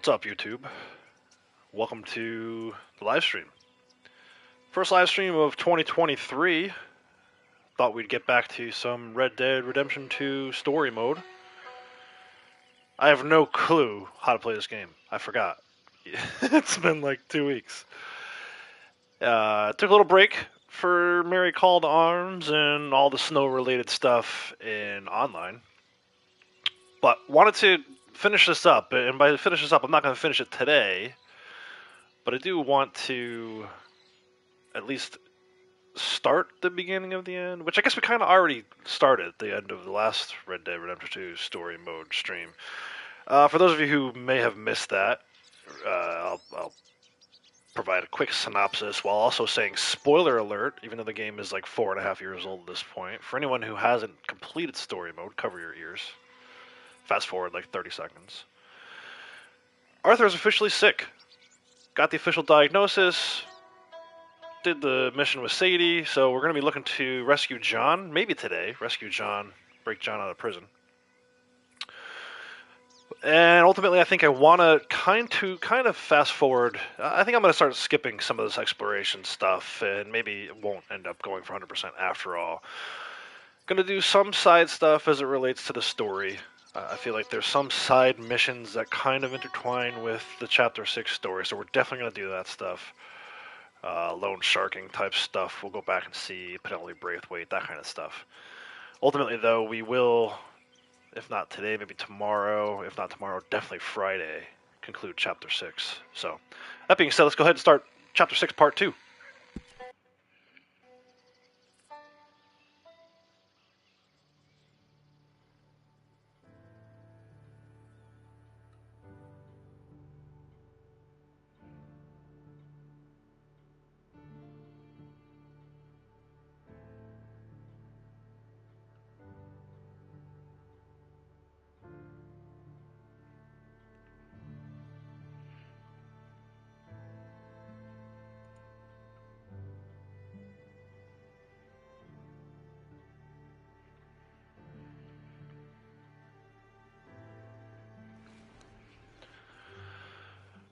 What's up, YouTube? Welcome to the live stream. First live stream of 2023. Thought we'd get back to some Red Dead Redemption 2 story mode. I have no clue how to play this game. I forgot. It's been like 2 weeks. Took a little break for Mary Call to Arms and all the snow-related stuff in online. But wanted to finish this up, and by finish this up, I'm not going to finish it today. But I do want to at least start the beginning of the end, which I guess we kind of already started at the end of the last Red Dead Redemption 2 story mode stream. For those of you who may have missed that, I'll provide a quick synopsis while also saying spoiler alert, even though the game is like 4.5 years old at this point. For anyone who hasn't completed story mode, cover your ears. Fast forward like 30 seconds. Arthur is officially sick. Got the official diagnosis. Did the mission with Sadie, so we're going to be looking to rescue John, maybe today. Rescue John, break John out of prison. And ultimately, I think I want to kind of fast forward. I think I'm going to start skipping some of this exploration stuff, and maybe it won't end up going for 100% after all. Going to do some side stuff as it relates to the story. I feel like there's some side missions that kind of intertwine with the Chapter 6 story, so we're definitely going to do that stuff. Loan sharking type stuff. We'll go back and see Penelope Braithwaite, that kind of stuff. Ultimately, though, we will, if not today, maybe tomorrow, if not tomorrow, definitely Friday, conclude Chapter 6. So, that being said, let's go ahead and start Chapter 6, Part 2.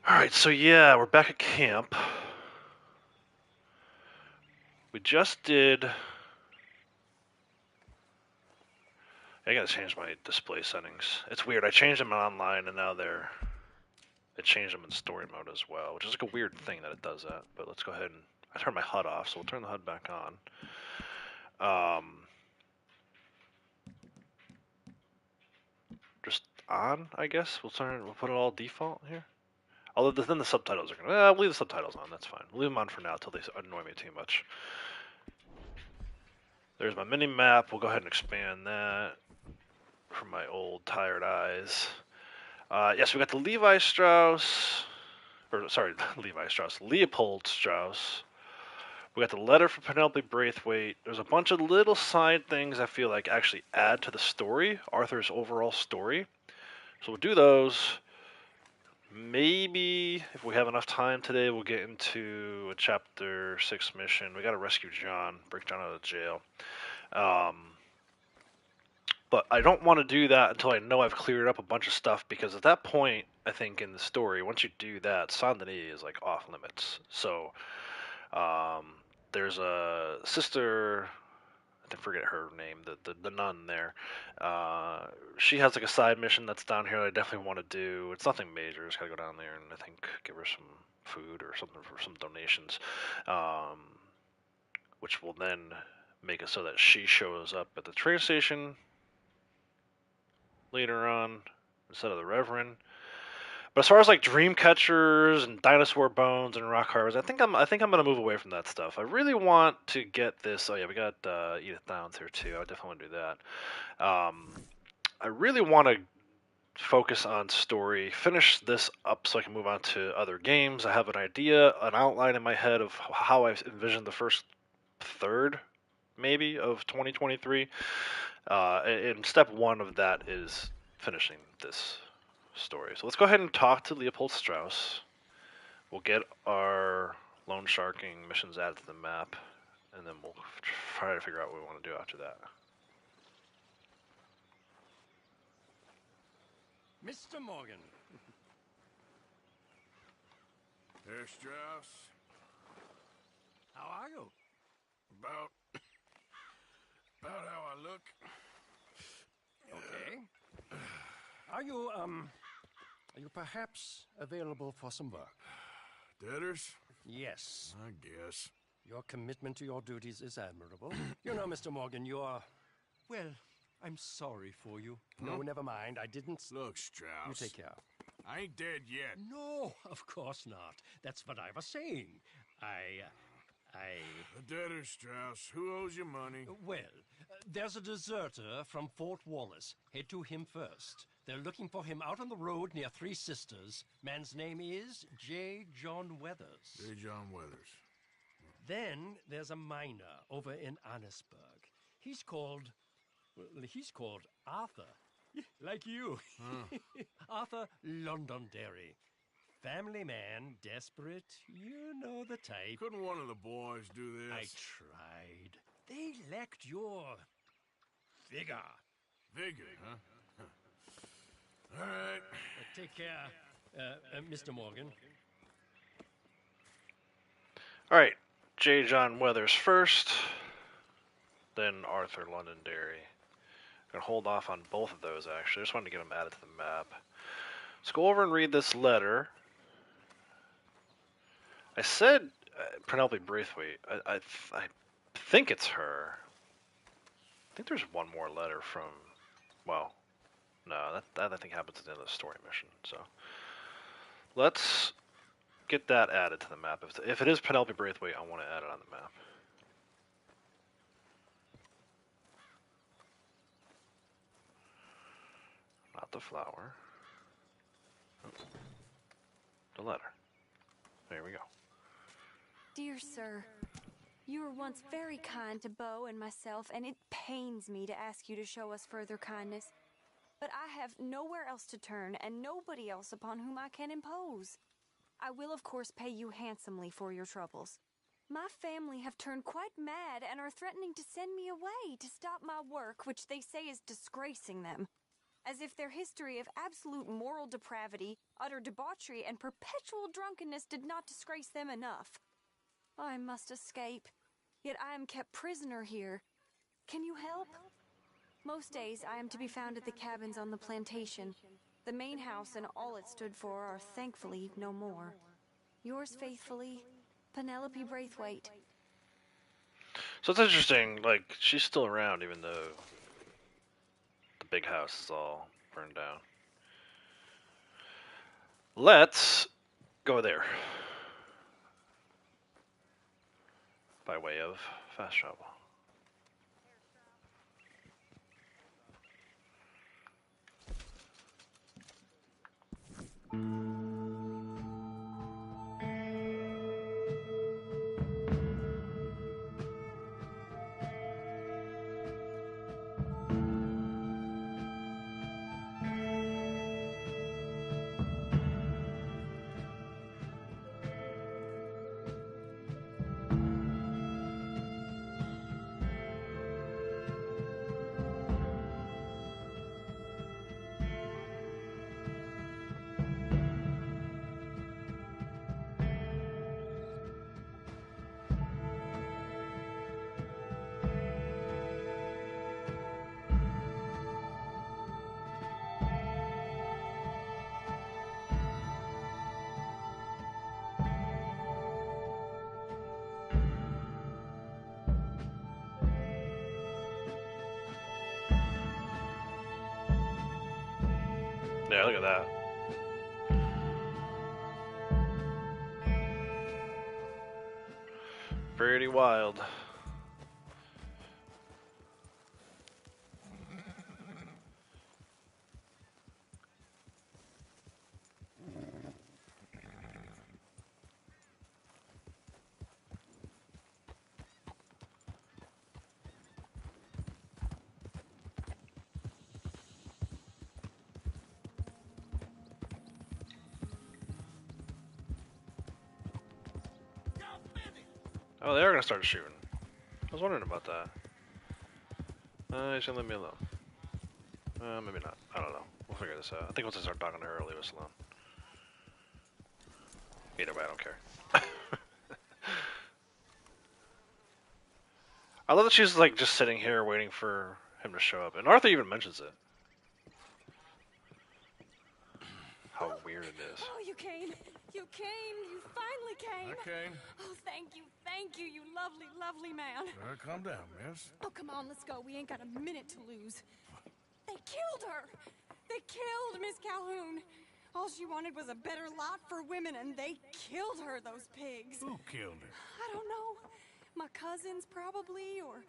Alright, so yeah, we're back at camp. We just did... I gotta change my display settings. It's weird, I changed them in online and now it changed them in story mode as well, which is like a weird thing that it does that. But let's go ahead and... I turned my HUD off, so we'll turn the HUD back on. Just on, I guess. We'll put it all default here. Although then the subtitles are gonna... we'll leave the subtitles on, that's fine. We'll leave them on for now until they annoy me too much. There's my mini-map. We'll go ahead and expand that for my old tired eyes. Yes, we got the Levi Strauss... Leopold Strauss. We got the letter from Penelope Braithwaite. There's a bunch of little side things I feel like actually add to the story, Arthur's overall story. So we'll do those. Maybe, if we have enough time today, we'll get into a Chapter 6 mission. We gotta rescue John, break John out of jail. But I don't want to do that until I know I've cleared up a bunch of stuff, because at that point, I think, in the story, once you do that, Saint-Denis is, like, off limits. So, there's a sister... I forget her name, the nun there. She has like a side mission that's down here that I definitely want to do. It's nothing major. Just gotta go down there and I think give her some food or something for some donations, which will then make it so that she shows up at the train station later on instead of the Reverend. But as far as like dream catchers and dinosaur bones and rock carvers, I think I'm gonna move away from that stuff. I really want to get this. Oh yeah, we got Edith Downs here too. I definitely want to do that. I really want to focus on story, finish this up so I can move on to other games. I have an idea, an outline in my head of how I envision the first third, maybe, of 2023. And step one of that is finishing this story. So let's go ahead and talk to Leopold Strauss. We'll get our loan sharking missions added to the map, and then we'll try to figure out what we want to do after that. Mr. Morgan. Herr Strauss. How are you? About how I look. Okay. Are you perhaps available for some work? Debtors? Yes. I guess. Your commitment to your duties is admirable. You know, Mr. Morgan, you're... Well, I'm sorry for you. No, never mind. I didn't... Look, Strauss. You take care. I ain't dead yet. No, of course not. That's what I was saying. The debtors, Strauss. Who owes you money? Well, there's a deserter from Fort Wallace. Head to him first. They're looking for him out on the road near Three Sisters. Man's name is J. John Weathers. J. John Weathers. Then there's a miner over in Annisburg. He's called Arthur. Like you. Arthur Londonderry. Family man, desperate. You know the type. Couldn't one of the boys do this? I tried. They lacked your vigor. Vigor, huh? All right. Take care, Mr. Morgan. All right, J. John Weathers first, then Arthur Londonderry. I'm gonna hold off on both of those actually. I just wanted to get them added to the map. Let's go over and read this letter. I said Penelope Braithwaite. I think it's her. I think there's one more letter from. Well, no, that I think happens at the end of the story mission. So let's get that added to the map. If it is Penelope Braithwaite, I want to add it on the map. Not the flower. The letter. There we go. Dear sir, you were once very kind to Beau and myself, and it pains me to ask you to show us further kindness. But I have nowhere else to turn, and nobody else upon whom I can impose. I will, of course, pay you handsomely for your troubles. My family have turned quite mad and are threatening to send me away to stop my work, which they say is disgracing them. As if their history of absolute moral depravity, utter debauchery, and perpetual drunkenness did not disgrace them enough. I must escape, yet I am kept prisoner here. Can you help? Most days I am to be found at the cabins on the plantation. The main house and all it stood for are thankfully no more. Yours faithfully, Penelope Braithwaite. So it's interesting, like, she's still around even though the big house is all burned down. Let's go there. By way of fast travel. Yeah, look at that. Pretty wild. Oh, they are gonna start shooting. I was wondering about that. He's gonna leave me alone. Maybe not. I don't know. We'll figure this out. I think once I start talking to her, I'll leave us alone. Either way, I don't care. I love that she's like just sitting here waiting for him to show up, and Arthur even mentions it. How weird it is. Oh, you came. You came. You finally came. Okay. Oh, thank you. Thank you, you lovely, lovely man. Calm down, miss. Oh, come on, let's go. We ain't got a minute to lose. They killed her. They killed Miss Calhoun. All she wanted was a better lot for women, and they killed her, those pigs. Who killed her? I don't know. My cousins, probably, or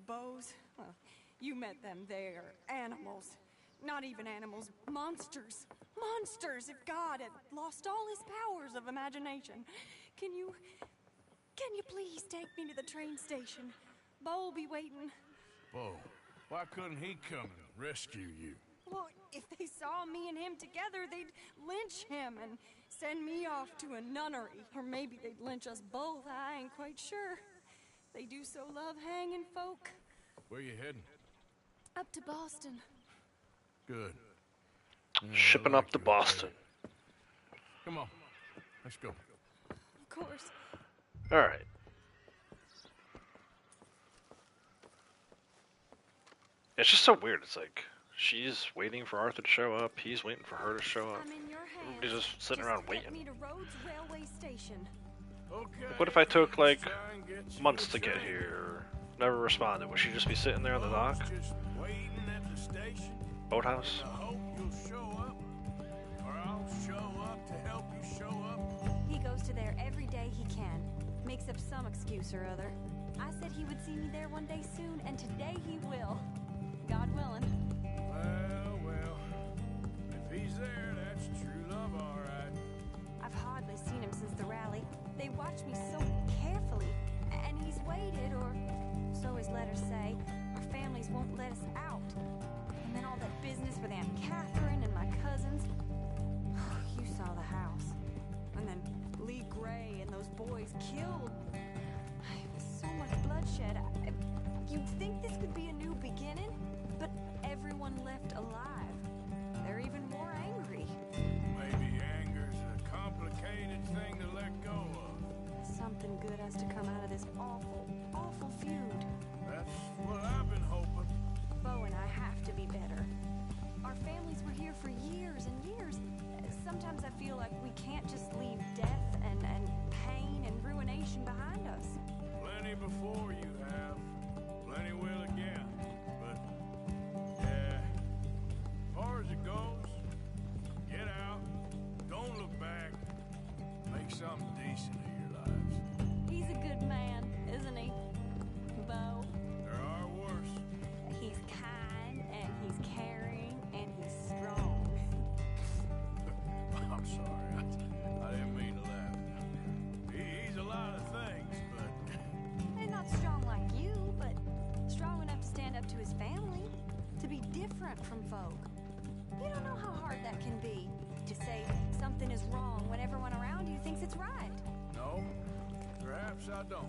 Beau's. Well, you met them. They're animals. Not even animals. Monsters. Monsters, if God had lost all his powers of imagination. Can you please take me to the train station? Beau'll be waiting. Beau, why couldn't he come and rescue you? Well, if they saw me and him together, they'd lynch him and send me off to a nunnery. Or maybe they'd lynch us both, I ain't quite sure. They do so love hanging folk. Where you heading? Up to Boston. Good. Shipping up to Boston. Come on, let's go. Of course. Alright. It's just so weird. It's like, she's waiting for Arthur to show up, he's waiting for her to show up. I'm in your hands. Everybody's just sitting around Get waiting. me to Rhodes Railway Station. Okay. What if I took, like, try and get you months a to get train. here? Never responded. Would she just be sitting there on the dock? Just waiting at the station. Boathouse? I hope you'll show up, or I'll show up to help you show up. He goes to there every day he can. Makes up some excuse or other. I said he would see me there one day soon, and today he will. God willing. Well, if he's there, that's true love, all right. I've hardly seen him since the rally. They watch me so carefully, and he's waited, or so his letters say. Our families won't let us out. And then all that business with Aunt Catherine and my cousins. You saw the house. And then Lee Gray and those boys killed. So much bloodshed. You'd think this could be a new beginning, but everyone left alive. They're even more angry. Maybe anger's a complicated thing to let go of. Something good has to come out of this awful, awful feud. That's what I've been hoping. Beau and I have to be better. Our families were here for years and years. Sometimes I feel like we can't just leave death and pain and ruination behind us. Plenty before you have. Plenty will again. But, yeah. As far as it goes, get out. Don't look back. Make something decent of your lives. He's a good man, isn't he? Beau. There are worse. He's kind, and he's caring, and he's strong. I'm sorry. I didn't mean to laugh. He's a lot of things, but And not strong like you, but strong enough to stand up to his family, to be different from folk. You don't know how hard that can be, to say something is wrong when everyone around you thinks it's right. no, perhaps I don't.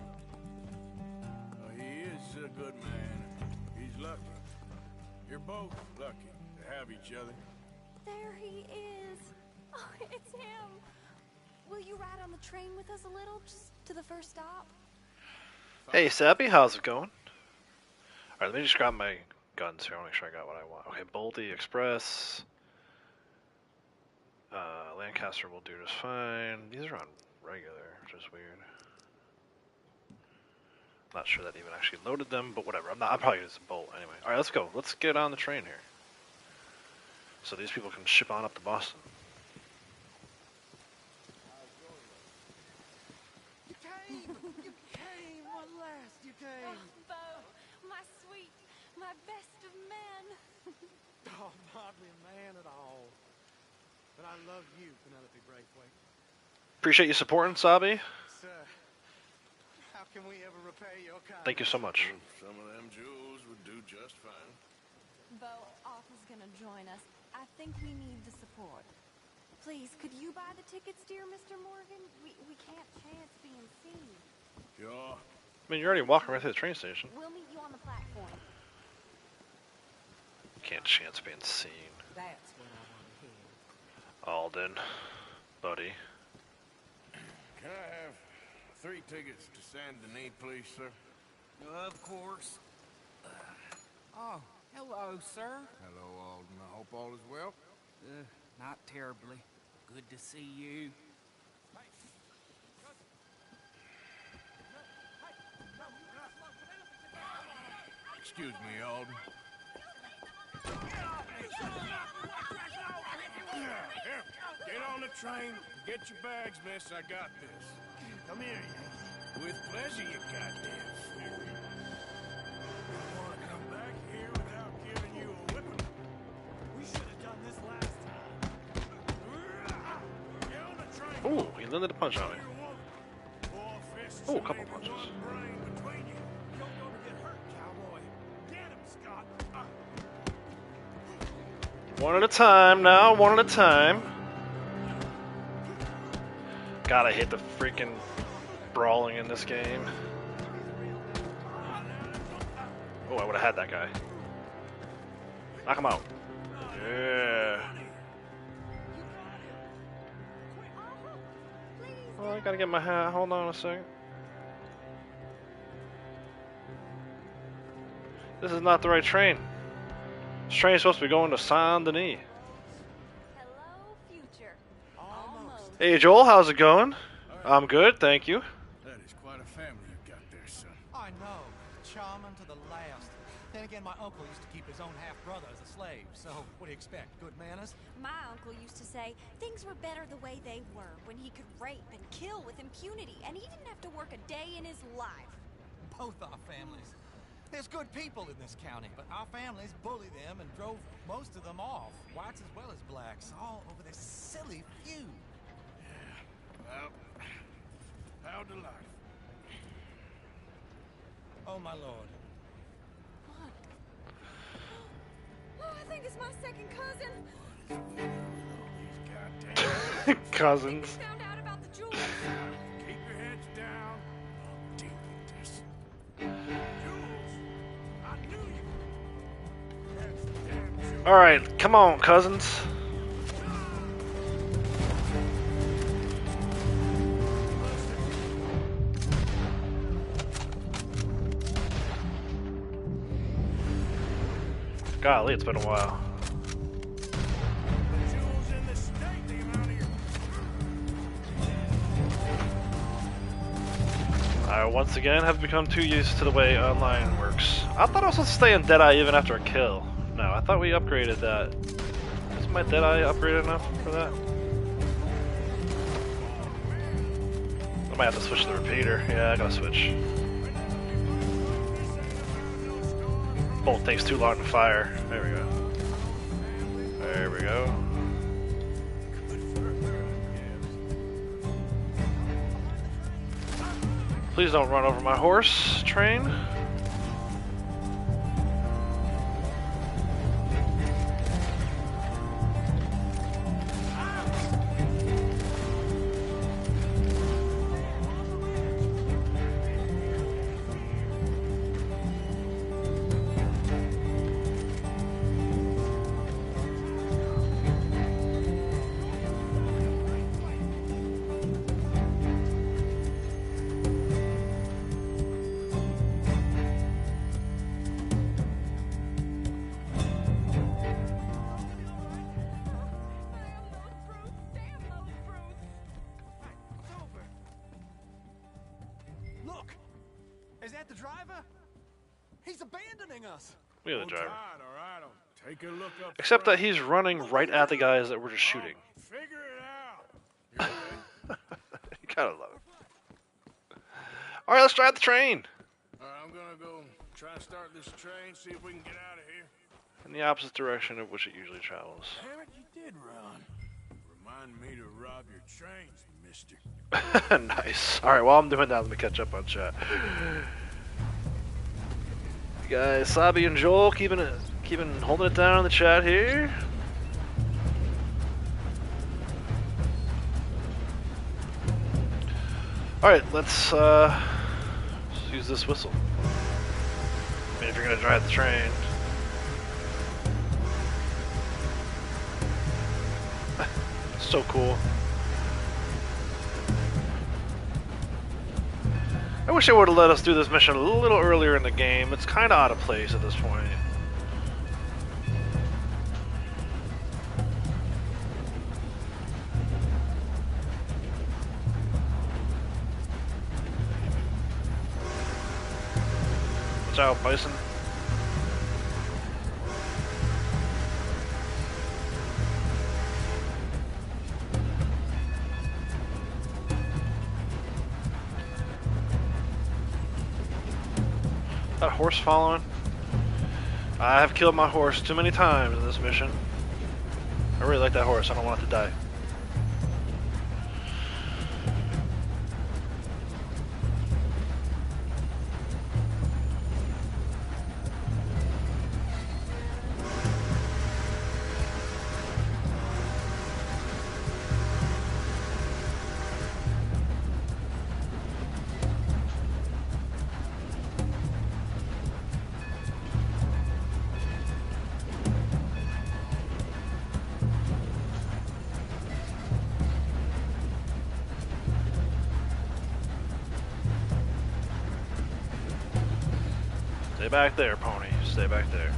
He is a good man. He's lucky. You're both lucky to have each other. There he is. Oh, it's him. Will you ride on the train with us a little, just to the first stop? Hey, Sappy, how's it going? Alright, let me just grab my guns here. I want to make sure I got what I want. Okay, Boldy Express. Lancaster will do just fine. These are on regular, which is weird. Not sure that even actually loaded them, but whatever. I'm probably gonna use a bolt anyway. Alright, let's go. Let's get on the train here. So these people can ship on up to Boston. You came! You came! At last, you came! Beau, my sweet, my best of men. Oh, hardly a man at all. But I love you, Penelope Braithwaite. Appreciate you supporting, Sabi. Sir, how can we ever repay your kindness? Thank you so much. Some of them jewels would do just fine. Beau, Arthur's gonna join us. I think we need the support. Please, could you buy the tickets, dear Mr. Morgan? We can't chance being seen. Sure. I mean, you're already walking right through the train station. We'll meet you on the platform. Can't chance being seen. That's what I want to hear. Alden, buddy. Can I have 3 tickets to Saint Denis, please, sir? Of course. Oh, hello, sir. Hello, Alden. I hope all is well. Not terribly. Good to see you. Excuse me, Alden. Here, get on the train. Get your bags, miss. I got this. Come here, you. With pleasure, you goddamn fool. You want to come back here without giving you a whipping? We should have done this last time. Get on the train. Ooh, he landed a punch on me. Four fists Ooh, a and couple maybe punches. one brain between you. You're gonna get hurt, cowboy. Get him, Scott. One at a time now, one at a time. God, I hate the freaking brawling in this game. Oh, I would have had that guy. Knock him out. Yeah. Oh, I gotta get my hat. Hold on a second. This is not the right train. This train's supposed to be going to Saint Denis. Hello, future. Almost. Hey Joel, how's it going? I'm good, thank you. That is quite a family you've got there, son. I know. Charming to the last. Then again, my uncle used to keep his own half-brother as a slave, so what do you expect? Good manners? My uncle used to say things were better the way they were, when he could rape and kill with impunity, and he didn't have to work a day in his life. Both our families. There's good people in this county, but our families bullied them and drove most of them off, whites as well as blacks, all over this silly feud. Well, how delightful. Oh, my lord. Oh, I think it's my second cousin. These goddamn Cousins. Found out about the jewels. keep your heads down. I'll deal with this. Jules, I knew you. That's the damn Jules. Alright, come on, cousins. Golly, it's been a while. Jules in the state, the amount of your... I once again have become too used to the way online works. I thought I was supposed to stay in Deadeye even after a kill. No, I thought we upgraded that. Is my Deadeye upgraded enough for that? I might have to switch the repeater. Yeah, I gotta switch. Bolt takes too long to fire. There we go. There we go. Please don't run over my horse, train. Look! Is that the driver? He's abandoning us! Look at the driver. All right, I'll take a look up Except that front. he's running right at the guys that we're just shooting. Figure it out. You okay? You gotta love it. Alright, let's drive the train. All right, I'm gonna go try and start this train, see if we can get out of here. In the opposite direction of which it usually travels. Damn it, you did run. Remind me to rob your trains, mister. Nice. Alright, while I'm doing that, let me catch up on chat. You guys, Sabi and Joel keeping holding it down in the chat here. Alright, let's use this whistle. I mean, if you're gonna drive the train. So cool. wish they would have let us do this mission a little earlier in the game. It's kind of out of place at this point. Watch out, Bison. That horse following? I have killed my horse too many times in this mission. I really like that horse. I don't want it to die. Stay back there, pony. Stay back there.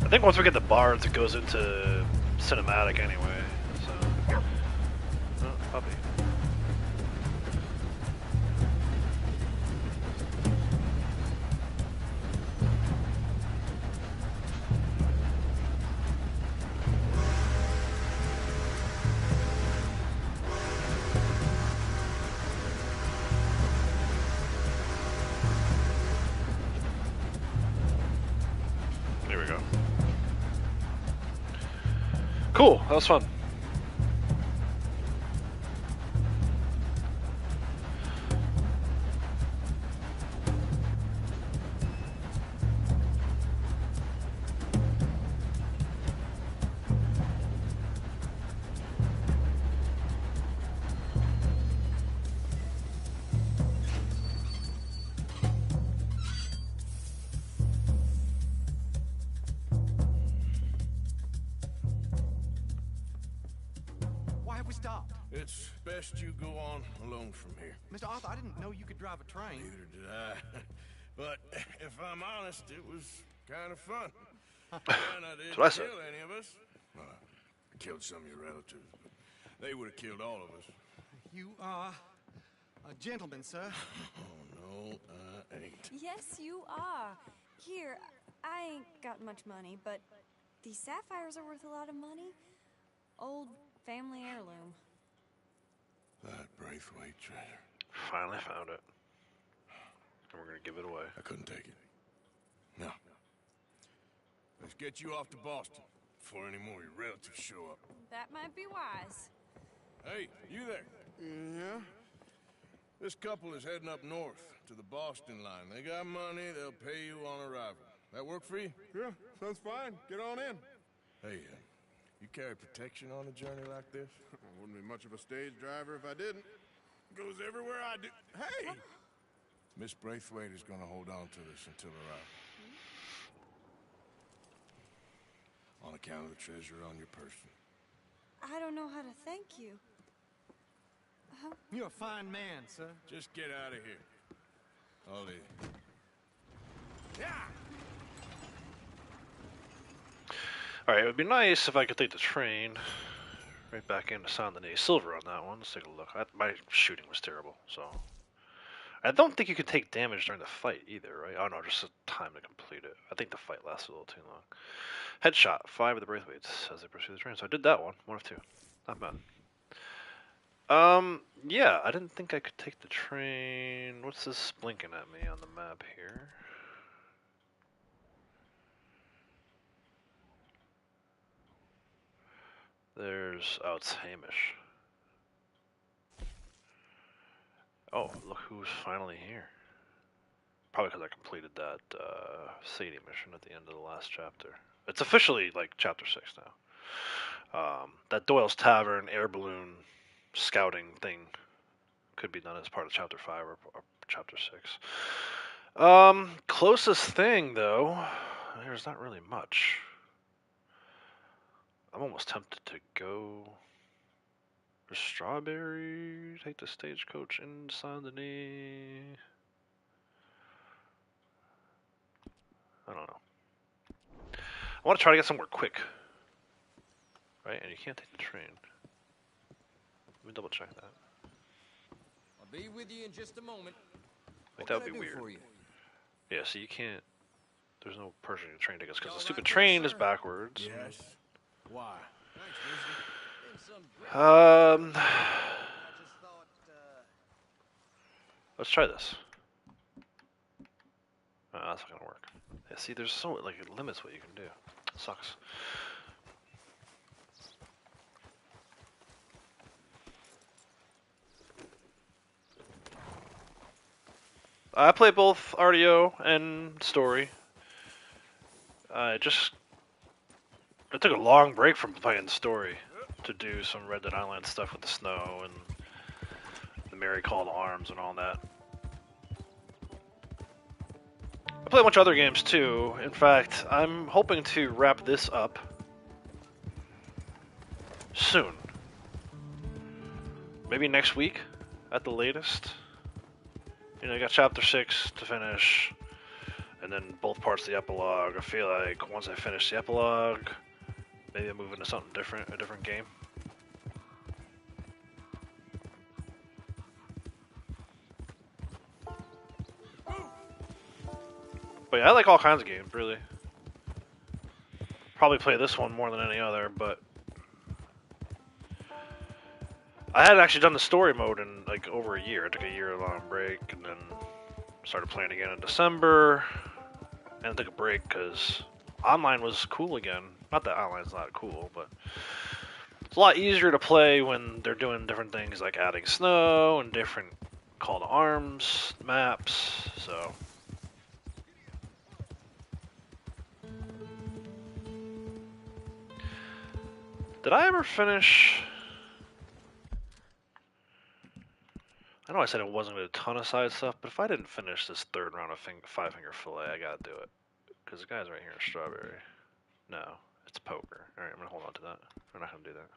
I think once we get the bards, it goes into cinematic anyway. So, oh, puppy. Here we go. Cool, that was fun. Why have we stopped? It's best you go on alone from here. Mr. Arthur, I didn't know you could drive a train. Neither did I. But if I'm honest, it was kind of fun. And I didn't That's what I said. kill any of us. Well, I killed some of your relatives, but they would have killed all of us. You are a gentleman, sir. Oh, no, I ain't. Yes, you are. Here, I ain't got much money, but these sapphires are worth a lot of money. Old family heirloom. That Braithwaite treasure. Finally found it. And we're gonna give it away. I couldn't take it. No. Let's get you off to Boston before any more of your relatives show up. That might be wise. Hey, you there? Yeah? This couple is heading up north to the Boston line. They got money, they'll pay you on arrival. That work for you? Yeah, sounds fine. Get on in. Hey, you carry protection on a journey like this? I wouldn't be much of a stage driver if I didn't. Goes everywhere I do. Hey! Miss Braithwaite is gonna hold on to this until arrival. On account of the treasure on your person. I don't know how to thank you. You're a fine man, sir. Just get out of here. I'll leave. Yeah! Alright, it would be nice if I could take the train right back into Saint Denis. Silver on that one. Let's take a look. My shooting was terrible, so. I don't think you can take damage during the fight either, right? Oh no, just a time to complete it. I think the fight lasted a little too long. Headshot, 5 of the Braithwaites as they pursue the train. So I did that one of 2. Not bad. Yeah, I didn't think I could take the train. What's this blinking at me on the map here? Oh, it's Hamish. Oh, look who's finally here. Probably because I completed that Sadie mission at the end of the last chapter. It's officially like chapter 6 now. That Doyle's Tavern air balloon scouting thing could be done as part of chapter 5 or chapter 6. Closest thing though, there's not really much. I'm almost tempted to go for Strawberry, take the stagecoach in Saint Denis. I don't know. I want to try to get somewhere quick. Right? And you can't take the train. Let me double check that. I'll be with you in just a moment. Like, What that would can be I do weird. for you? Yeah, so you can't. There's no purchasing train tickets because All the stupid right there, train is sir? backwards. Yes. Why? Thanks, mister. Been some great Um, I just thought, let's try this. Oh, that's not gonna work. Yeah, see, there's so like it limits what you can do. Sucks. I play both RDO and story. I took a long break from playing story to do some Red Dead Online stuff with the snow and the Mary Call to Arms and all that. I play a bunch of other games too. In fact, I'm hoping to wrap this up soon. Maybe next week at the latest. You know, I got chapter 6 to finish, and then both parts of the epilogue. I feel like once I finish the epilogue, maybe I'll move into something different, a different game. But yeah, I like all kinds of games, really. Probably play this one more than any other, but I had actually done the story mode in like over a year. I took a year-long break and then started playing again in December. And I took a break because online was cool again. Not that online's not cool, but it's a lot easier to play when they're doing different things like adding snow and different call to arms maps. So did I ever finish? I know I said it wasn't a ton of side stuff, but if I didn't finish this third round of Five Finger Fillet, I gotta do it. Because the guy's right here in Strawberry. No, it's poker. Alright, I'm gonna hold on to that. We're not gonna do that.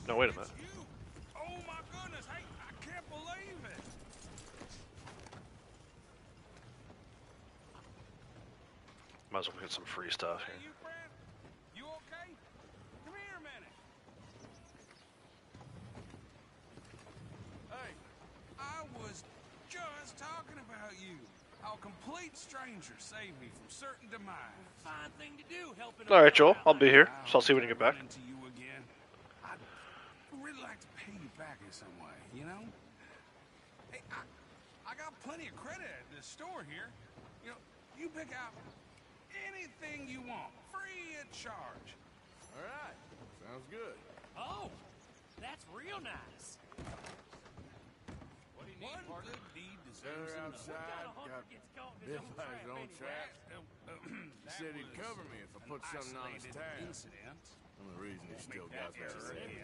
No, wait a minute. You? Oh my goodness! Hey, I can't believe it! Might as well get some free stuff Hey, here. you friend? You okay? Come here a minute. Hey, I was just talking about you. A complete stranger saved me from certain demise. Fine thing to do, helping. Alright, Joel, I'll be here, so I'll see you when you get back. Run into you again. I'd really like to pay you back in some way, you know? Hey, I got plenty of credit at this store here. You know, you pick out anything you want, free of charge. All right. Sounds good. Oh, that's real nice. What do you need, One good deed deserves They're another. outside. Got bit by his own trap. He said he'd cover me if I put something on his tab. Incident. And the reason he still got that ring.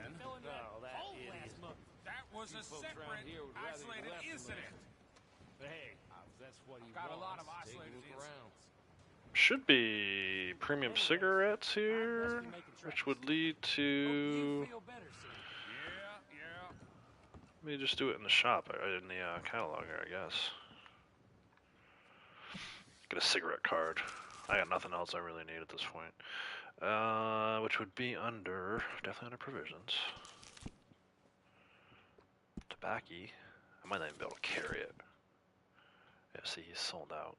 That was a separate, isolated incident. But hey, that's what he Got a wants. lot of Take a isolated look around. Should be premium cigarettes here, which would lead to. Yeah. Let me just do it in the shop, in the catalog here, I guess. Get a cigarette card. I got nothing else I really need at this point. Which would be definitely under provisions. Tobacco. I might not even be able to carry it. Yeah, see, he's sold out.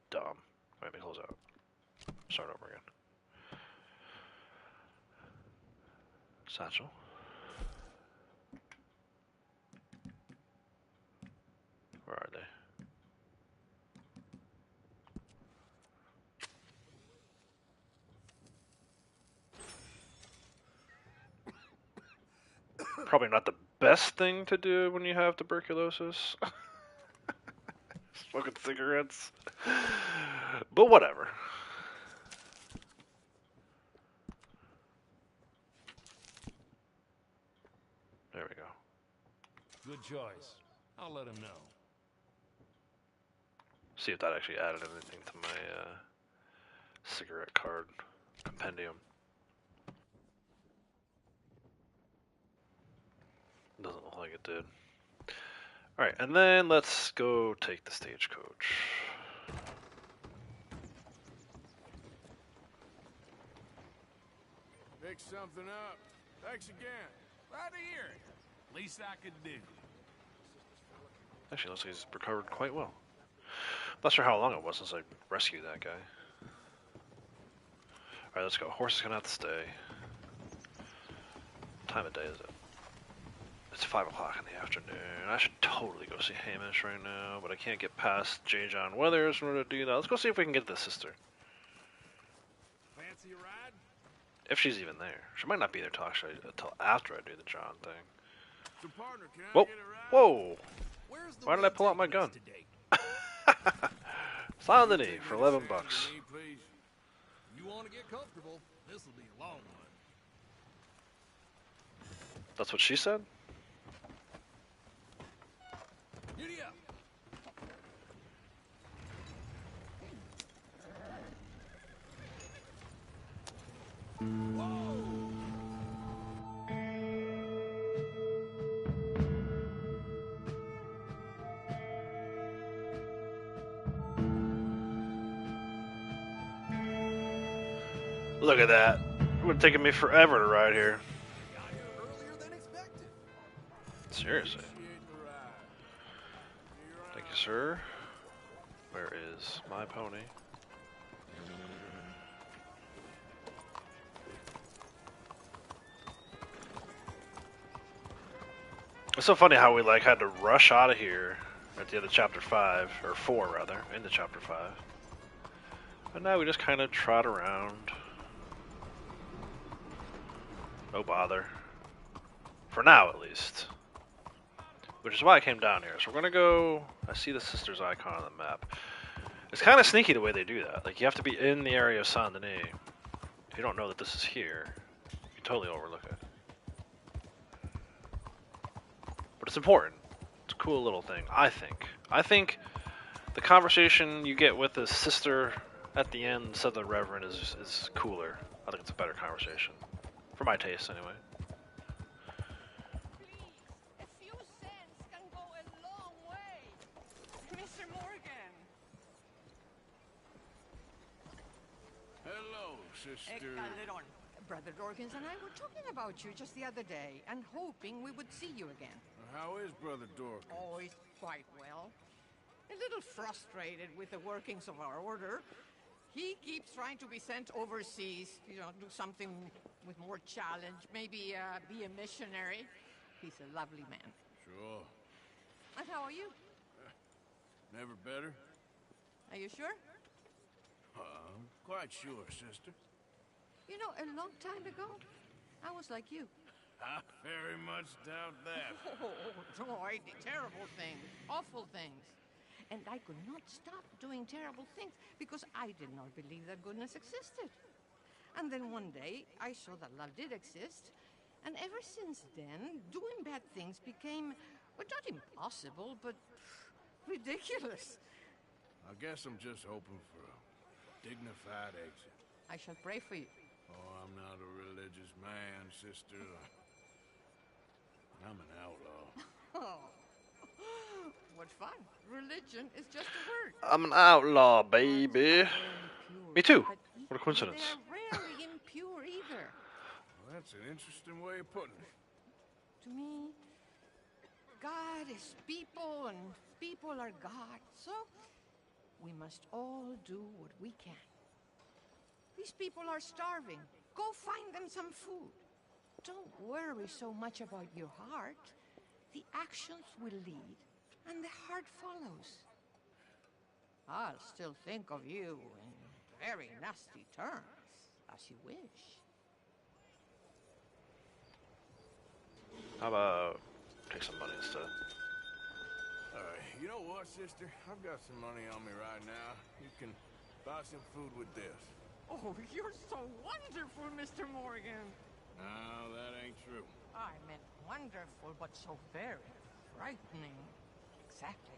Dumb. Wait, let me close out. Start over again. Satchel. Where are they? Probably not the best thing to do when you have tuberculosis. Smoking cigarettes. But whatever. choice. I'll let him know. See if that actually added anything to my cigarette card compendium. Doesn't look like it did. Alright, and then let's go take the stagecoach. Pick something up. Thanks again. Right here. Least I could do. Actually, looks like he's recovered quite well. Not sure how long it was since I rescued that guy. Alright, let's go. Horse is gonna have to stay. What time of day is it? It's 5 o'clock in the afternoon. I should totally go see Hamish right now, but I can't get past J. John Weathers in order to do that. Let's go see if we can get the sister. Fancy a ride? If she's even there. She might not be there till after I do the John thing. So, partner, can I Whoa! get a ride? Whoa! Where's the Why did I pull out my gun? today? Saint Denis for $11. Denis, please. You want to get comfortable? This'll be a long one. That's what she said? Giddy up. Look at that. It would have taken me forever to ride here. Got here earlier than expected. Seriously. Appreciate the ride. See you around. Thank you, sir. Where is my pony? It's so funny how we had to rush out of here at the end of chapter 5, or 4 rather, into chapter 5. But now we just kind of trot around. No bother. For now, at least. Which is why I came down here. So we're gonna go. I see the sister's icon on the map. It's kind of sneaky the way they do that. Like, you have to be in the area of Saint Denis. If you don't know that this is here, you totally overlook it. But it's important. It's a cool little thing, I think. I think the conversation you get with the sister at the end instead of the Reverend is cooler. I think it's a better conversation. For my taste, anyway. A few cents can go a long way. Mr. Morgan. Hello, sister. Calderon. Brother Dorkins and I were talking about you just the other day and hoping we would see you again. How is Brother Dork? Oh, he's quite well. A little frustrated with the workings of our order. He keeps trying to be sent overseas, do something with more challenge, maybe be a missionary. He's a lovely man. Sure. And how are you? Never better? Are you sure? I'm quite sure, sister. You know, a long time ago, I was like you. I very much doubt that. Oh, I did terrible things, awful things. And I could not stop doing terrible things because I did not believe that goodness existed. And then one day, I saw that love did exist. And ever since then, doing bad things became, well, not impossible, but ridiculous. I guess I'm just hoping for a dignified exit. I shall pray for you. Oh, I'm not a religious man, sister. I'm an outlaw. Oh, what fun. Religion is just a word. I'm an outlaw, baby. Impure, Me too. but What a coincidence. They're rarely impure either. Well, that's an interesting way of putting it. To me, God is people and people are God. So we must all do what we can. These people are starving. Go find them some food. Don't worry so much about your heart. The actions will lead, and the heart follows. I'll still think of you in very nasty terms, as you wish. How about take some money instead? Alright, you know what, sister? I've got some money on me right now. You can buy some food with this. Oh, you're so wonderful, Mr. Morgan. No, that ain't true. I meant wonderful, but so very, frightening. Exactly.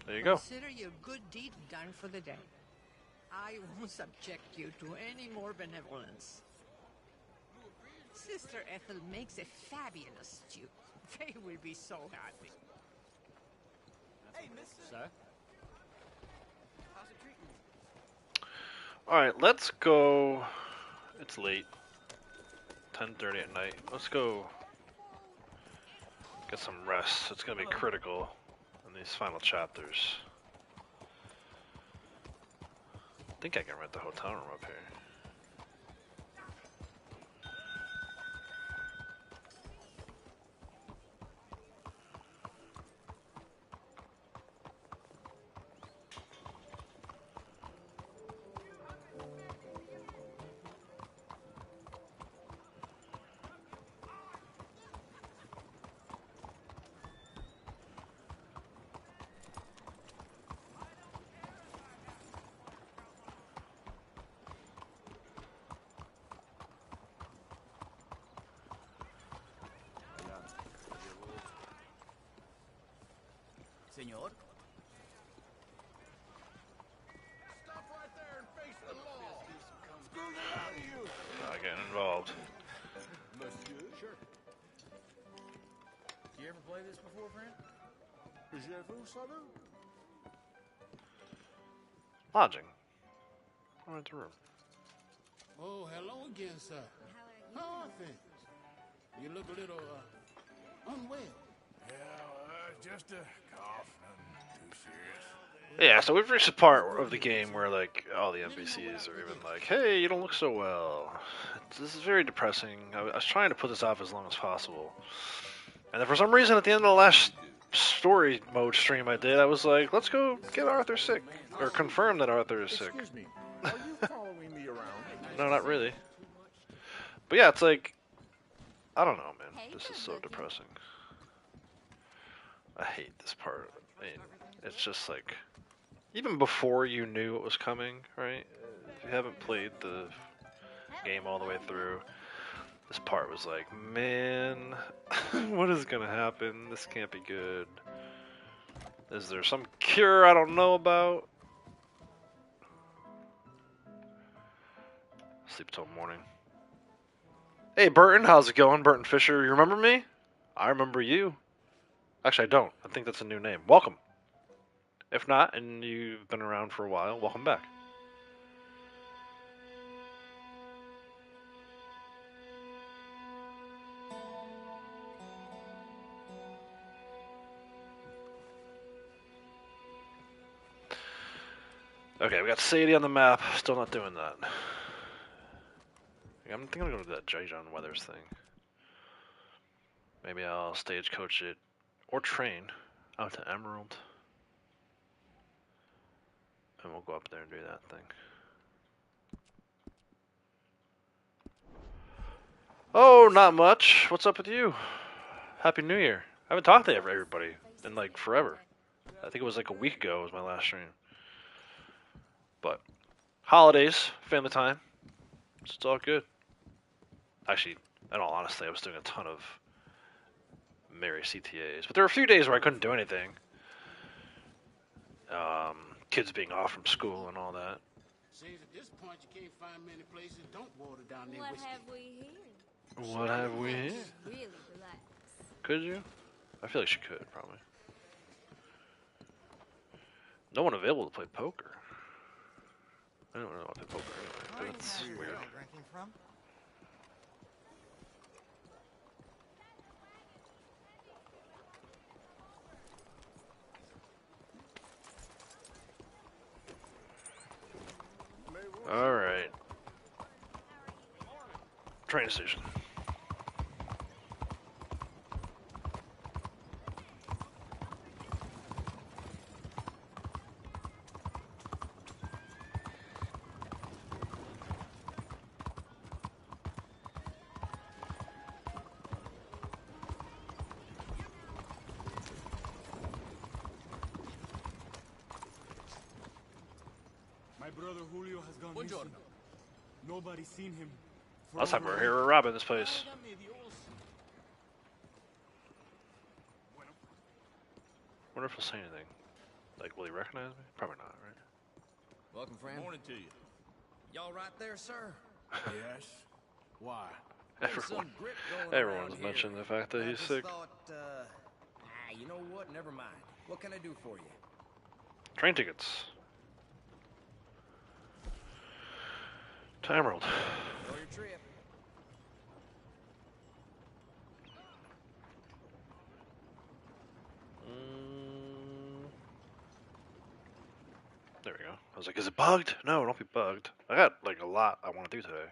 There you go. Consider your good deed done for the day. I won't subject you to any more benevolence. Sister Ethel makes a fabulous stew. They will be so happy. Hey, mister. Sir? How's it treating you? Alright, let's go. It's late. 10:30 at night. Let's go get some rest. It's gonna be critical in these final chapters. I think I can rent the hotel room up here. Senor? Stop right there and face the law. Screw the lot of you. Not getting involved. Monsieur? Sure. You ever play this before, friend? Je vous salue. Lodging. I'll rent a room. Oh, hello again, sir. How are things? You look a little, unwell. Yeah, just a cough, nothing too serious. Yeah, so we've reached the part of the game where, like, all the NPCs are even like, hey, you don't look so well. This is very depressing. I was trying to put this off as long as possible. And then for some reason, at the end of the last story mode stream I did, I was like, let's go get Arthur sick. Or confirm that Arthur is sick. Excuse me, are you following me around? No, not really. But yeah, it's like, I don't know, man. This is so depressing. I hate this part. I mean, it's just like, even before you knew it was coming, right? If you haven't played the game all the way through, this part was like, man, what is gonna happen? This can't be good. Is there some cure I don't know about? Sleep till morning. Hey Burton, how's it going? Burton Fisher, you remember me? I remember you. Actually, I don't. I think that's a new name. Welcome. If not, and you've been around for a while, welcome back. Okay, we got Sadie on the map. Still not doing that. I'm thinking I'm going to do that J. John Weathers thing. Maybe I'll stagecoach it or train out to Emerald. And we'll go up there and do that thing. Oh, not much. What's up with you? Happy New Year. I haven't talked to everybody in like forever. I think it was like a week ago was my last stream. But holidays, family time, it's all good. Actually, in all honesty, I was doing a ton of Merry CTAs. But there were a few days where I couldn't do anything. Kids being off from school and all that. Seems at this point you can't find many places that don't water down their What whiskey. have we here? What have we here? Really relax. Could you? I feel like she could, probably. No one available to play poker. I don't know how to play poker anyway. That's weird. Drinking from? Alright. Train station. My brother Julio has gone Buongiorno. missing. Nobody's seen him. Last time we were here, we were robbing this place. Wonder if he'll say anything. Like, will he recognize me? Probably not, right? Welcome, friend. Morning to you. Y'all right there, sir? Yes? Why? Everyone's mentioned the fact that he's sick. You know what? Never mind. What can I do for you? Train tickets. Time World. Enjoy your trip. There we go. I was like, is it bugged? No, don't be bugged. I got like a lot I want to do today.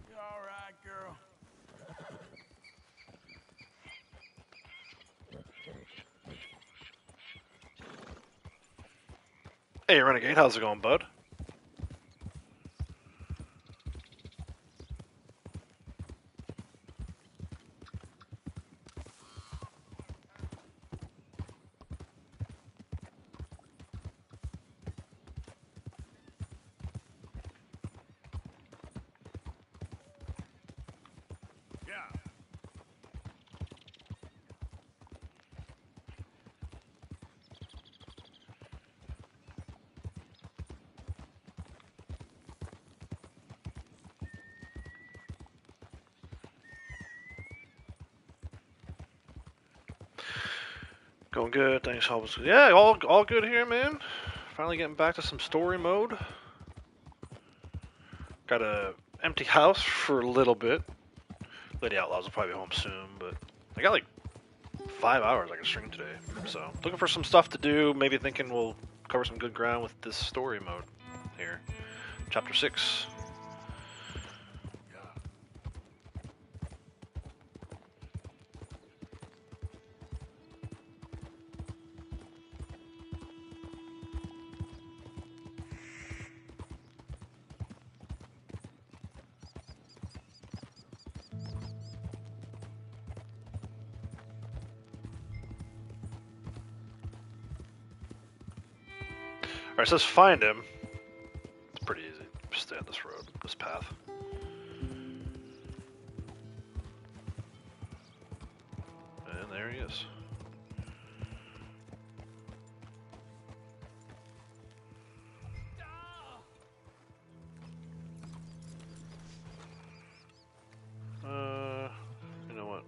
You all right, girl? Hey, Renegade, how's it going, bud? Yeah. Going good, thanks, Hobbs. Yeah, all good here, man. Finally getting back to some story mode. Got a empty house for a little bit. Lady Outlaws will probably be home soon, but I got like 5 hours I can stream today. So looking for some stuff to do. Maybe thinking we'll cover some good ground with this story mode here. Chapter 6. Alright, it says find him. It's pretty easy. Just stay on this road, this path. And there he is. You know what?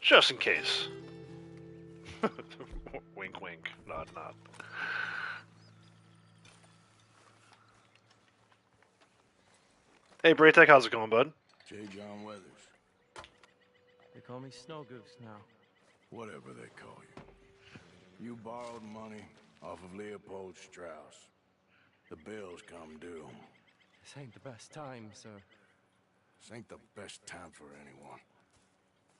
Just in case. Wink, wink. Nod, nod. Hey, Braytech, how's it going, bud? J. John Weathers. They call me Snow Goose now. Whatever they call you. You borrowed money off of Leopold Strauss. The bills come due. This ain't the best time, sir. This ain't the best time for anyone.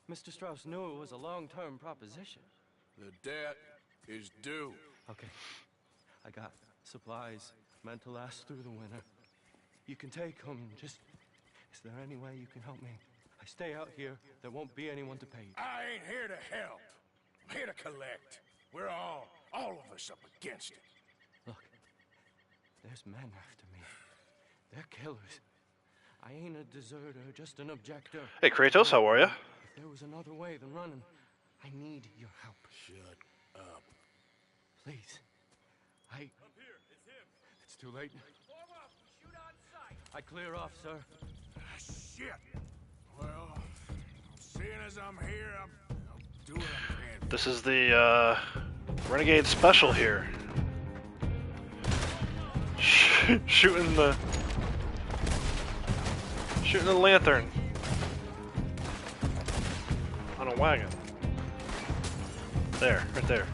Mr. Strauss knew it was a long-term proposition. The debt is due. Okay. I got supplies meant to last through the winter. You can take them. Just, is there any way you can help me? I stay out here, there won't be anyone to pay. I ain't here to help. I'm here to collect. We're all of us up against it. Look, there's men after me. They're killers. I ain't a deserter, just an objector. Hey, Kratos, how are you? If there was another way than running, I need your help. Shut up. Please. Up here, it's him. It's too late. Form up, shoot on sight. I clear off, sir. Shit. Well, seeing as I'm here, I'll do what I can. This is the Renegade special here. Shooting the lantern on a wagon. There, right there.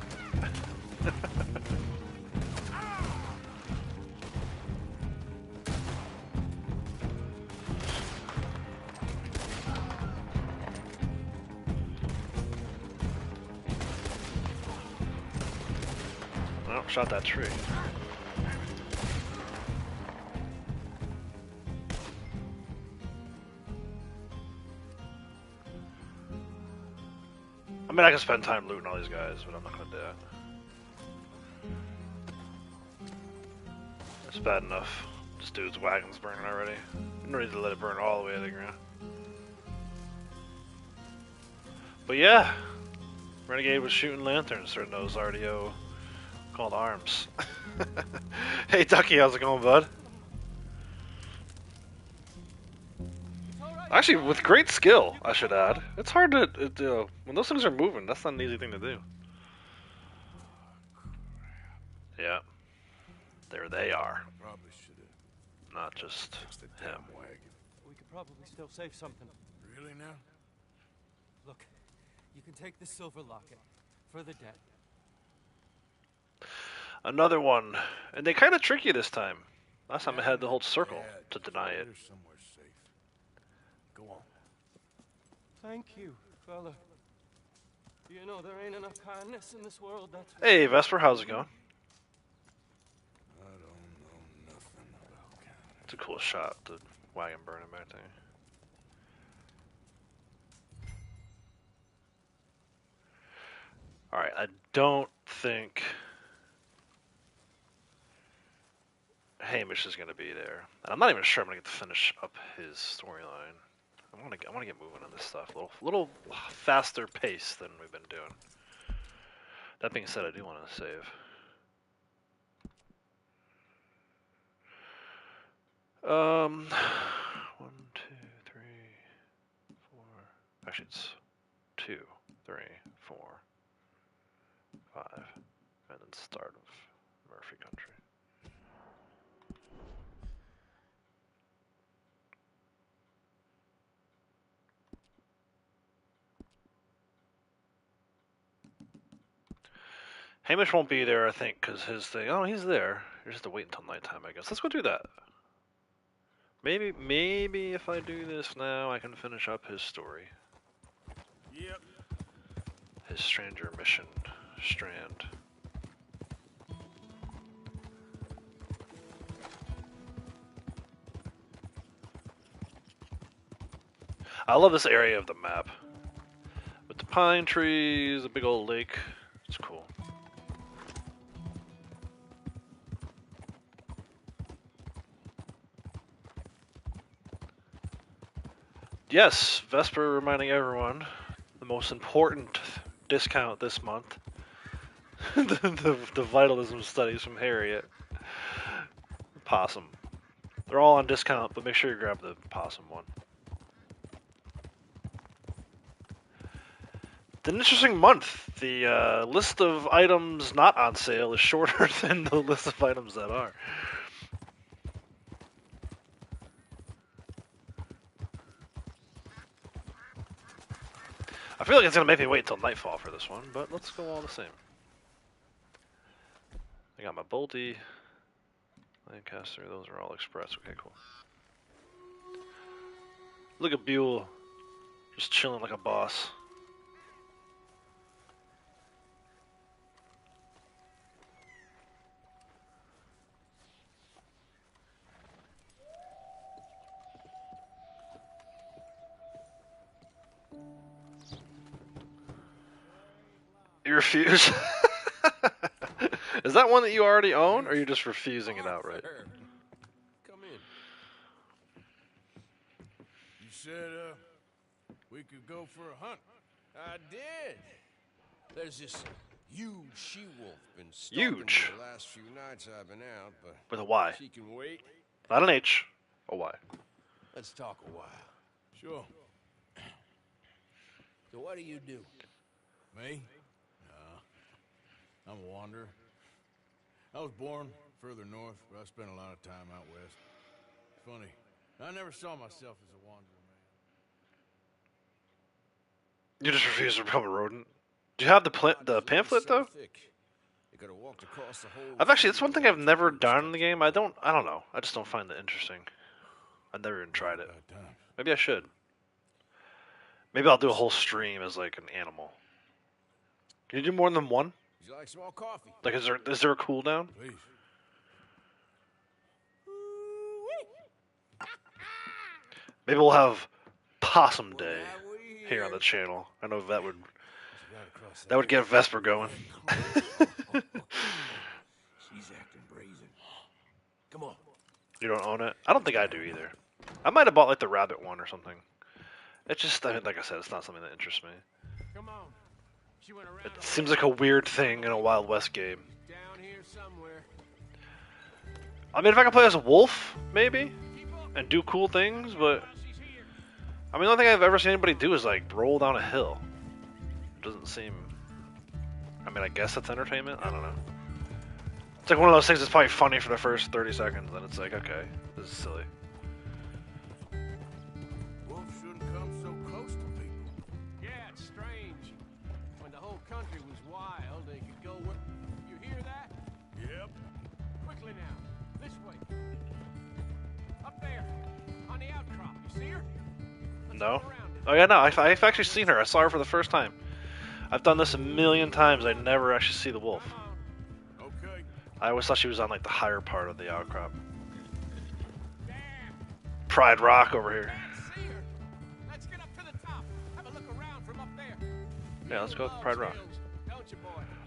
Oh, shot that tree. I mean, I can spend time looting all these guys, but I'm not gonna do that. That's bad enough. This dude's wagon's burning already. You don't need to let it burn all the way to the ground. But yeah, Renegade was shooting lanterns during those RDO called arms. Hey Ducky, how's it going, bud? Actually, with great skill, I should add. It's hard to, when those things are moving, that's not an easy thing to do. Yeah. There they are. Probably should have. Not just him. Wagon. We could probably still save something. Really now? Look, you can take the silver locket for the debt. Another one. And they kind of trick you this time. Last time I had the whole circle to deny it. There's somewhere safe. Go on. Thank you, fella. You know there ain't enough kindness in this world, that's... Hey, Vesper, how's it going? I don't know nothing about counting. It's a cool shot, the wagon burning back there. Alright, I don't think Hamish is going to be there. And I'm not even sure I'm going to get to finish up his storyline. I want to get moving on this stuff. A little faster pace than we've been doing. That being said, I do want to save. One, two, three, four. Actually, it's 2, 3, 4, 5, and then start of Murphy Country. Hamish won't be there, I think, because his thing. Oh, he's there. You just have to wait until nighttime, I guess. Let's go do that. Maybe if I do this now, I can finish up his story. Yep. His stranger mission strand. I love this area of the map. With the pine trees, a big old lake. It's cool. Yes, Vesper reminding everyone the most important discount this month. the vitalism studies from Harriet. Possum. They're all on discount, but make sure you grab the possum one. It's an interesting month. The list of items not on sale is shorter than the list of items that are. I feel like it's going to make me wait until nightfall for this one, but let's go all the same. I got my Bolty, Lancaster, those are all express. Okay, cool. Look at Buell, just chilling like a boss. You refuse? Is that one that you already own, or are you just refusing it outright? Come in. You said, we could go for a hunt. I did. There's this huge she-wolf been stalking me Huge. the last few nights I've been out, but With a Y. she can wait. Not an H. A Y. Let's talk a while. Sure. So what do you do? Me? I'm a wanderer. I was born further north, but I spent a lot of time out west. Funny, I never saw myself as a wanderer, man. You just refuse to become a rodent. Do you have the pamphlet though? You could have walked across the whole I've actually, it's one thing I've never done in the game. I don't know. I just don't find it interesting. I've never even tried it. Maybe I should. Maybe I'll do a whole stream as like an animal. Can you do more than one? Would you like some more coffee? Like, is there a cooldown? Please. Maybe we'll have Possum Day here on the channel. I know that would get Vesper going. She's acting brazen. Come on. You don't own it? I don't think I do either. I might have bought like the rabbit one or something. It's just, like I said, it's not something that interests me. Come on. She went around It seems like a weird thing in a Wild West game. down here somewhere. I mean, if I could play as a wolf, maybe, and do cool things, but I mean, the only thing I've ever seen anybody do is like roll down a hill. It doesn't seem. I mean, I guess that's entertainment. I don't know. It's like one of those things that's probably funny for the first 30 seconds, then it's like, okay, this is silly. Wolves shouldn't come so close to people. Yeah, it's strange. When the whole country was wild, they could go where... You hear that? Yep. Quickly now. This way. Up there. On the outcrop. You see her? No? Oh yeah, no, I've actually seen her. I saw her for the first time. I've done this a million times. I never actually see the wolf. Okay. I always thought she was on like the higher part of the outcrop. Pride Rock over here. Let's get up to the top. Have a look around from up there. Yeah, let's go with Pride Rock.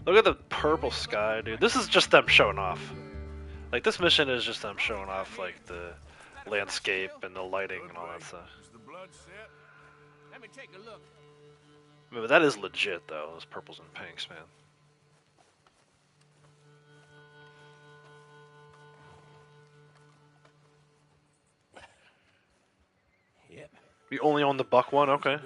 Look at the purple sky, dude. This is just them showing off. Like, this mission is just them showing off, like, the landscape and the lighting and all that stuff. Is the blood set? Let me take a look. I mean, but that is legit, though, those purples and pinks, man. Yep. You only own the buck one? Okay.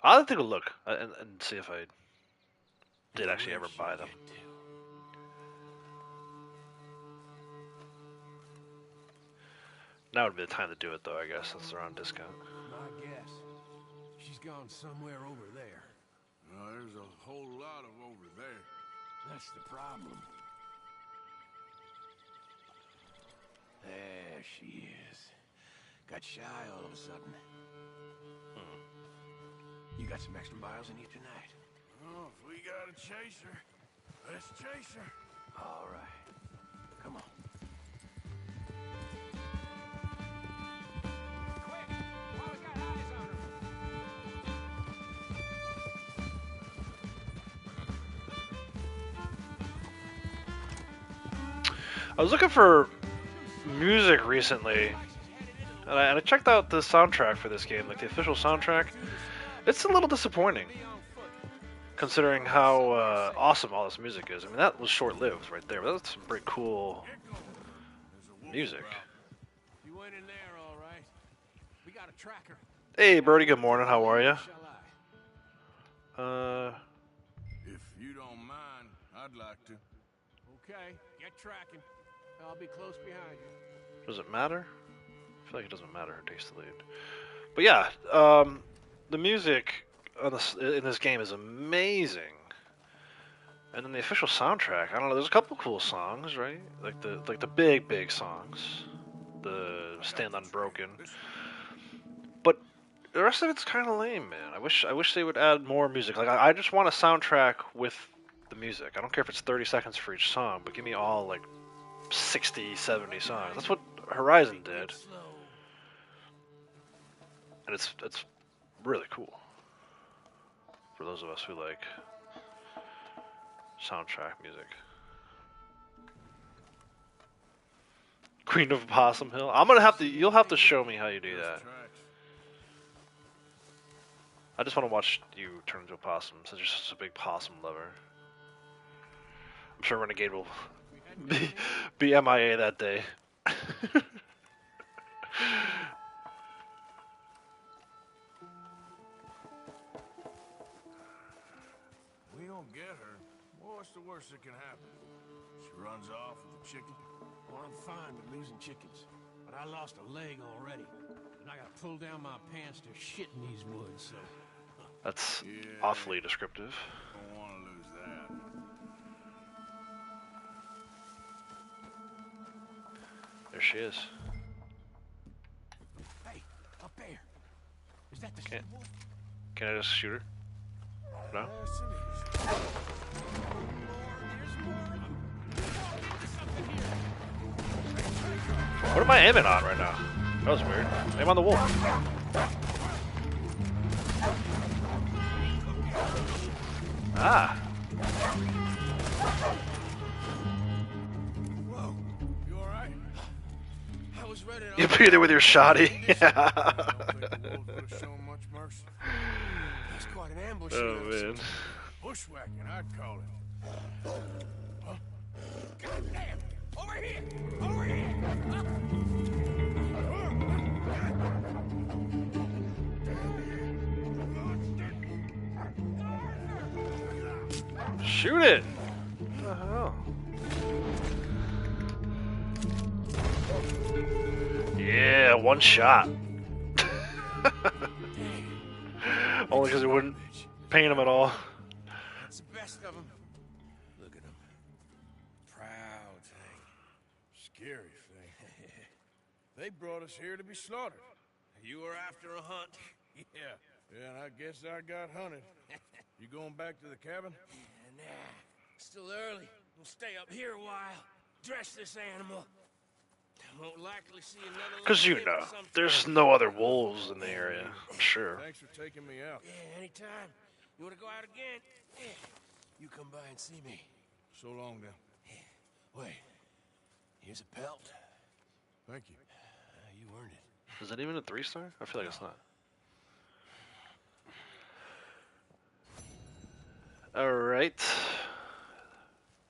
I'll take a look and see if I did actually ever buy them. Now would be the time to do it, though, I guess, since they're on discount. My guess. She's gone somewhere over there. No, there's a whole lot of over there. That's the problem. There she is. Got shy all of a sudden. You got some extra miles in you tonight? Oh, if we gotta chase her, let's chase her. All right. Come on. Quick! While we got eyes on her. I was looking for music recently, and I checked out the soundtrack for this game, like the official soundtrack. It's a little disappointing, considering how awesome all this music is. I mean, that was short-lived right there, but that's some pretty cool music. You went in there, all right. We got a tracker. Hey, Birdie, good morning. How are you? If you don't mind, I'd like to. Okay, get tracking. I'll be close behind you. Does it matter? I feel like it doesn't matter who takes the lead. But yeah, the music on in this game is amazing. And then the official soundtrack, I don't know, there's a couple cool songs, right? Like the big songs. The Stand Unbroken. But the rest of it's kind of lame, man. I wish they would add more music. Like I just want a soundtrack with the music. I don't care if it's 30 seconds for each song, but give me all like 60, 70 songs. That's what Horizon did. And it's really cool. For those of us who like soundtrack music. Queen of Possum Hill. You'll have to show me how you do that. I just want to watch you turn into a possum, since you're such a big possum lover. I'm sure Renegade will be MIA that day. We don't get her. What's the worst that can happen? She runs off with the chicken. Well, I'm fine with losing chickens, but I lost a leg already, and I gotta pull down my pants to shit in these woods, so... That's awfully descriptive. Don't want to lose that. There she is. Hey, up there. Is that the Can, she-wolf? can I just shoot her? No? What am I aiming on right now? That was weird. Aim on the wolf. Ah. Whoa. You alright? I was ready to... You beat it with your shotty. Yeah. Show much mercy. That's quite an ambush. Oh man. Bushwhacking, I'd call it. Huh? God damn! Over here! Over here! Shoot it! What the hell? Yeah, one shot. Only because it wouldn't paint him at all. That's the best of them. Look at him. Proud thing. Scary thing. They brought us here to be slaughtered. You were after a hunt. Yeah. Yeah, and I guess I got hunted. You going back to the cabin? Nah, still early. We'll stay up here a while. Dress this animal. Won't likely see another. Because you know, there's no other wolves in the area, I'm sure. Thanks for taking me out. Yeah, anytime. You want to go out again? Yeah. You come by and see me. So long then. Yeah. Wait. Here's a pelt. Thank you. You earned it. Is that even a 3-star? I feel like it's not. Alright.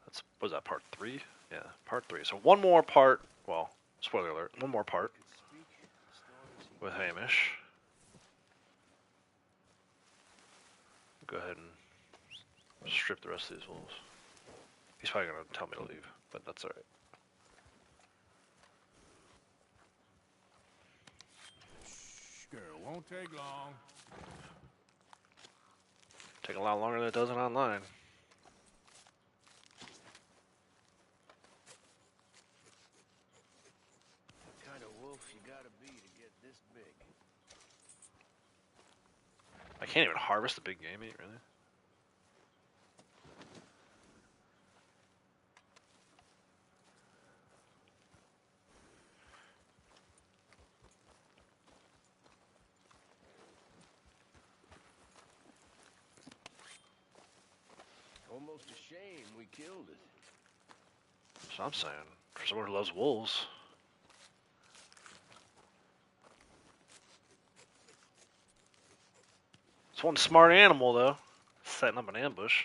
That's, was that part 3? Yeah, part 3. So one more part, well, spoiler alert, one more part with Hamish. Go ahead and strip the rest of these wolves. He's probably going to tell me to leave, but that's alright. Girl, won't take long. Take a lot longer than it does it online. What kind of wolf you gotta be to get this big? I can't even harvest the big game meat, really. Almost a shame we killed it. So I'm saying, for someone who loves wolves. It's one smart animal, though. Setting up an ambush.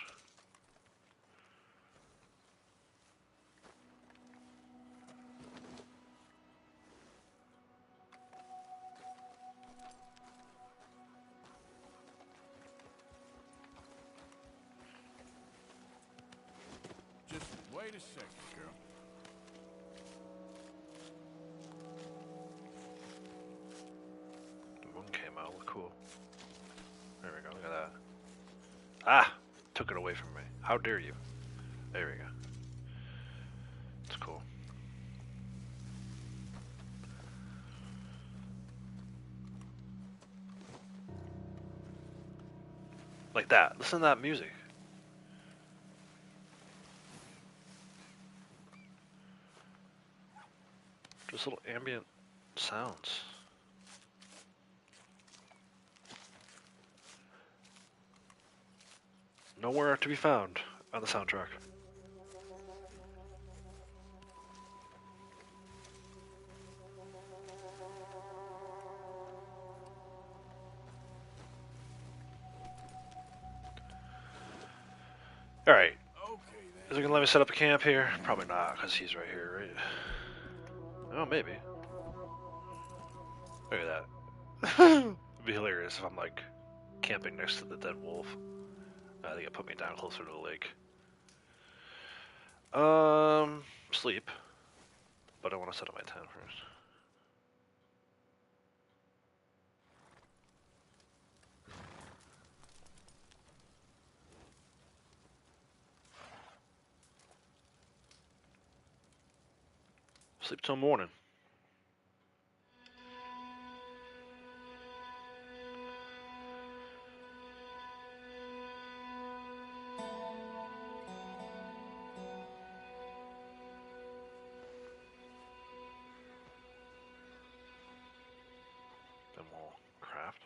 Just wait a second, girl. The moon came out. Look cool. There we go. Look at that. Ah! Took it away from me. How dare you? There we go. It's cool. Like that. Listen to that music. Just little ambient sounds. Nowhere to be found on the soundtrack. Alright. Is he gonna let me set up a camp here? Probably not, because he's right here, right? Oh, maybe. Look at that. It'd be hilarious if I'm like camping next to the dead wolf. I think it put me down closer to the lake. Sleep. But I want to set up my tent first. Sleep till morning. Then we'll craft.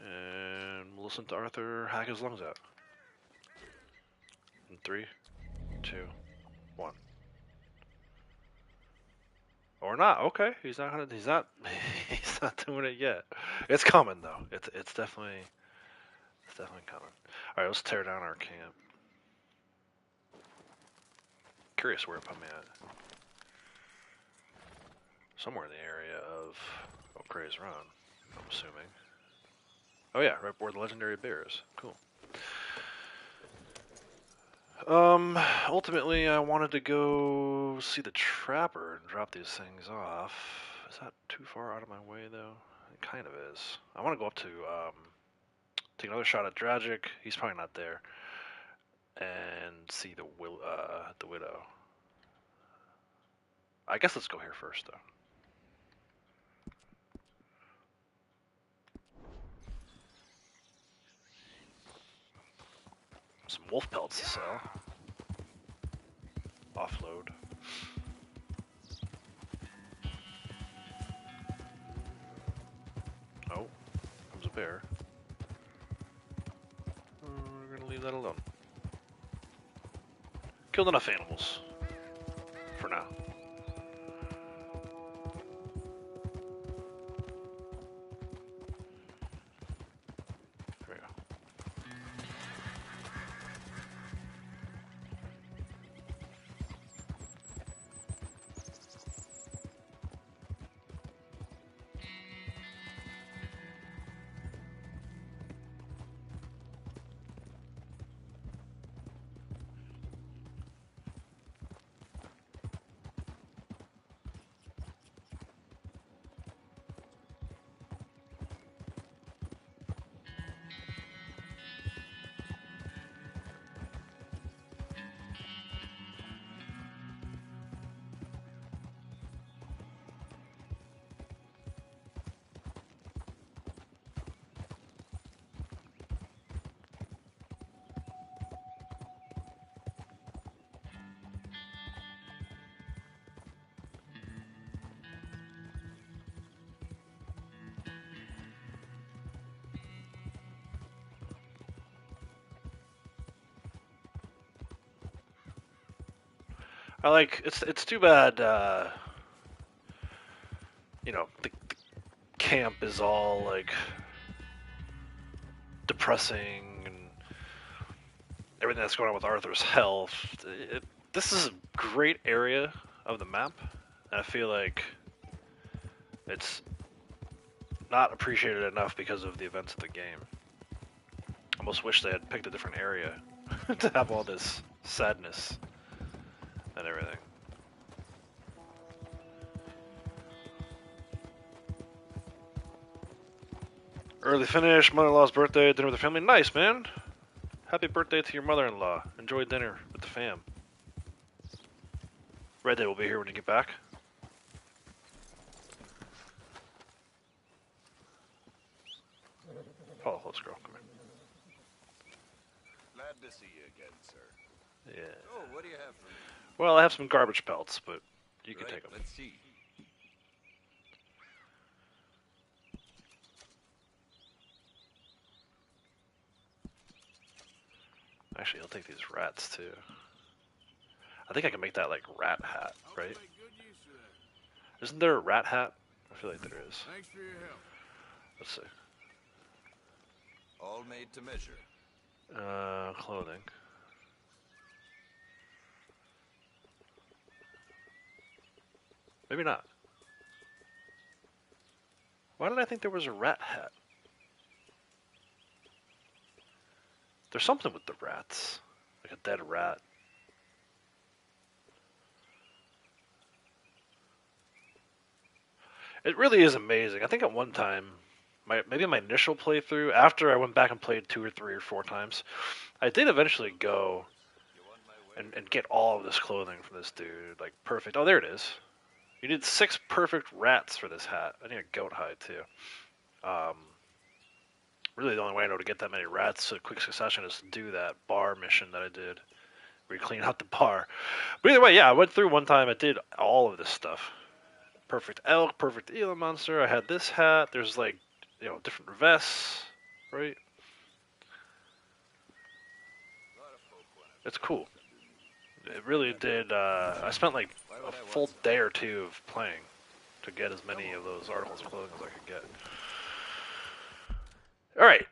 And we'll listen to Arthur hack his lungs out. In 3, 2, 1. Or not. Okay, he's not he's not doing it yet. It's coming though. It's definitely coming. All right, let's tear down our camp. Curious where it put me at. Somewhere in the area of Oak Gray's Run, I'm assuming. Oh yeah, right where the legendary bear is. Cool. Ultimately, I wanted to go see the trapper and drop these things off. Is that too far out of my way, though? It kind of is. I want to go up to, take another shot at Dragic. He's probably not there. And see the widow. I guess let's go here first, though. Some wolf pelts to sell. Offload. Oh, comes a bear. We're gonna leave that alone. Killed enough animals. For now. There we go. I like it's too bad you know the camp is all like depressing and everything that's going on with Arthur's health. This is a great area of the map, and I feel like it's not appreciated enough because of the events of the game. I almost wish they had picked a different area to have all this sadness and everything. Early finish, mother-in-law's birthday, dinner with the family. Nice, man. Happy birthday to your mother-in-law. Enjoy dinner with the fam. Red Day will be here when you get back. Oh, let's go. Come here. Glad to see you again, sir. Yeah. Oh, what do you have for me? Well, I have some garbage pelts, but you can take them. Let's see. Actually, I'll take these rats too. I think I can make that like rat hat, right? Isn't there a rat hat? I feel like there is. Thanks for your help. Let's see. All made to measure. Clothing. Maybe not. Why did I think there was a rat hat? There's something with the rats. Like a dead rat. It really is amazing. I think at one time, maybe my initial playthrough, after I went back and played 2 or 3 or 4 times, I did eventually go and get all of this clothing from this dude. Like, perfect. Oh, there it is. You need 6 perfect rats for this hat. I need a goat hide, too. Really, the only way I know to get that many rats in a quick succession is to do that bar mission that I did, where you clean out the bar. But either way, yeah, I went through one time. I did all of this stuff. Perfect elk, perfect Gila monster. I had this hat. There's like, you know, different vests, right? It's cool. It really did. I spent like a full day or 2 of playing to get as many of those articles of clothing as I could get. Alright.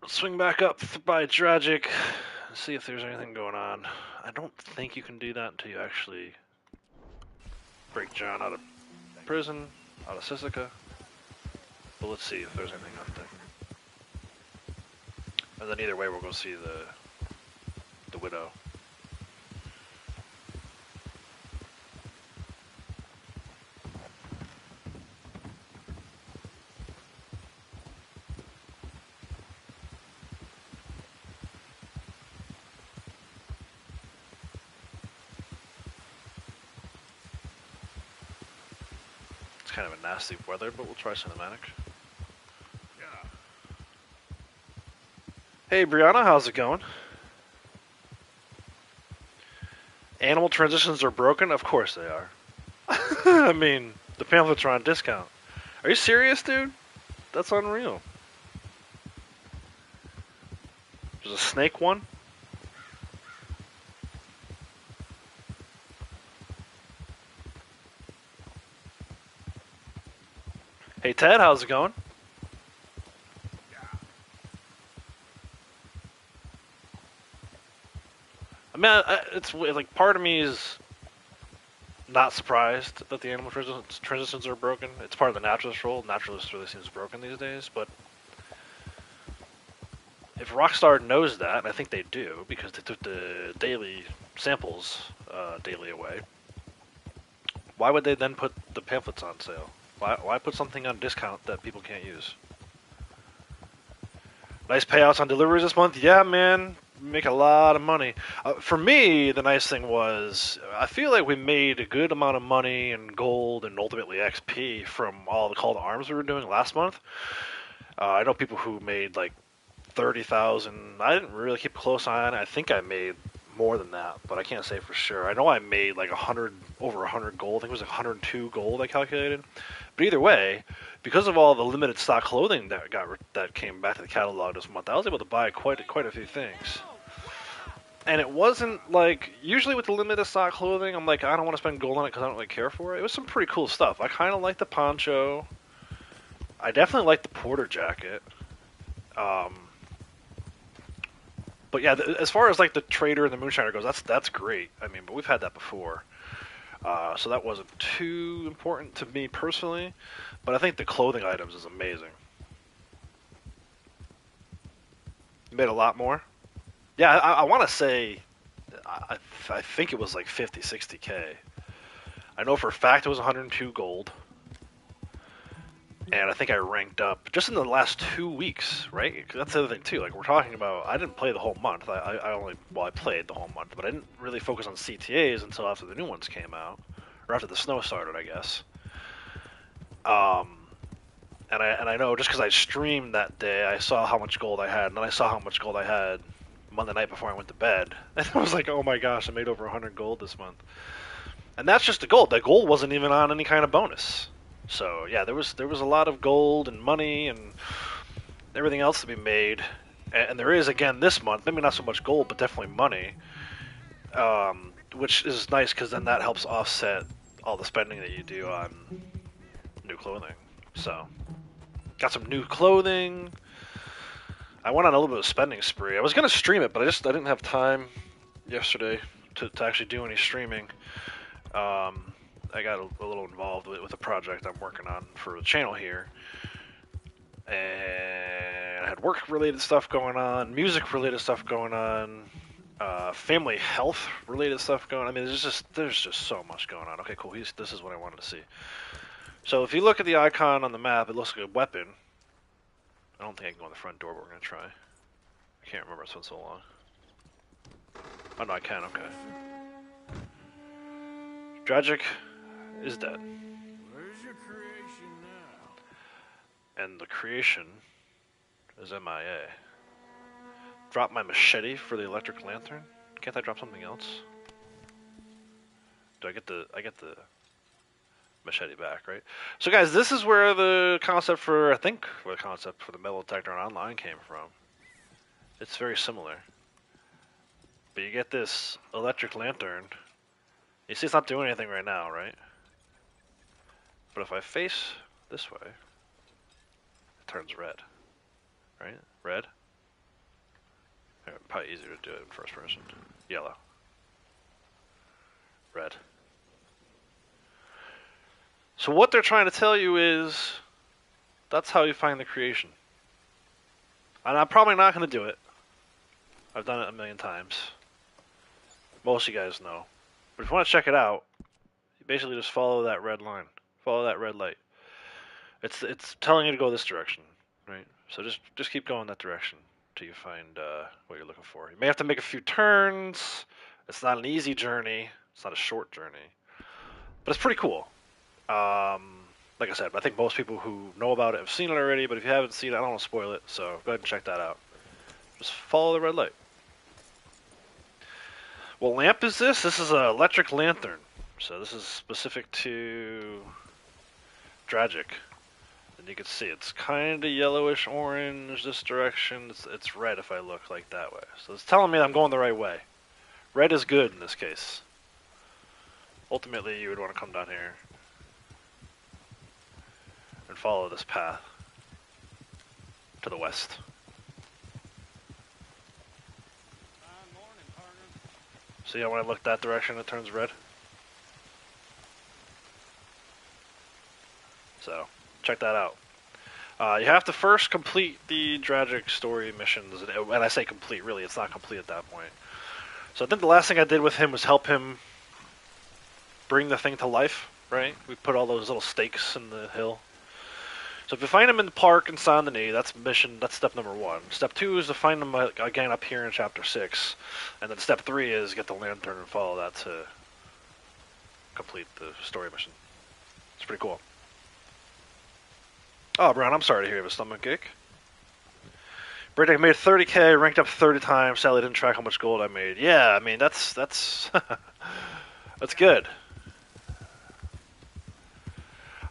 Let's swing back up by Dragic and see if there's anything going on. I don't think you can do that until you actually break John out of prison, out of Sisika. But let's see if there's anything up there. And then either way, we'll go see the widow. Kind of a nasty weather, but we'll try cinematic. Yeah. Hey Brianna, how's it going? Animal transitions are broken? Of course they are. I mean, the pamphlets are on discount. Are you serious, dude? That's unreal. There's a snake one? Hey Ted, how's it going? I mean, it's like part of me is not surprised that the animal transitions are broken. It's part of the naturalist role. Naturalist really seems broken these days, but if Rockstar knows that, and I think they do, because they took the daily samples daily away, why would they then put the pamphlets on sale? Why put something on discount that people can't use? Nice payouts on deliveries this month? Yeah, man. Make a lot of money. For me, the nice thing was, I feel like we made a good amount of money and gold and ultimately XP from all the Call to Arms we were doing last month. I know people who made like 30,000. I didn't really keep a close eye on it. I think I made more than that, but I can't say for sure. I know I made like over 100 gold. I think it was like 102 gold I calculated. But either way, because of all the limited stock clothing that came back to the catalog this month, I was able to buy quite a few things. And it wasn't like, usually with the limited stock clothing, I'm like, I don't want to spend gold on it because I don't really care for it. It was some pretty cool stuff. I kind of like the poncho. I definitely like the porter jacket. But yeah, as far as like the trader and the moonshiner goes, that's great. I mean, but we've had that before. So that wasn't too important to me personally, but I think the clothing items is amazing. You made a lot more? Yeah, I want to say, I think it was like 50, 60K. I know for a fact it was 102 gold. And I think I ranked up just in the last 2 weeks, right? That's the other thing too. Like we're talking about, I didn't play the whole month. I played the whole month, but I didn't really focus on CTAs until after the new ones came out, or after the snow started, I guess. And I know just because I streamed that day, I saw how much gold I had, and then I saw how much gold I had Monday night before I went to bed, and I was like, oh my gosh, I made over 100 gold this month. And that's just the gold. That gold wasn't even on any kind of bonus. So yeah, there was a lot of gold and money and everything else to be made, and there is again this month. Maybe not so much gold, but definitely money. which is nice because then that helps offset all the spending that you do on new clothing. So, got some new clothing. I went on a little bit of a spending spree. I was gonna stream it, but I didn't have time yesterday to actually do any streaming. I got a little involved with a project I'm working on for the channel here, and I had work-related stuff going on, music-related stuff going on, family health-related stuff going on. I mean, there's just so much going on. Okay, cool. This is what I wanted to see. So if you look at the icon on the map, it looks like a weapon. I don't think I can go in the front door, but we're gonna try. I can't remember. It's been so long. Oh no, I can. Okay. Dragic is dead. Where's your creation now? And the creation is MIA. Drop my machete for the electric lantern? Can't I drop something else? Do I get the machete back, right? So guys, this is where the concept for, I think, where the concept for the metal detector on online came from. It's very similar. But you get this electric lantern. You see it's not doing anything right now, right? But if I face this way, it turns red. Right? Red? Probably easier to do it in first person. Yellow. Red. So what they're trying to tell you is that's how you find the creation. And I'm probably not going to do it. I've done it a million times. Most of you guys know. But if you want to check it out, you basically just follow that red line. Follow that red light. It's telling you to go this direction, right? So just keep going that direction till you find what you're looking for. You may have to make a few turns. It's not an easy journey. It's not a short journey. But it's pretty cool. Like I said, I think most people who know about it have seen it already, but if you haven't seen it, I don't want to spoil it, so go ahead and check that out. Just follow the red light. What lamp is this? This is an electric lantern. So this is specific to Dragic. And you can see it's kind of yellowish orange this direction. It's red if I look like that way. So it's telling me I'm going the right way. Red is good in this case. Ultimately, you would want to come down here and follow this path to the west. See how when I look that direction it turns red? So, check that out. You have to first complete the Dragic story missions, and I say complete, really, it's not complete at that point. So I think the last thing I did with him was help him bring the thing to life, right? We put all those little stakes in the hill. So if you find him in the park in Saint Denis, that's step number 1. Step 2 is to find him again up here in chapter 6. And then step 3 is get the lantern and follow that to complete the story mission. It's pretty cool. Oh, Brown, I'm sorry to hear you have a stomach ache. Brady made 30K, ranked up 30 times. Sadly, didn't track how much gold I made. Yeah, I mean, that's that's good.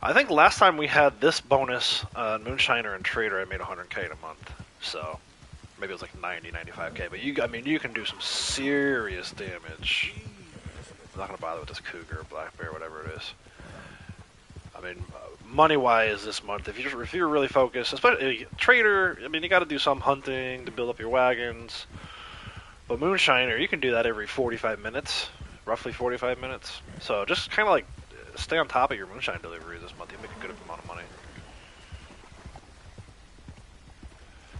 I think last time we had this bonus on Moonshiner and Trader, I made 100K in a month. So maybe it was like 90, 95K. But you can do some serious damage. I'm not gonna bother with this cougar, or black bear, whatever it is. I mean, money-wise this month, if you're really focused, especially Trader, I mean, you got to do some hunting to build up your wagons. But Moonshiner, you can do that every 45 minutes, roughly 45 minutes. So just kind of like stay on top of your moonshine deliveries this month. You make a good amount of money.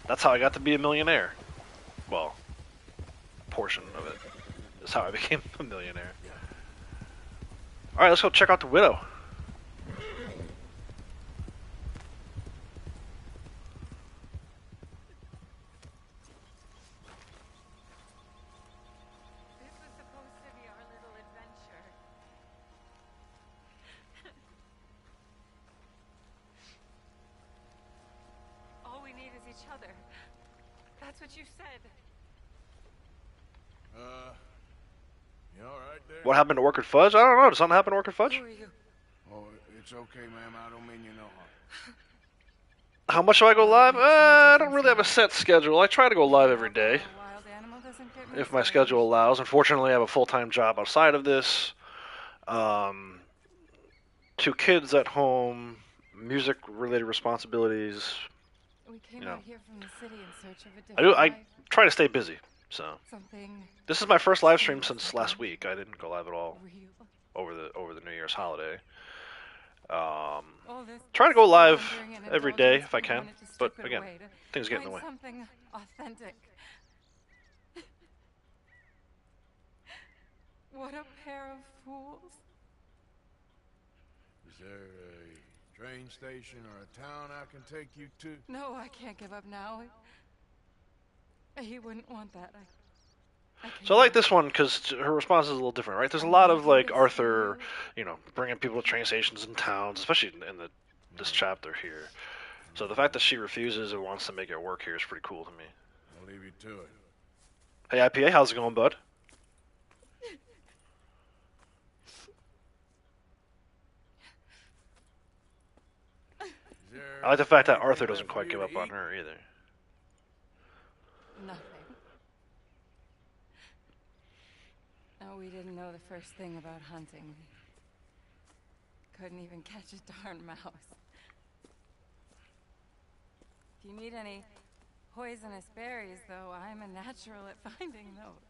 That's how I got to be a millionaire. Well, a portion of it is how I became a millionaire. Alright, let's go check out the Widow. That's what you said. You alright there? What happened to Orchid Fudge? I don't know. Did something happen to Orchid Fudge? Oh, it's okay, ma'am. I don't mean you no harm. How much do I go live? I don't really have a set schedule. I try to go live every day. if my schedule allows. Unfortunately, I have a full-time job outside of this. 2 kids at home, music-related responsibilities. We came You know. out here from the city in search of a different I life. try to stay busy. So Something this is my first live stream since last week. I didn't go live at all real. over the New Year's holiday. All this Trying to go live squandering and every day indulgence, if I we can, wanted to but strip it again, away to things get in the find way. Something authentic. What a pair of fools. Is there a train station or a town I can take you to? No, I can't give up now. He wouldn't want that. So I like this one because her response is a little different, right? There's a lot of like Arthur, bringing people to train stations and towns, especially in this chapter here. So the fact that she refuses and wants to make it work here is pretty cool to me. I'll leave you to it. Hey IPA, how's it going, bud? I like the fact that Arthur doesn't quite give up on her either. Nothing. No, we didn't know the first thing about hunting. We couldn't even catch a darn mouse. If you need any poisonous berries, though, I'm a natural at finding those.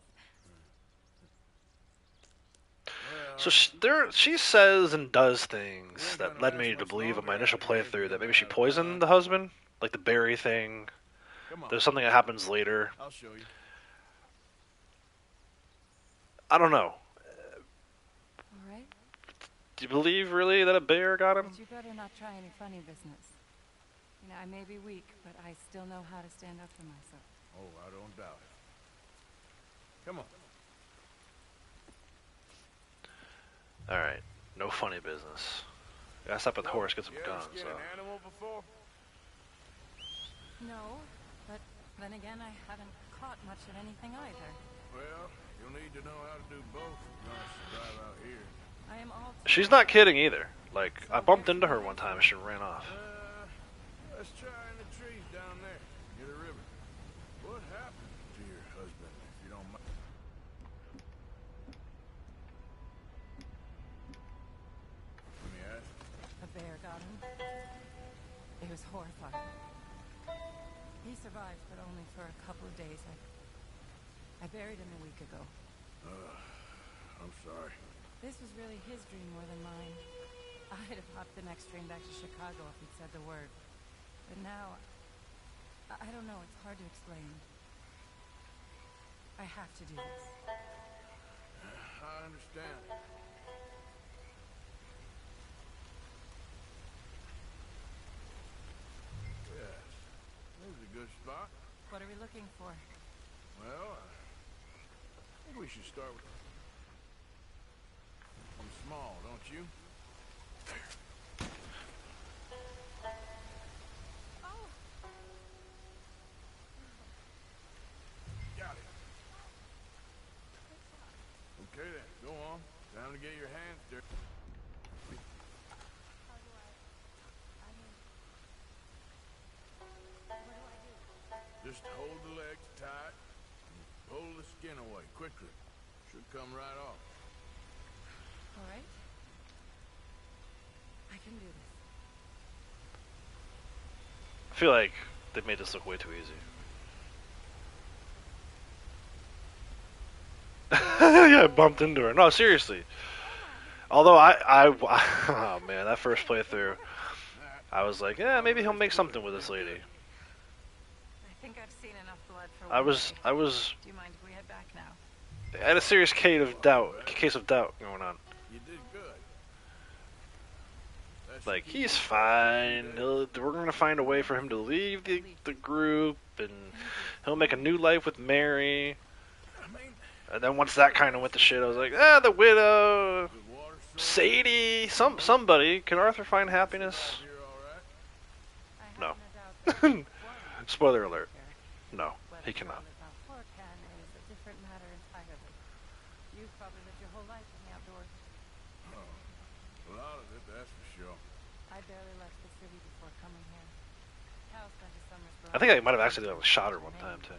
So she says and does things that led me to believe in my initial playthrough that maybe she poisoned the husband, like the berry thing. There's something that happens later. I'll show you. I don't know. All right. Do you believe really that a bear got him? But you better not try any funny business. You know, I may be weak, but I still know how to stand up for myself. Oh, I don't doubt it. Come on. Alright, no funny business. Gotta stop at the horse, get some guns. You So. ever skin an animal before? No, but then again, I haven't caught much of anything either. Well, you'll need to know how to do both if you want to survive out here. I am all She's not kidding either. Like, I bumped into her one time and she ran off. Let's try in the trees down there, near the river. What happened to your husband, if you don't mind? Let me ask. A bear got him. It was horrifying. He survived, but only for a couple of days. I buried him a week ago. I'm sorry. This was really his dream more than mine. I'd have hopped the next train back to Chicago if he'd said the word. But now, I don't know, it's hard to explain. I have to do this. I understand. Yes, this is a good spot. What are we looking for? Well, I think we should start with something small, don't you? Got it. Okay then, go on. Time to get your hands dirty. Just hold the legs tight and pull the skin away quickly. Should come right off. All right. I can do this. I feel like they made this look way too easy. Yeah, I bumped into her. No, seriously. Although oh man, that first playthrough, I was like, yeah, maybe he'll make something with this lady. I think I've seen enough blood for I one was day. Do you mind if we head back now? I had a serious case of doubt going on. You did good. Like, he's fine. We're gonna find a way for him to leave the group, and he'll make a new life with Mary. And then once that kind of went to shit, I was like, the widow, Sadie, somebody. Can Arthur find happiness? No. Spoiler alert. No, he cannot. Or can is a different matter entirely. You've probably lived your whole life in the outdoors. A lot of it, that's for sure. I barely left the city before coming here. Cal spent his summers I think I might have accidentally shot her one time too.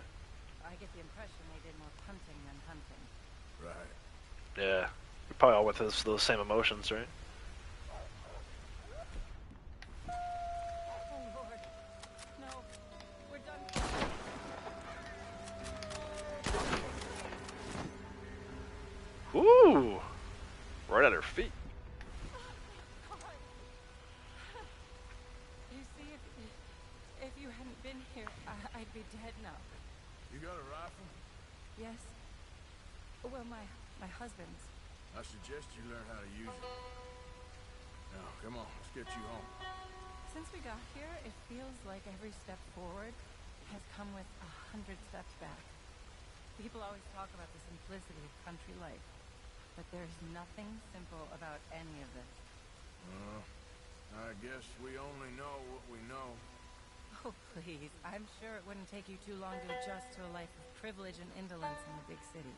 I get the impression they did more punting than hunting. Right. Yeah. We probably all went through those same emotions, right? Oh, Lord. No. We're done. Ooh! Right at her feet. You see, if you hadn't been here, I'd be dead now. You got a rifle? Yes. Well, my husband's. I suggest you learn how to use it. Now, come on, let's get you home. Since we got here, it feels like every step forward has come with 100 steps back. People always talk about the simplicity of country life, but there's nothing simple about any of this. I guess we only know what we know. Oh, please. I'm sure it wouldn't take you too long to adjust to a life of privilege and indolence in the big city.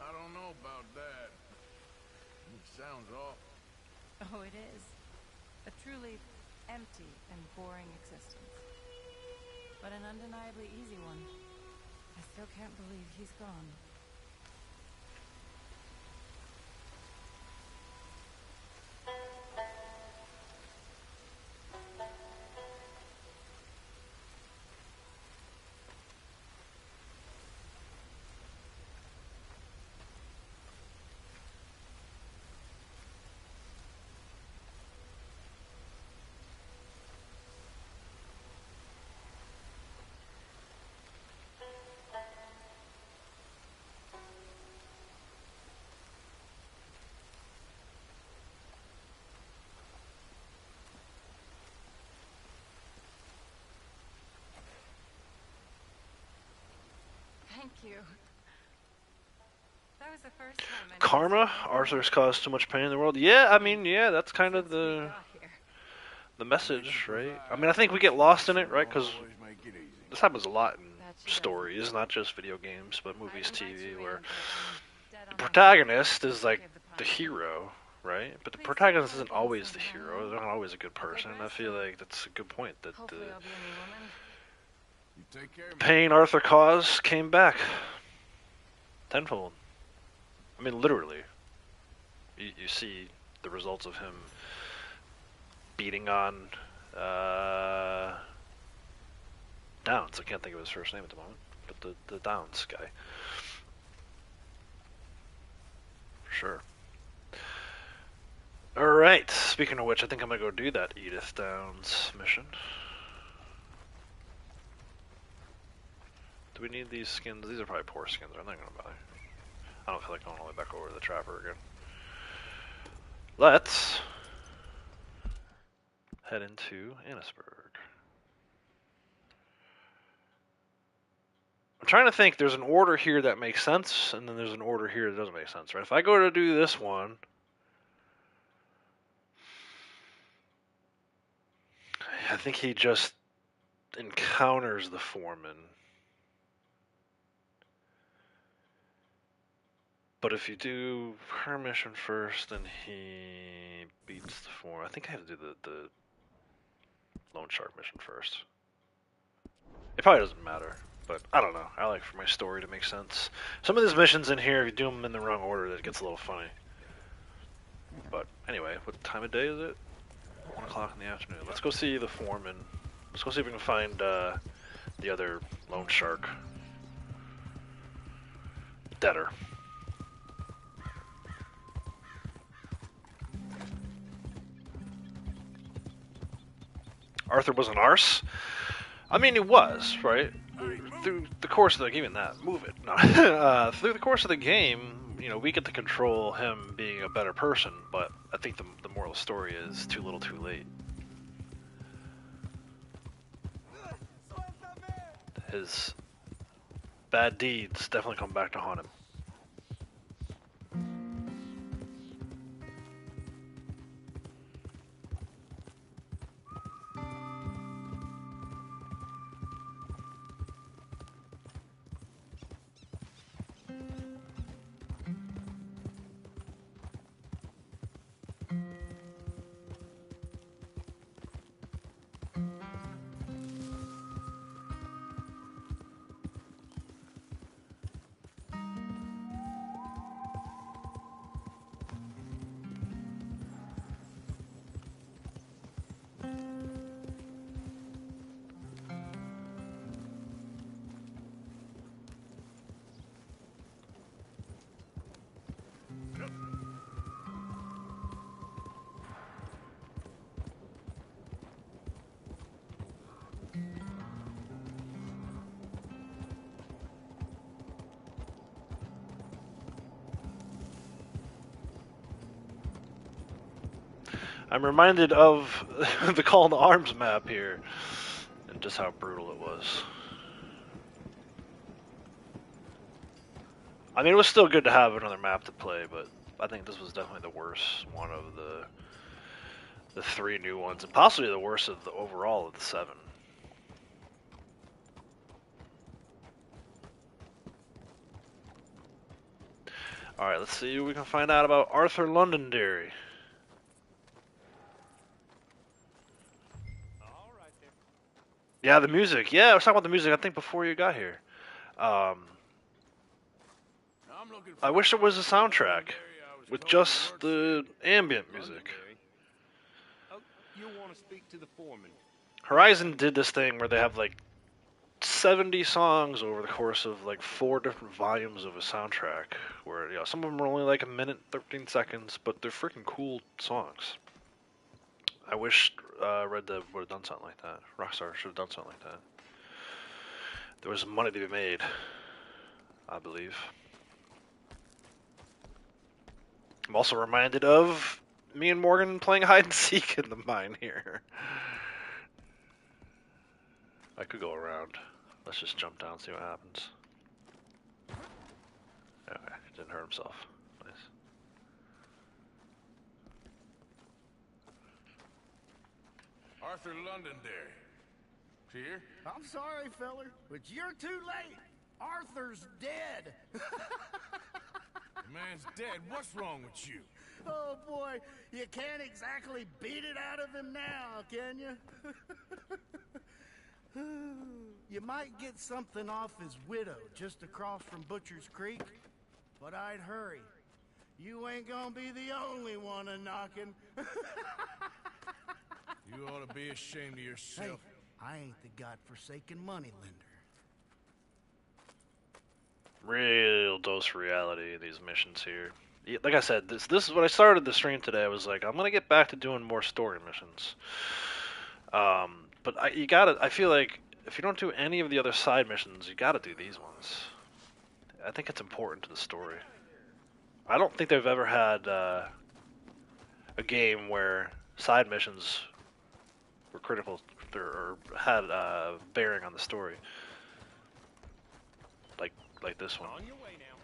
I don't know about that. It sounds awful. Oh, it is. A truly empty and boring existence. But an undeniably easy one. I still can't believe he's gone. Thank you. That was the first time I Karma? Arthur's caused too much pain in the world? Yeah, I mean, yeah, that's kind of the message, right? I mean, I think we get lost in it, right? Because this happens a lot in stories, not just video games, but movies, TV, where the protagonist is like the hero, right? But the protagonist isn't always the hero. They're not always a good person. I feel like that's a good point. That the pain Arthur caused came back tenfold. I mean, literally. You see the results of him beating on Downs. I can't think of his first name at the moment, but the Downs guy. For sure. Alright, speaking of which, I think I'm going to go do that Edith Downs mission. Do we need these skins? These are probably poor skins. I'm not going to buy. I don't feel like going all the way back over to the Trapper again. Let's head into Annesburg. I'm trying to think. There's an order here that makes sense, and then there's an order here that doesn't make sense, right? If I go to do this one, I think he just encounters the foreman. But if you do her mission first, then he beats the foreman. I think I have to do the Loan Shark mission first. It probably doesn't matter, but I don't know. I like for my story to make sense. Some of these missions in here, if you do them in the wrong order, that gets a little funny. But anyway, what time of day is it? 1 o'clock in the afternoon. Let's go see the foreman. Let's go see if we can find the other Loan Shark debtor. Arthur was an arse. I mean, he was, right? Through the course of the game, even that, move it. No. Through the course of the game, you know, we get to control him being a better person, but I think the moral of the story is too little, too late. His bad deeds definitely come back to haunt him. I'm reminded of the Call to Arms map here, and just how brutal it was. I mean, it was still good to have another map to play, but I think this was definitely the worst one of the 3 new ones, and possibly the worst of the overall of the 7. All right, let's see what we can find out about Arthur Londonderry. Yeah, the music. Yeah, I was talking about the music, I think, before you got here. I wish there was a soundtrack with just the ambient music. Oh, you want to speak to the foreman? Horizon did this thing where they have like 70 songs over the course of like 4 different volumes of a soundtrack, where some of them are only like a minute 13 seconds, but they're freaking cool songs. I wish Red Dead would have done something like that. Rockstar should have done something like that. There was money to be made, I believe. I'm also reminded of me and Morgan playing hide and seek in the mine here. I could go around. Let's just jump down and see what happens. Okay, didn't hurt himself. Nice. Arthur Londonderry. Here? I'm sorry, feller, but you're too late. Arthur's dead. The man's dead. What's wrong with you? Oh, boy. You can't exactly beat it out of him now, can you? You might get something off his widow just across from Butcher's Creek, but I'd hurry. You ain't gonna be the only one a-knocking. You ought to be ashamed of yourself. Hey, I ain't the godforsaken moneylender. Real dose of reality in these missions here. Like I said, this is when I started the stream today. I was like, I'm gonna get back to doing more story missions. But I feel like if you don't do any of the other side missions, you gotta do these ones. I think it's important to the story. I don't think they've ever had a game where side missions were critical or had bearing on the story. Like this one. On your way now.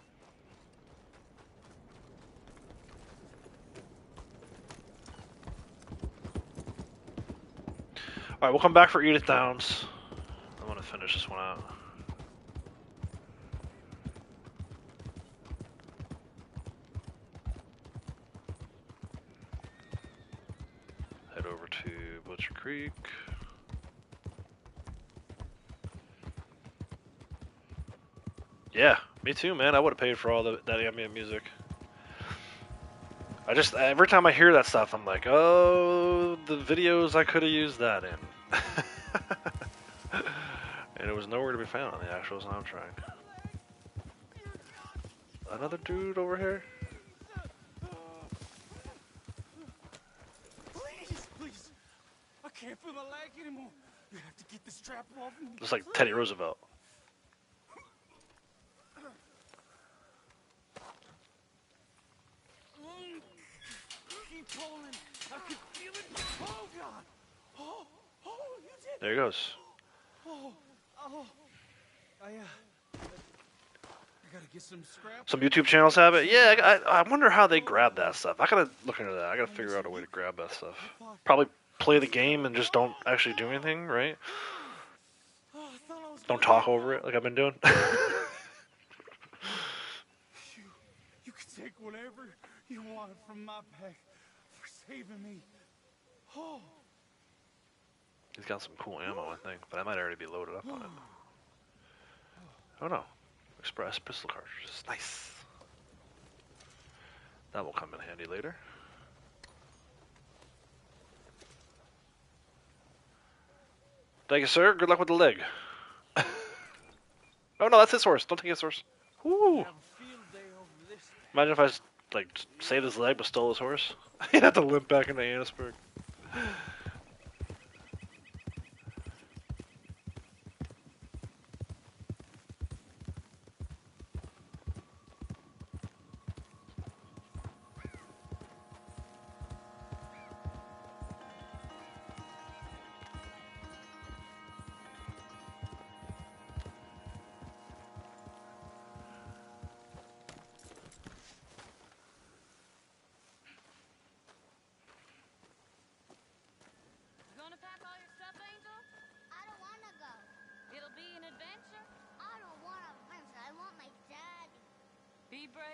Alright, we'll come back for Edith Downs. I want to finish this one out. Head over to Butcher Creek. Yeah, me too, man. I would have paid for all that ambient music. Every time I hear that stuff, I'm like, oh, the videos I could have used that in. And it was nowhere to be found on the actual soundtrack. Another dude over here? Please. I can't feel my leg anymore. You have to get this strap off me. Just like Teddy Roosevelt. Keep pulling. I can feel it. Oh, God. Oh, you did. There he goes. I gotta get some scrap. Some YouTube channels have it. Yeah, I wonder how they grab that stuff. I gotta look into that. I gotta figure out a way to grab that stuff. Probably play the game and just don't actually do anything, right? Don't talk over it like I've been doing. You can take whatever you want from my pack for saving me. Oh. He's got some cool ammo, I think, but I might already be loaded up on it. Oh no. Express pistol cartridges. Nice. That will come in handy later. Thank you, sir. Good luck with the leg. Oh no, that's his horse. Don't take his horse. Woo! Imagine if I saved his leg but stole his horse. He'd have to limp back into Annisburg.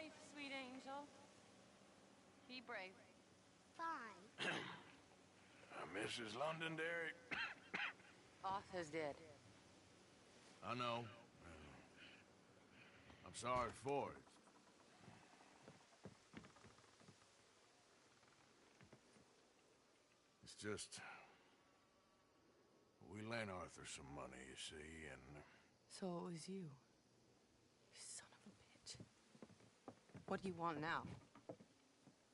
brave, sweet angel. Be brave. Fine. Mrs. Londonderry. Arthur's dead. I know. I'm sorry for it. It's just... we lent Arthur some money, you see, and... So it was you. You son of a bitch. What do you want now?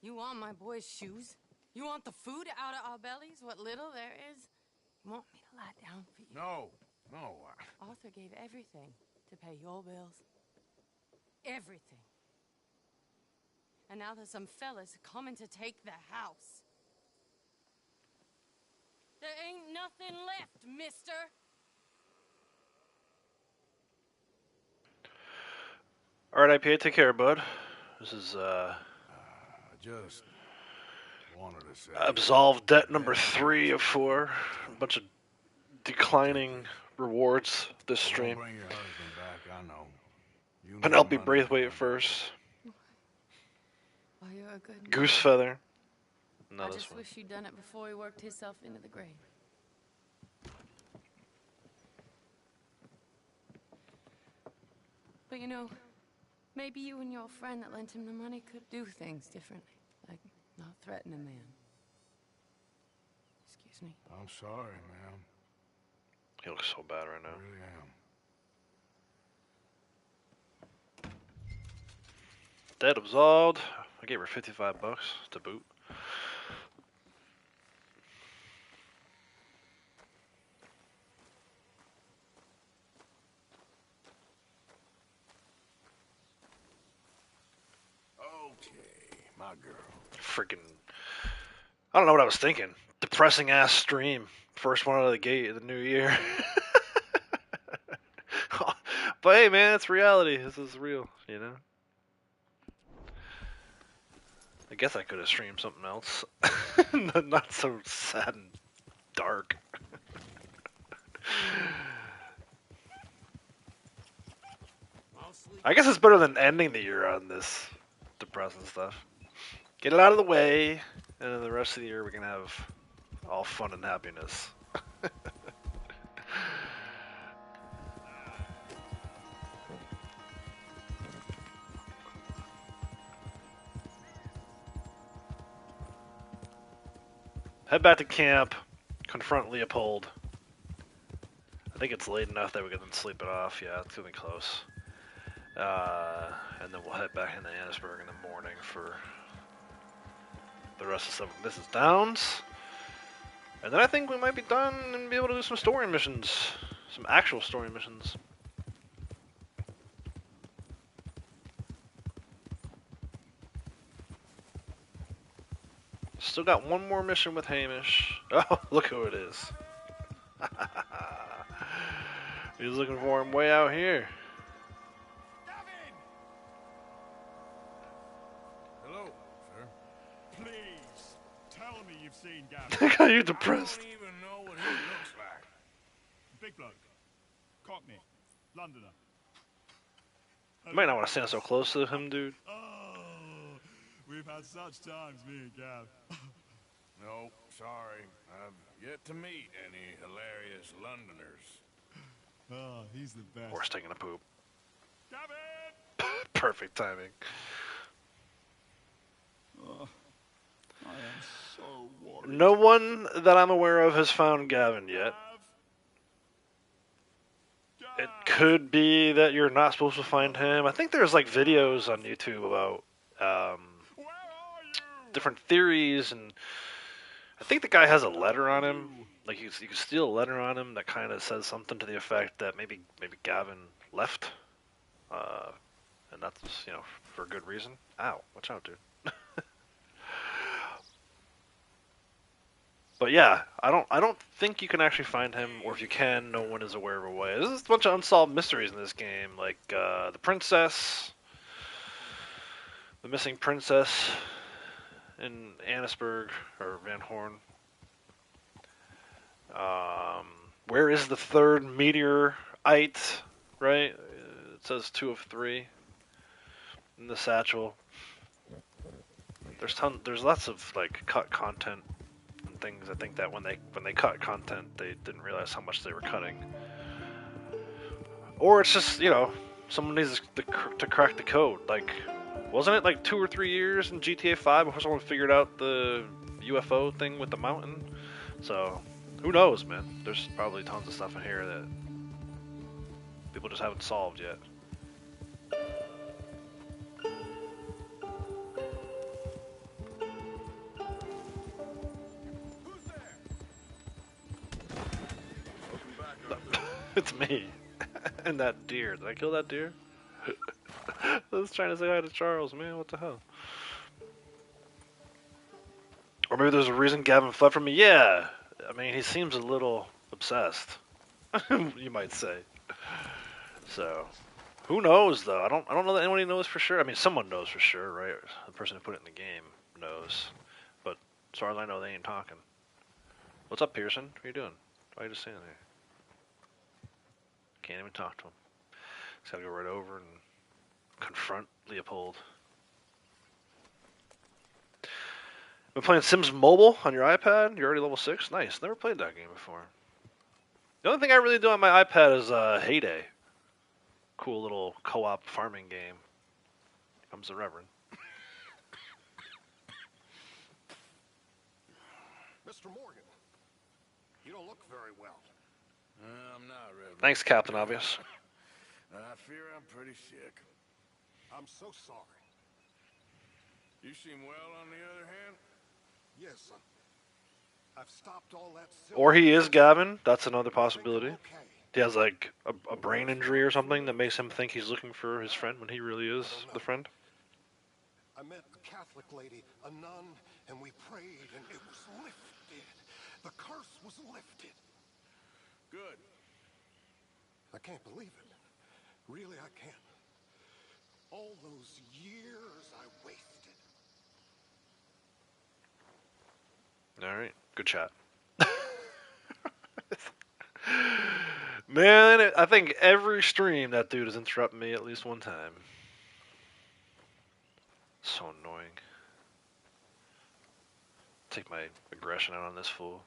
You want my boy's shoes? You want the food out of our bellies, what little there is? You want me to lie down for you? No, no. Arthur gave everything to pay your bills. Everything. And now there's some fellas coming to take the house. There ain't nothing left, mister. Alright, IPA, take care, bud. This is, I just wanted to say... absolved debt number 3 of 4. A bunch of declining rewards this stream. Bring your husband back, I know. You Penelope need money. Braithwaite first. Oh, you're a good man. Goosefeather. No, I this just one. wish you'd done it before he worked himself into the grave. But you know, maybe you and your friend that lent him the money could do things differently. Like not threaten a man. Excuse me. I'm sorry, ma'am. He looks so bad right now. I really am. Dead absolved. I gave her $55 to boot. Okay, my girl. Freaking. I don't know what I was thinking. Depressing ass stream. First one out of the gate of the new year. But hey, man, it's reality. This is real, you know? I guess I could have streamed something else. Not so sad and dark. I guess it's better than ending the year on this depressing stuff. Get it out of the way, and then the rest of the year we can have all fun and happiness. Head back to camp, confront Leopold. I think it's late enough that we can sleep it off. Yeah, it's gonna be close. And then we'll head back into Annesburg in the morning for the rest of stuff. Mrs. Downs. And then I think we might be done and be able to do some story missions. Some actual story missions. Still got one more mission with Hamish. Oh, look who it is. He's looking for him way out here. Hello, sir. Please, tell me you've seen Gavin. Look how you depressed. I don't even know what he looks like. Big bloke. Cockney. Londoner. You might not want to stand so close to him, dude. Oh, we've had such times, me and Gav. No, sorry. I've yet to meet any hilarious Londoners. Oh, he's the best. Horse taking a poop. Gavin! Perfect timing. Oh, I am so worried. No one that I'm aware of has found Gavin yet. It could be that you're not supposed to find him. I think there's like videos on YouTube about different theories, and I think the guy has a letter on him. Like you can steal a letter on him that kind of says something to the effect that maybe Gavin left, and that's for a good reason. Ow! Watch out, dude. But yeah, I don't think you can actually find him, or if you can, no one is aware of a way. There's a bunch of unsolved mysteries in this game, like the princess, the missing princess in Annesburg or Van Horn. Where is the third meteorite? Right, it says 2 of 3. in the satchel. There's lots of like cut content and things. I think that when they cut content, they didn't realize how much they were cutting. Or it's just, you know, someone needs to crack the code. Like, wasn't it like 2 or 3 years in GTA 5 before someone figured out the UFO thing with the mountain? So, who knows, man? There's probably tons of stuff in here that people just haven't solved yet. It's me. And that deer. Did I kill that deer? I was trying to say hi to Charles, man. What the hell? Or maybe there's a reason Gavin fled from me. Yeah. I mean, he seems a little obsessed. You might say. So, who knows though? I don't know that anybody knows for sure. I mean, someone knows for sure, right? The person who put it in the game knows. But as far as I know, they ain't talking. What's up, Pearson? What are you doing? Why are you just standing there? Can't even talk to him. Just gotta go right over and confront Leopold. Been playing Sims Mobile on your iPad? You're already level 6? Nice. Never played that game before. The only thing I really do on my iPad is Heyday. Cool little co-op farming game. Here comes the Reverend. Mr. Morgan, you don't look very well. I'm not, Reverend. Thanks, Captain Obvious. I fear I'm pretty sick. I'm so sorry. You seem well, on the other hand? Yes, I've stopped all that. Or he is Gavin. That's another possibility. He has like a brain injury or something that makes him think he's looking for his friend when he really is the friend. I met a Catholic lady, a nun, and we prayed, and it was lifted. The curse was lifted. Good. I can't believe it. Really, I can't. All those years I wasted. Alright, good chat. Man, I think every stream that dude has interrupted me at least one time. So annoying. Take my aggression out on this fool.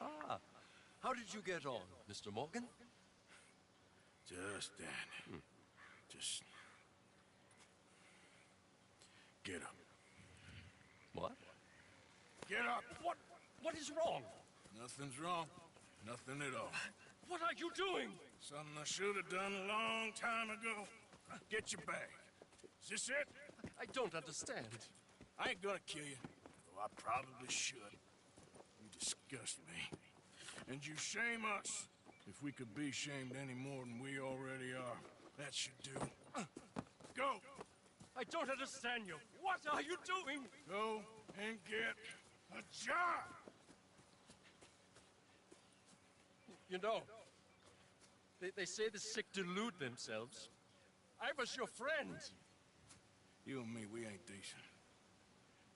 Ah, how did you get on, Mr. Morgan? Just that. Just get up. What? Get up. What is wrong? Nothing's wrong. Nothing at all. What are you doing? Something I should have done a long time ago. Get your bag. Is this it? I don't understand. I ain't gonna kill you, though I probably should. You disgust me. And you shame us. If we could be shamed any more than we already are, that should do. Go! I don't understand you. What are you doing? Go and get a job! You know, they say the sick delude themselves. I was your friend. You and me, we ain't decent.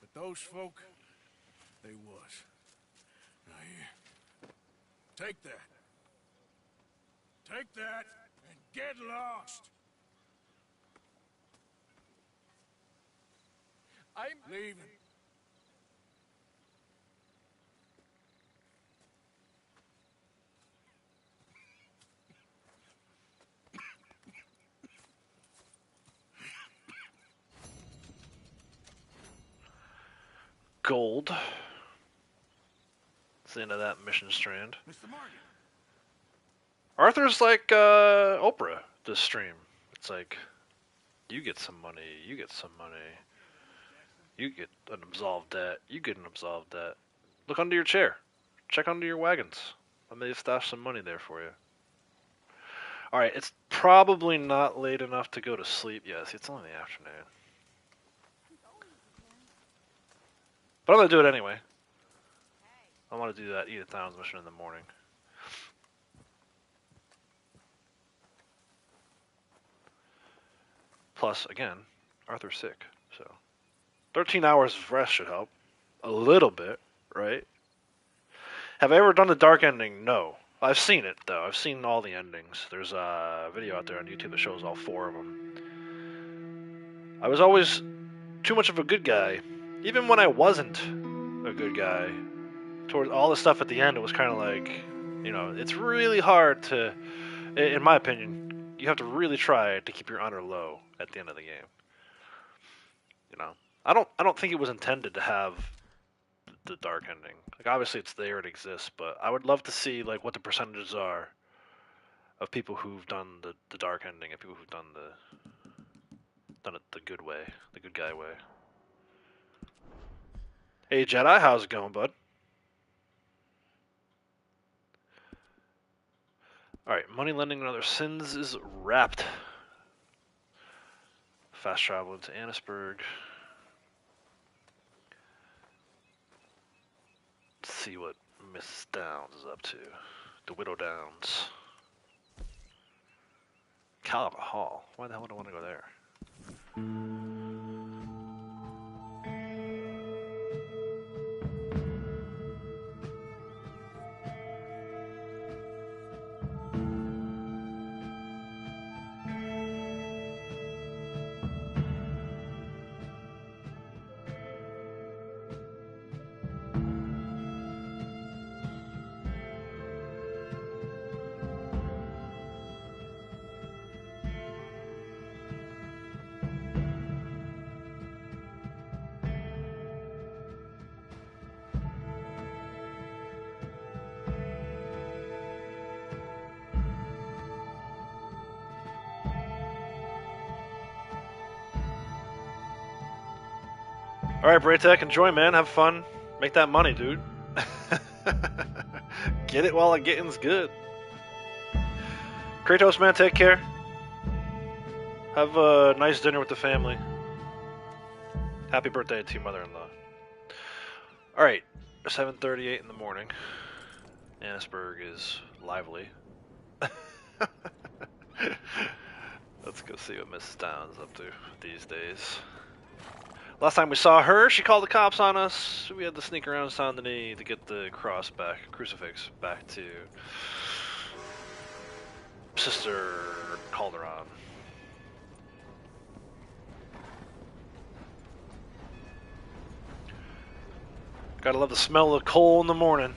But those folk, they was. Now here, take that. Take that and get lost. I'm leaving. Gold. That's the end of that mission strand. Mr. Morgan. Arthur's like Oprah this stream. It's like, you get some money, you get some money. You get an absolved debt, you get an absolved debt. Look under your chair. Check under your wagons. I may have stashed some money there for you. Alright, it's probably not late enough to go to sleep. Yes, it's only the afternoon. But I'm going to do it anyway. I want to do that Edith Downs mission in the morning. Plus, again, Arthur's sick, so 13 hours of rest should help. A little bit, right? Have I ever done the dark ending? No. I've seen it, though. I've seen all the endings. There's a video out there on YouTube that shows all 4 of them. I was always too much of a good guy. Even when I wasn't a good guy, towards all the stuff at the end, it was kind of like, you know, it's really hard to, in my opinion, you have to really try to keep your honor low at the end of the game. You know, I don't think it was intended to have the dark ending. Like, obviously it's there, it exists, but I would love to see like what the percentages are of people who've done the dark ending and people who've done it the good way, the good guy way. Hey Jedi, how's it going, bud? Alright, money lending and other sins is wrapped. Fast travel into Annisburg. Let's see what Mrs. Downs is up to. The Widow Downs. Caliber Hall. Why the hell would I want to go there? Alright, Braytech, enjoy, man. Have fun. Make that money, dude. Get it while the getting's good. Kratos, man, take care. Have a nice dinner with the family. Happy birthday to your mother-in-law. Alright, 7:38 in the morning. Annisburg is lively. Let's go see what Mrs. Downs is up to these days. Last time we saw her, she called the cops on us. We had to sneak around Saint Denis to get the crucifix back to Sister Calderon. Gotta love the smell of coal in the morning.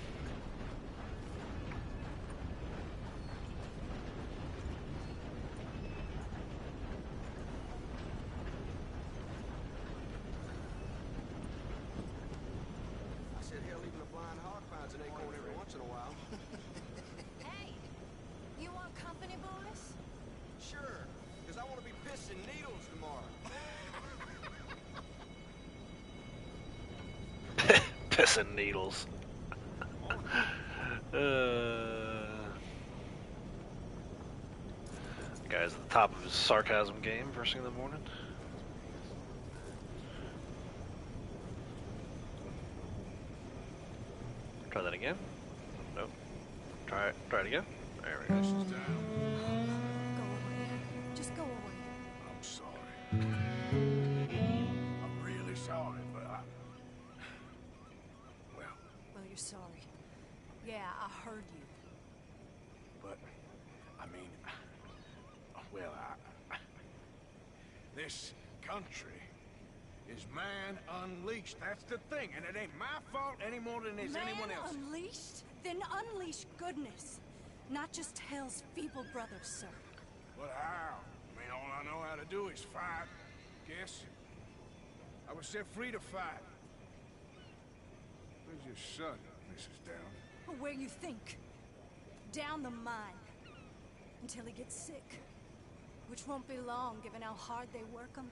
Pissing needles. Guy's at the top of his sarcasm game first thing in the morning. Try that again. Nope. Try it again. There we go. Go away. Just go away. I'm sorry. I'm really sorry, but Well, you're sorry. Yeah, I heard you. But, I mean, well, this country is man unleashed. That's the thing, and it ain't my fault any more than it's anyone else's. Man unleashed? Then unleash goodness. Not just hell's feeble brothers, sir. But how? I mean, all I know how to do is fight. Guess. I was set free to fight. Where's your son, Mrs. Downs? Where you think? Down the mine. Until he gets sick. Which won't be long, given how hard they work him.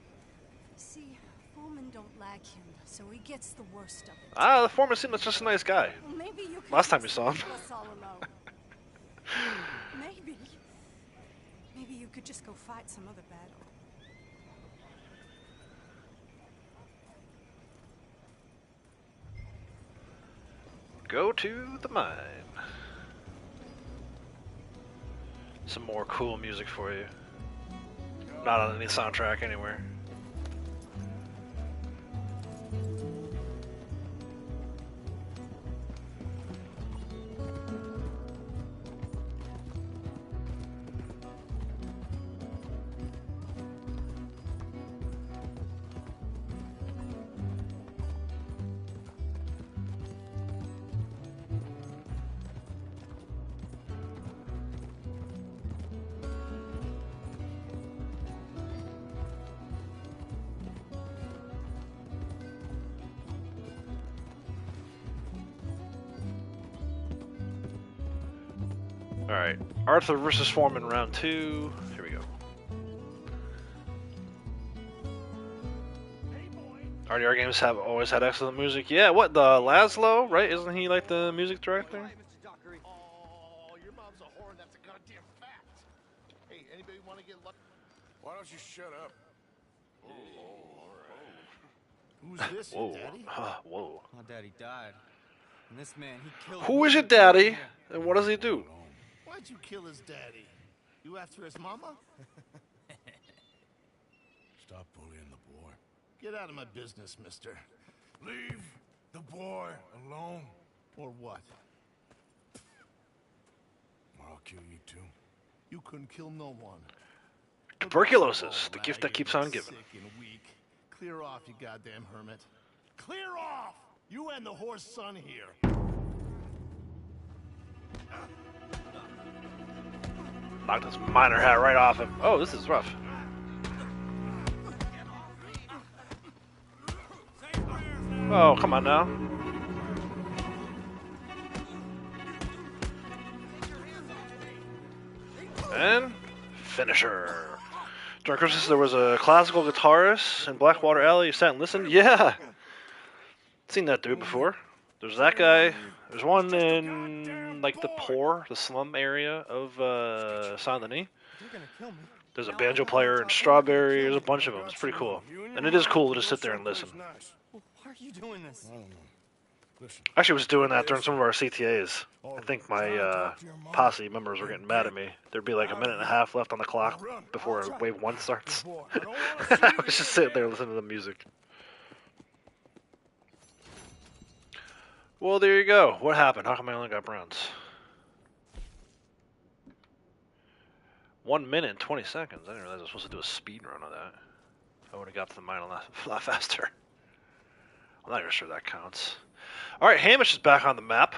See, foremen don't like him, so he gets the worst of it. Ah, the foreman seemed like just a nice guy. Well, maybe you could Last time we saw him. leave us all alone. Maybe you could just go fight some other battle. Go to the mine. Some more cool music for you. Not on any soundtrack anywhere. Alright, Arthur versus Foreman round 2. Here we go. RDR games have always had excellent music. Yeah, what, the Laszlo, right? Isn't he like the music director? Oh, your mom's a whore, and that's a goddamn fact. Hey, anybody want to get lucky? Why don't you shut up? Who's this, Whoa. Daddy? Whoa. My daddy died. And this man, he killed Who me. is your daddy, and what does he do? Why'd you kill his daddy? You after his mama? Stop bullying the boy. Get out of my business, mister. Leave the boy alone. Or what? Or I'll kill you too. You couldn't kill no one. Tuberculosis, the gift that keeps on giving. Sick and weak. Clear off, you goddamn hermit. Clear off! You and the horse son here. Knocked his miner hat right off him. Oh, this is rough. Oh, come on now. And finisher. During Christmas, there was a classical guitarist in Blackwater Alley. You sat and listened. Yeah, seen that dude before. There's that guy. There's one in like the poor, the slum area of Saint Denis. There's a banjo player in Strawberry. There's a bunch of them. It's pretty cool, and it is cool to just sit there and listen. Why are you doing this? I don't know. Listen. Actually, was doing that during some of our CTAs. I think my posse members were getting mad at me. There'd be like a minute and a half left on the clock before wave 1 starts. I was just sitting there listening to the music. Well, there you go. What happened? How come I only got bronze? 1 minute and 20 seconds. I didn't realize I was supposed to do a speed run of that. I would have got to the mine a lot faster. I'm not even sure that counts. Alright, Hamish is back on the map.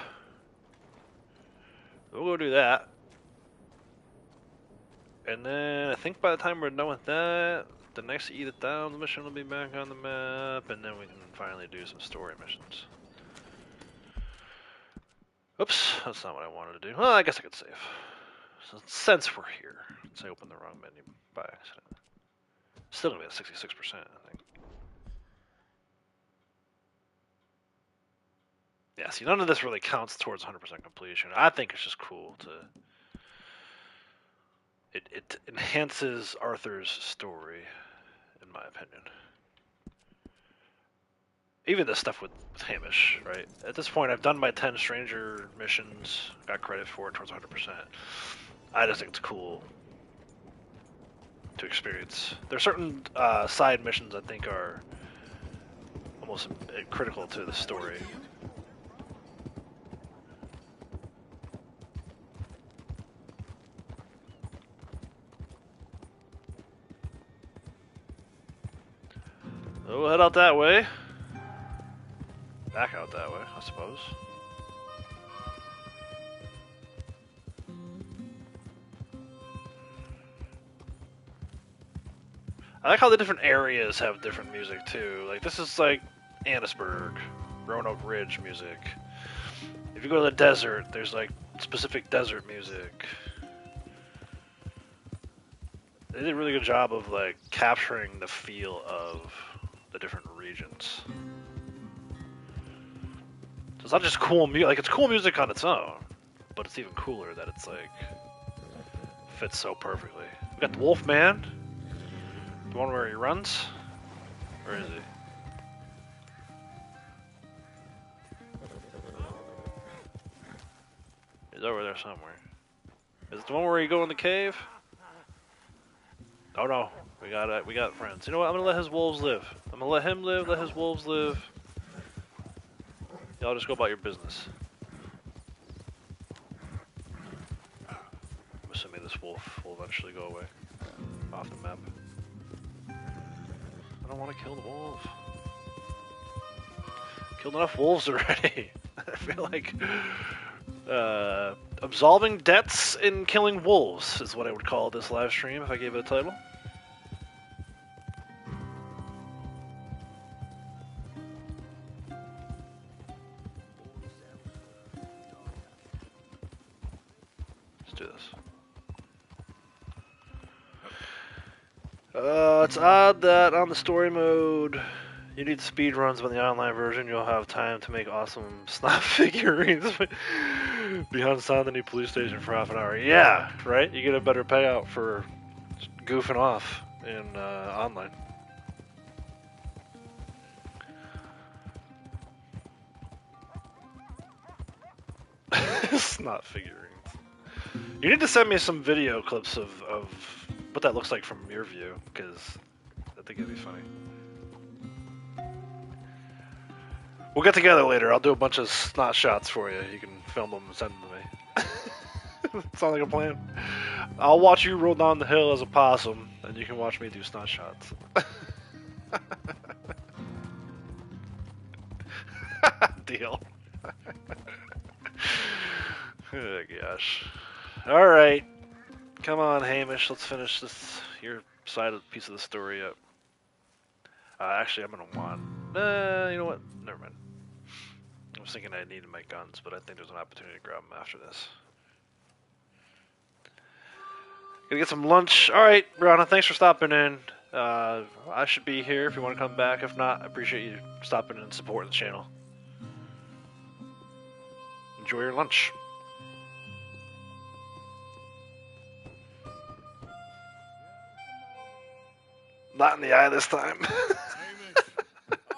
We'll go do that. And then I think by the time we're done with that, the next Eat It Down mission will be back on the map, and then we can finally do some story missions. Oops, that's not what I wanted to do. Well, I guess I could save. So since we're here, let's say open the wrong menu by accident. Still gonna be at 66%, I think. Yeah, see, none of this really counts towards 100% completion. I think it's just cool to... It enhances Arthur's story, in my opinion. Even the stuff with Hamish, right? At this point, I've done my 10 stranger missions, got credit for it towards 100%. I just think it's cool to experience. There are certain side missions I think are almost critical to the story. We'll head out that way. Back out that way, I suppose. I like how the different areas have different music too. Like this is like Annisburg, Roanoke Ridge music. If you go to the desert, there's like specific desert music. They did a really good job of like capturing the feel of the different regions. So it's not just cool music, like it's cool music on its own, but it's even cooler that it's like fits so perfectly. We got the Wolf Man, the one where he runs. Where is he? He's over there somewhere. Is it the one where you go in the cave? Oh no, we got friends. You know what? I'm gonna let his wolves live. I'm gonna let him live. Let his wolves live. Y'all just go about your business. I'm assuming this wolf will eventually go away off the map. I don't want to kill the wolf. Killed enough wolves already. I feel like absolving debts in killing wolves is what I would call this live stream if I gave it a title. Let's do this. It's odd that on the story mode you need speed runs, but in the online version you'll have time to make awesome snot figurines behind the new police station for half an hour. Yeah, right? You get a better payout for goofing off in online. Snot figurines. You need to send me some video clips of what that looks like from your view, because I think it'd be funny. We'll get together later. I'll do a bunch of snot shots for you. You can film them and send them to me. Sounds like a plan. I'll watch you roll down the hill as a possum, and you can watch me do snot shots. Deal. Oh gosh. Alright. Come on, Hamish. Let's finish your side of the piece of the story up. Actually, I'm going to want... you know what? Never mind. I was thinking I needed my guns, but I think there's an opportunity to grab them after this. Gonna get some lunch. Alright, Brianna, thanks for stopping in. I should be here if you want to come back. If not, I appreciate you stopping in and supporting the channel. Enjoy your lunch. Not in the eye this time.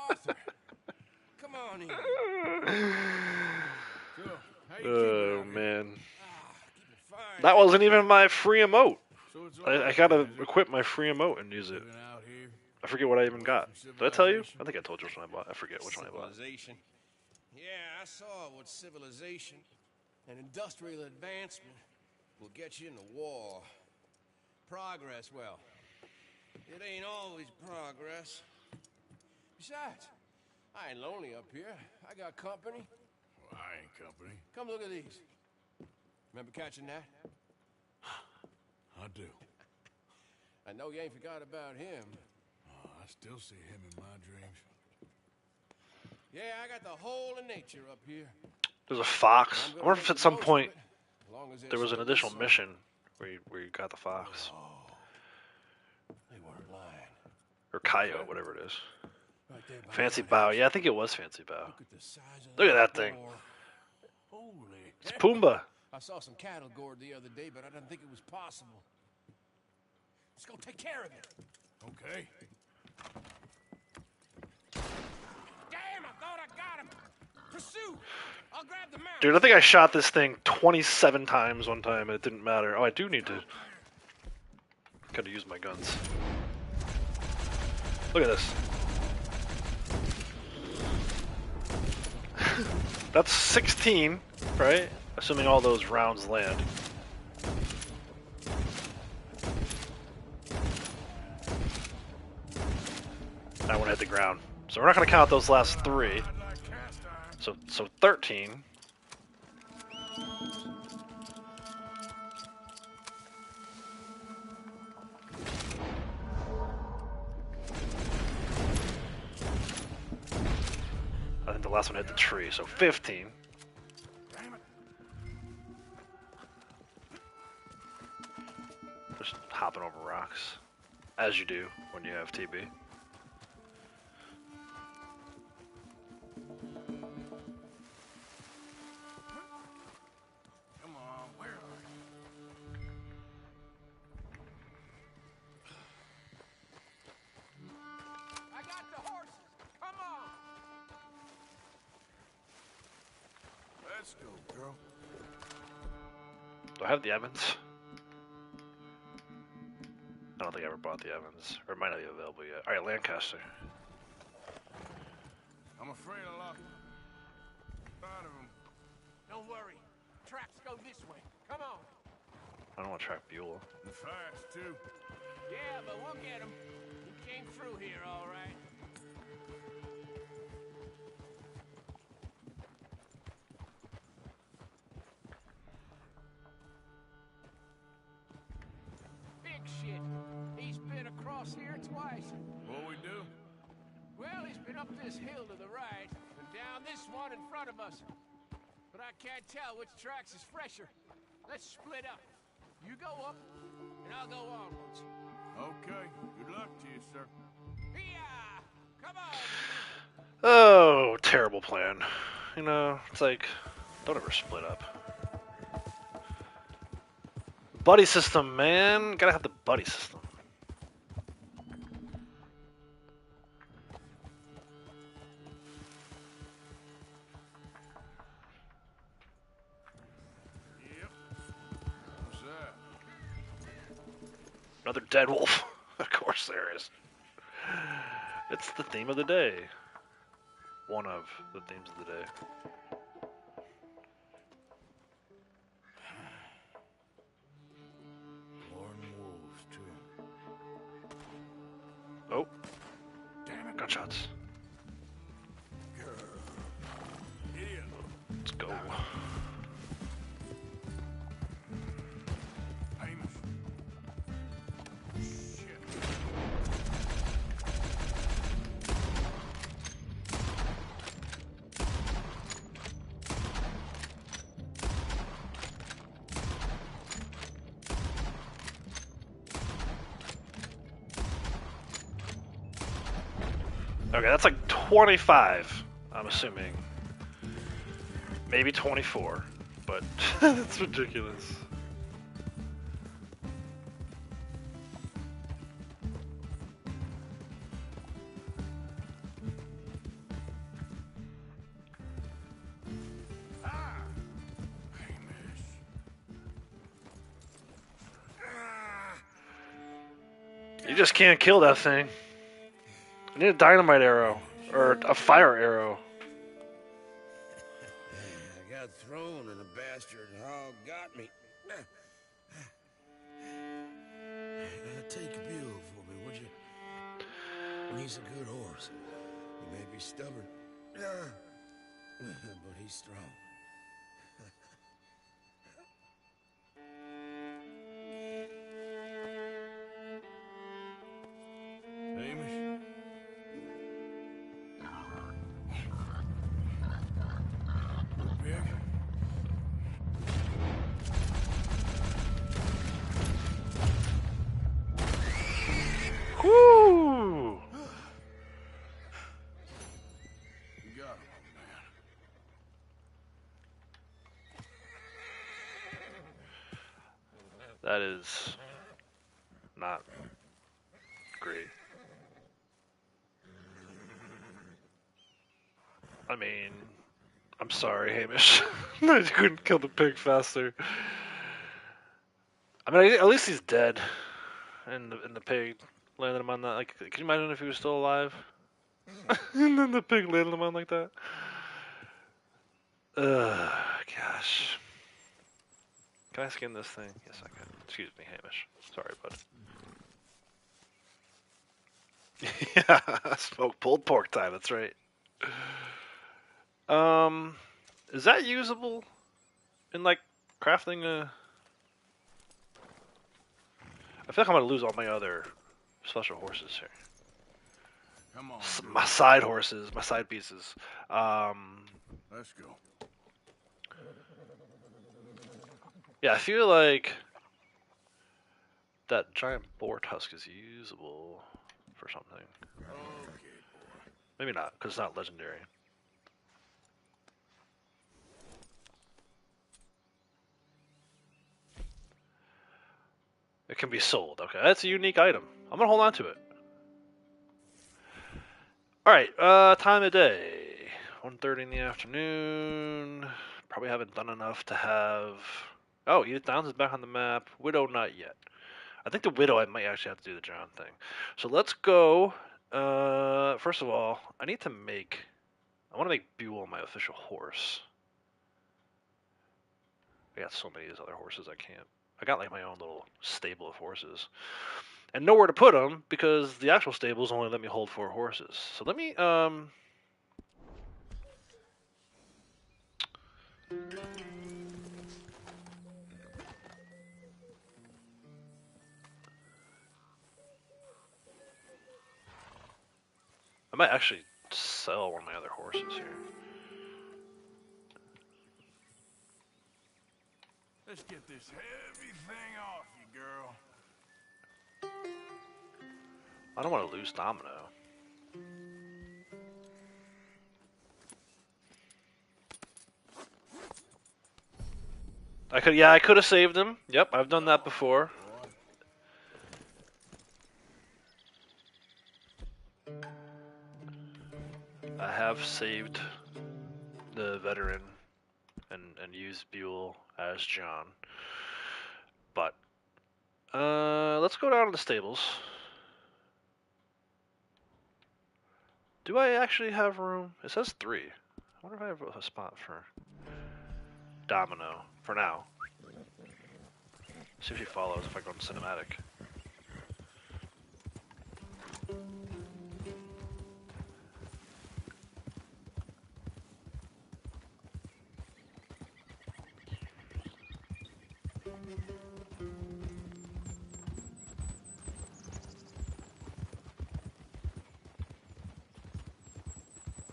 Arthur, come on in. Oh man, that wasn't even my free emote. I gotta equip my free emote and use it. I forget what I even got. Did I tell you? I think I told you which one I bought. I forget which one I bought. Yeah, I saw what civilization and industrial advancement will get you in the war. Progress, well, it ain't always progress. Besides, I ain't lonely up here. I got company. Well, I ain't company. Come look at these. Remember catching that? I do. I know you ain't forgot about him. Oh, I still see him in my dreams. Yeah, I got the whole of nature up here. There's a fox. I wonder if at some point there was an additional mission where you got the fox. They weren't lying. Or coyote, whatever it is. Fancy Bow. Yeah, I think it was Fancy Bow. Look at that thing. It's Pumbaa. I saw some cattle gored the other day, but I didn't think it was possible. Let's go take care of it. Okay. Damn, I thought I got him. Pursue. I'll grab the mount. Dude, I think I shot this thing 27 times one time and it didn't matter. Oh, I do need to kind of use my guns. Look at this. That's 16, right? Assuming all those rounds land. I want to hit the ground. So we're not going to count those last 3. So 13. I think the last one hit the tree, so 15. Just hopping over rocks, as you do when you have TB. Come on, where are you? I got the horses. Come on. Let's go, girl. Do I have the Evans? I don't think I ever bought the Evans, or it might not be available yet. Alright, Lancaster. I'm afraid I lost sight of him. Don't worry. Tracks go this way. Come on. I don't want to track Buell. And fast, too. Yeah, but we'll get him. He came through here all right. Big shit. He's been across here twice. What we do? Well, he's been up this hill to the right and down this one in front of us. But I can't tell which tracks is fresher. Let's split up. You go up, and I'll go onwards. Okay, good luck to you, sir. Oh, terrible plan. You know, it's like, don't ever split up. Buddy system, man. Gotta have the buddy system. Yep. What's that? Another dead wolf. Of course there is. It's the theme of the day. One of the themes of the day. Lorne wolves, too. Oh. Damn it. Gunshots. Idiot. Let's go. Hamish. Shit. Okay, that's like 25, I'm assuming. Maybe 24, but that's ridiculous. You just can't kill that thing. I need a dynamite arrow, or a fire arrow. I got thrown and a bastard hog got me. Take a mule for me, would you? He's a good horse. He may be stubborn, but he's strong. Hamish. Big. Whoo! You got him, man. That is not great. I mean, I'm sorry, Hamish. I couldn't kill the pig faster. I mean, at least he's dead. And the pig landed him on that. Like, can you imagine if he was still alive? And then the pig landed him on like that. Ugh, gosh. Can I skin this thing? Yes, I can. Excuse me, Hamish. Sorry, bud. Yeah, smoked pulled pork time. That's right. Is that usable in like crafting a? I feel like I'm gonna lose all my other special horses here. Come on. My side horses, my side pieces. Let's go. Yeah, I feel like that giant boar tusk is usable for something. Okay, boy. Maybe not, because it's not legendary. It can be sold. Okay, that's a unique item. I'm gonna hold on to it. All right, time of day. 1:30 in the afternoon. Probably haven't done enough to have. Oh, Edith Downs is back on the map. Widow, not yet. I think the Widow, I might actually have to do the John thing. So let's go. First of all, I need to make. I want to make Buell my official horse. I got so many of these other horses I can't. I got like my own little stable of horses. And nowhere to put them because the actual stables only let me hold 4 horses. So let me, I might actually sell one of my other horses here. Let's get this heavy thing off you, girl. I don't want to lose Domino. I could have saved him. Yep, I've done that before. I have saved the veteran and used Buell as John. But let's go down to the stables. Do I actually have room? It says 3. I wonder if I have a spot for Domino for now. See if she follows if I go in cinematic.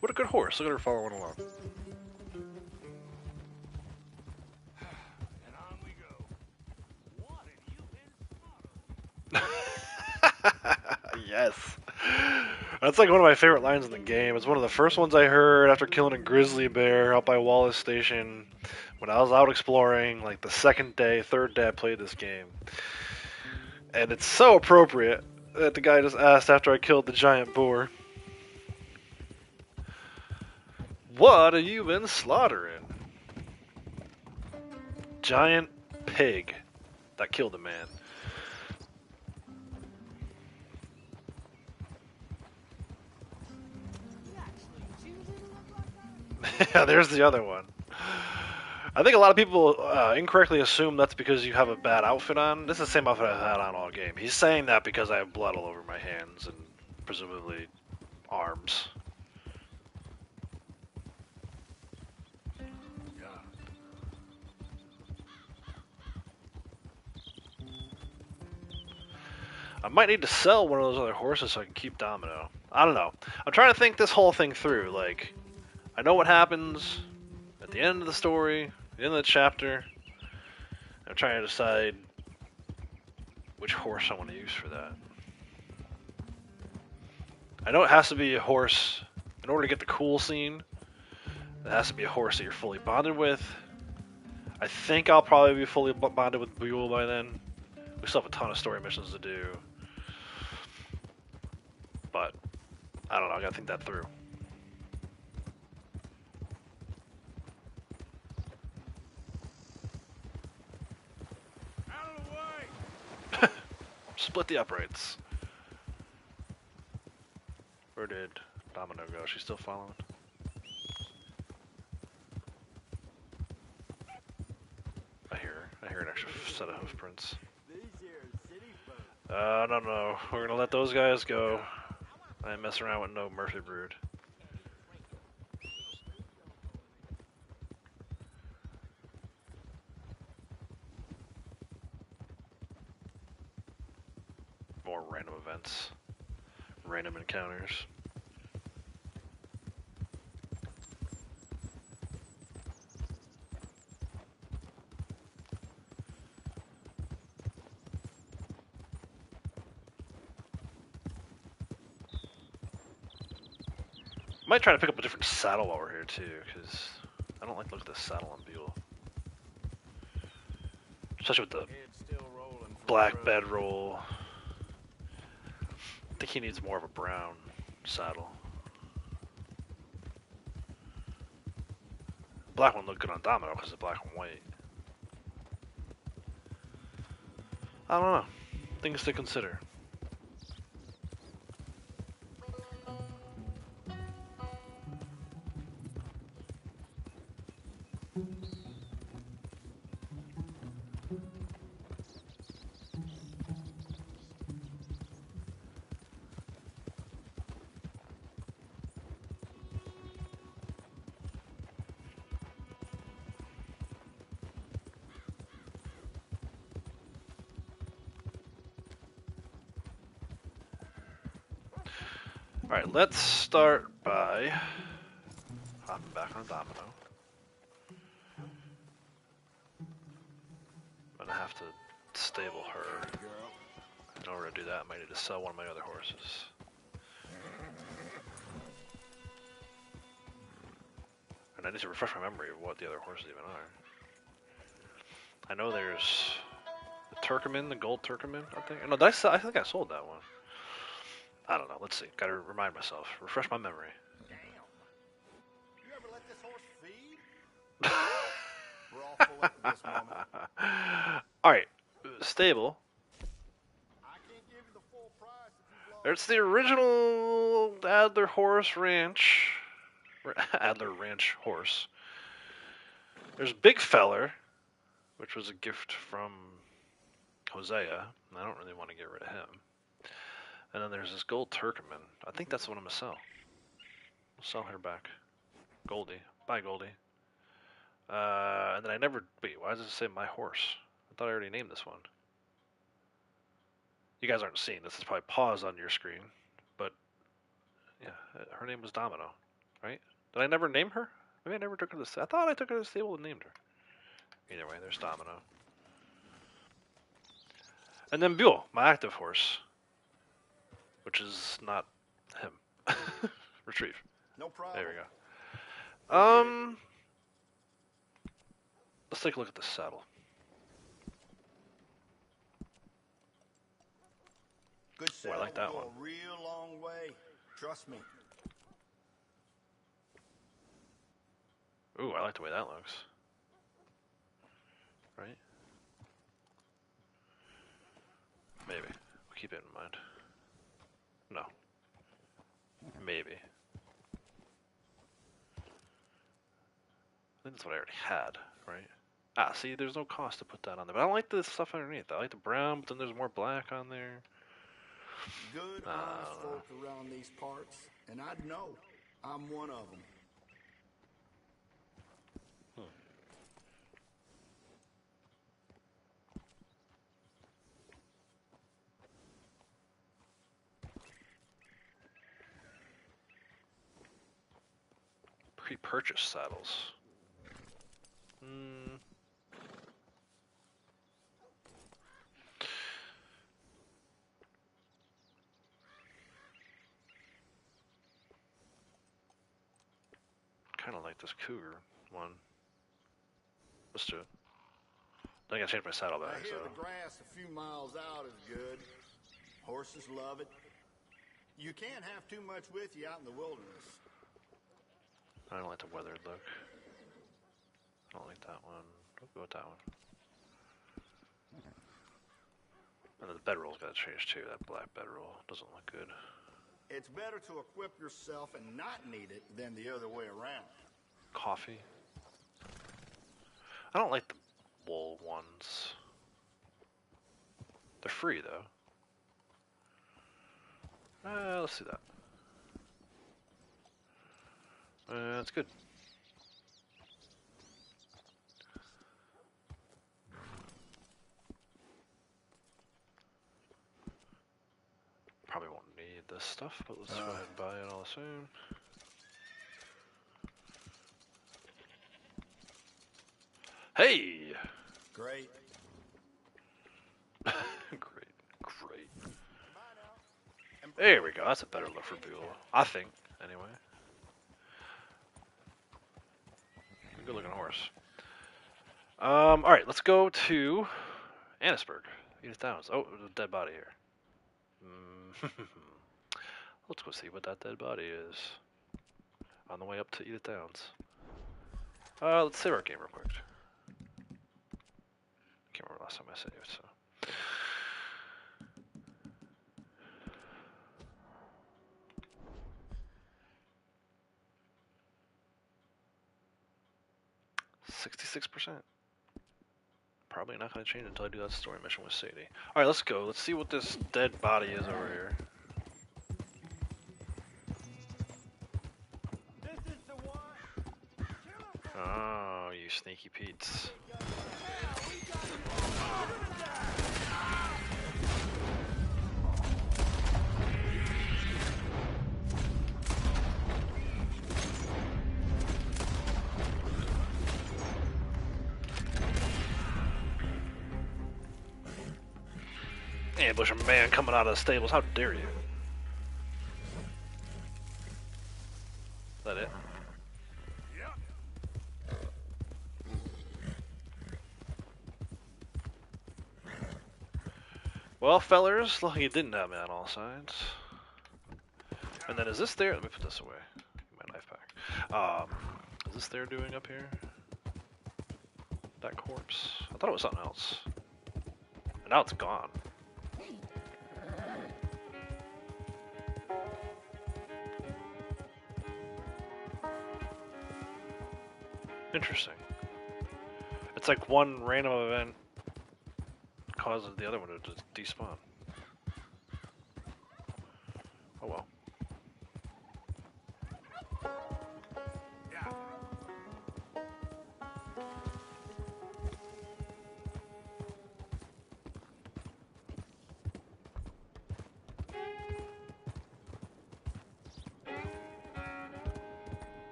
What a good horse. Look at her following along. And on we go. What have you been Yes. That's like one of my favorite lines in the game. It's one of the first ones I heard after killing a grizzly bear out by Wallace Station when I was out exploring, like the second day, third day I played this game. And it's so appropriate that the guy just asked after I killed the giant boar, "What have you been slaughtering?" Giant pig that killed a man. Yeah, there's the other one. I think a lot of people incorrectly assume that's because you have a bad outfit on. This is the same outfit I've had on all game. He's saying that because I have blood all over my hands and presumably arms. I might need to sell one of those other horses so I can keep Domino. I don't know. I'm trying to think this whole thing through. Like, I know what happens at the end of the story, the end of the chapter. I'm trying to decide which horse I want to use for that. I know it has to be a horse in order to get the cool scene. It has to be a horse that you're fully bonded with. I think I'll probably be fully bonded with Buell by then. We still have a ton of story missions to do. But, I don't know, I gotta think that through. out of the way? Split the uprights. Where did Domino go? She's still following? I hear her. I hear an extra set of hoof prints. No. We're gonna let those guys go. I ain't messing around with no Murphy brood. More random events. Random encounters. Might try to pick up a different saddle over here too, because I don't like the look of this saddle on Buell. Especially with the black bedroll. I think he needs more of a brown saddle. Black one looked good on Domino because it's black and white. I don't know. Things to consider. Alright, let's start by hopping back on Domino. I'm gonna have to stable her. In order to do that, I might need to sell one of my other horses. And I need to refresh my memory of what the other horses even are. I know there's the Turkoman, the gold Turkoman, I think. No, I think I sold that one. I don't know. Let's see. Gotta remind myself. Refresh my memory. Damn. You ever let this horse feed? We're all full up at this moment. Alright. Stable. I can't give you the full price if you've lost. It's the original Adler Horse Ranch. Adler Ranch horse. There's Big Feller, which was a gift from Hosea. I don't really want to get rid of him. And then there's this gold Turkoman. I think that's what I'm going to sell. We'll sell her back. Goldie. Bye, Goldie. And then I never... Wait, why does it say my horse? I thought I already named this one. You guys aren't seeing this. It's probably paused on your screen. But, yeah, her name was Domino, right? Did I never name her? Maybe I never took her to the... I thought I took her to the stable and named her. Either way, there's Domino. And then Buell, my active horse. Which is not him. Retrieve. No problem. There we go. Let's take a look at the saddle. Good saddle. I like that one. Go a real long way. Trust me. Ooh, I like the way that looks. Right? Maybe. We'll keep it in mind. No. Maybe. I think that's what I already had, right? Ah, see, there's no cost to put that on there. But I don't like the stuff underneath. I like the brown, but then there's more black on there. Good, honest folk around these parts, and I'd know. I'm one of them. Pre-purchase saddles. Kind of like this cougar one. Let's do it. I think I changed my saddlebag. I hear the grass a few miles out is good. Horses love it. You can't have too much with you out in the wilderness. I don't like the weathered look. I don't like that one. I'll go with that one. And then the bedroll's got to change too. That black bedroll doesn't look good. It's better to equip yourself and not need it than the other way around. Coffee. I don't like the wool ones. They're free though. Let's do that. That's good. Probably won't need this stuff, but let's go ahead and buy it all the same. Hey! Great. Great. There we go. That's a better look for Buell. I think, anyway. Good looking horse. Alright, let's go to Annisburg. Edith Downs. Oh, there's a dead body here. Let's go see what that dead body is. On the way up to Edith Downs. Let's save our game real quick. Can't remember last time I saved, so. %. Probably not going to change until I do that story mission with Sadie. Alright, let's go. Let's see what this dead body is over here. Oh, you sneaky Pete's. Ambush a man coming out of the stables. How dare you? Is that it? Well, fellers, lucky it didn't have me on all sides. And then is this there? Let me put this away. My knife back. Is this there doing up here? That corpse? I thought it was something else. And now it's gone. Interesting. It's like one random event causes the other one to just despawn. Oh well.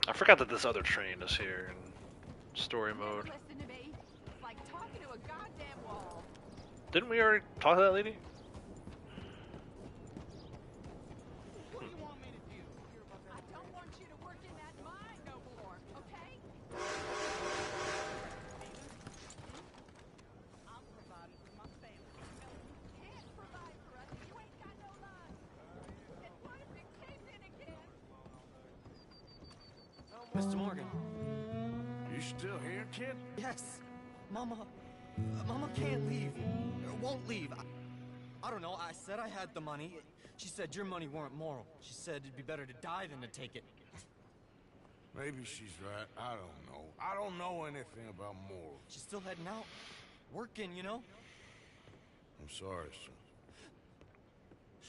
I forgot that this other train is here in story mode. Listen to me. It's like talking to a goddamn wall. Didn't we already talk to that lady? What do you want me to do? I don't want you to work in that mine no more, okay? I'm providing for my family. You can't provide for us. You ain't got no line. And what if it came in again? Mr. Morgan. You still here, kid? Yes. Mama can't leave. Won't leave. I don't know. I said I had the money. She said your money weren't moral. She said it'd be better to die than to take it. Maybe she's right. I don't know. I don't know anything about morals. She's still heading out. Working, you know? I'm sorry, son.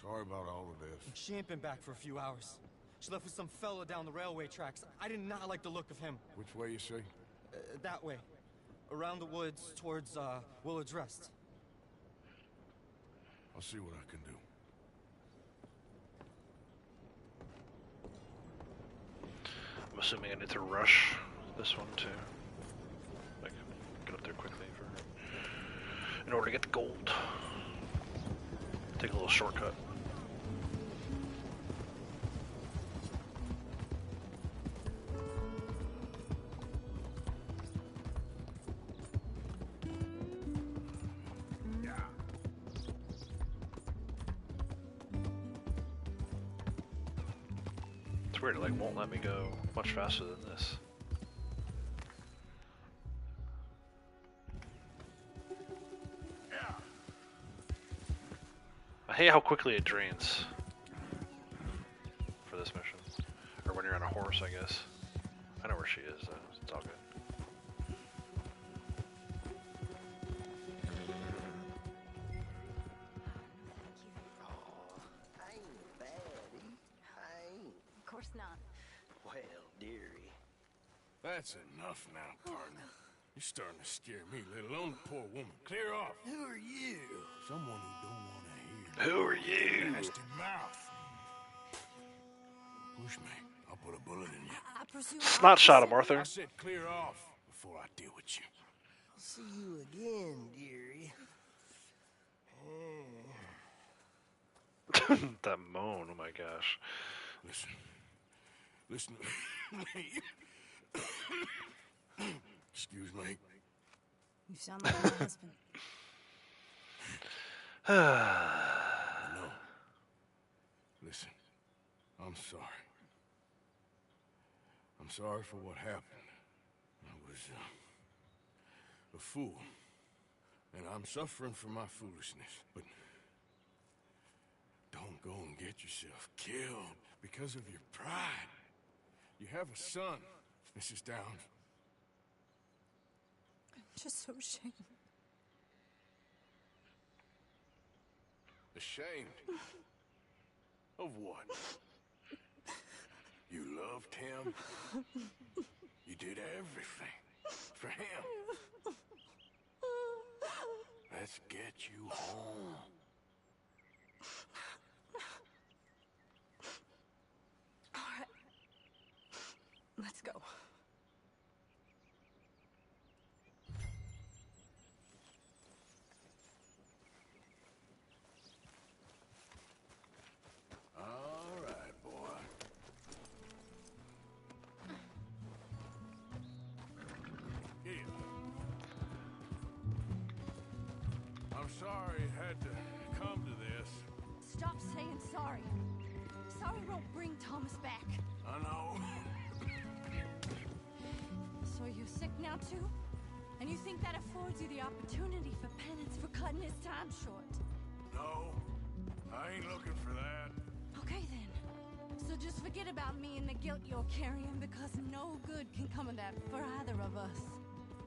Sorry about all of this. She ain't been back for a few hours. She left with some fella down the railway tracks. I did not like the look of him. Which way you say? That way. Around the woods towards, Willard's Rest. I'll see what I can do. I'm assuming I need to rush this one too. Like, get up there quickly in order to get the gold. Take a little shortcut. It's weird, it like won't let me go much faster than this. I hate how quickly it drains for this mission. Or when you're on a horse, I guess. I know where she is, though. It's all good. Of course not. Well, dearie. That's enough now, partner. You're starting to scare me, let alone the poor woman. Clear off. Who are you? Someone who don't want to hear. Who are you? Nasty mouth. Push me. I'll put a bullet in you. I presume. Snot shot him, Arthur. I said clear off before I deal with you. I'll see you again, dearie. That moan, oh my gosh. Listen to me. Excuse me. You sound like my husband. No. Listen, I'm sorry. I'm sorry for what happened. I was a fool. And I'm suffering for my foolishness. But don't go and get yourself killed because of your pride. You have a son, Mrs. Downs. I'm just so ashamed. Ashamed? Of what? You loved him? You did everything for him. Let's get you home. All right. sorry it had to come to this. Stop saying sorry. Sorry won't bring Thomas back. I know. So you're sick now too? And you think that affords you the opportunity for penance for cutting his time short? No, I ain't looking for that. Okay then. So just forget about me and the guilt you're carrying, because no good can come of that for either of us.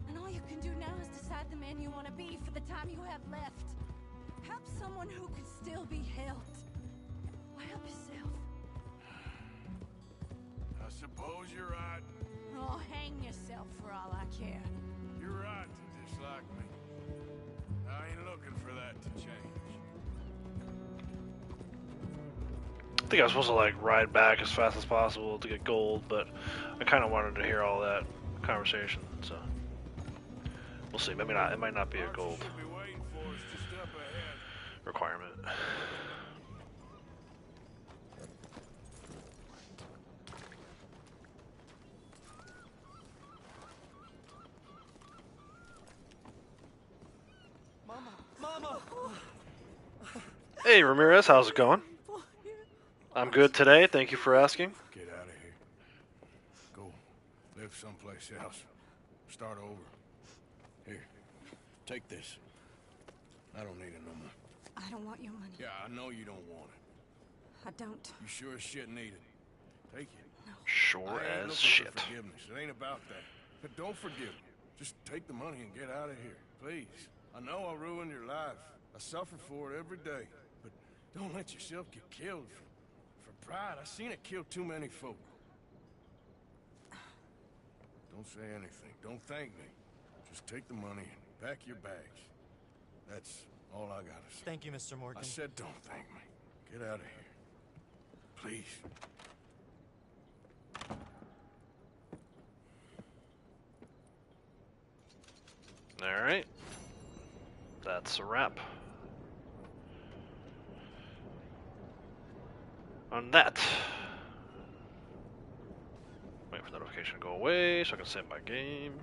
And all you can do now is decide the man you want to be for the time you have left. Help someone who can still be helped. Or help yourself. I suppose you're right. Oh, hang yourself for all I care. You're right to dislike me. I ain't looking for that to change. I think I was supposed to like ride back as fast as possible to get gold, but I kind of wanted to hear all that conversation, so we'll see. Maybe not. It might not be a gold requirement. Mama! Hey Ramirez, how's it going? I'm good today, thank you for asking. Get out of here. Go live someplace else. Start over. Here, take this. I don't need it no more. I don't want your money. Yeah, I know you don't want it. I don't. You sure as shit need it. Take it. No. Sure I ain't as looking shit. for forgiveness. It ain't about that. But don't forgive me. Just take the money and get out of here, please. I know I ruined your life. I suffer for it every day. But don't let yourself get killed for pride. I seen it kill too many folk. Don't say anything. Don't thank me. Just take the money and pack your bags. That's all I gotta say. Thank you, Mr. Morgan. I said don't thank me. Get out of here. Please. Alright. That's a wrap. On that. Wait for the notification to go away so I can save my game.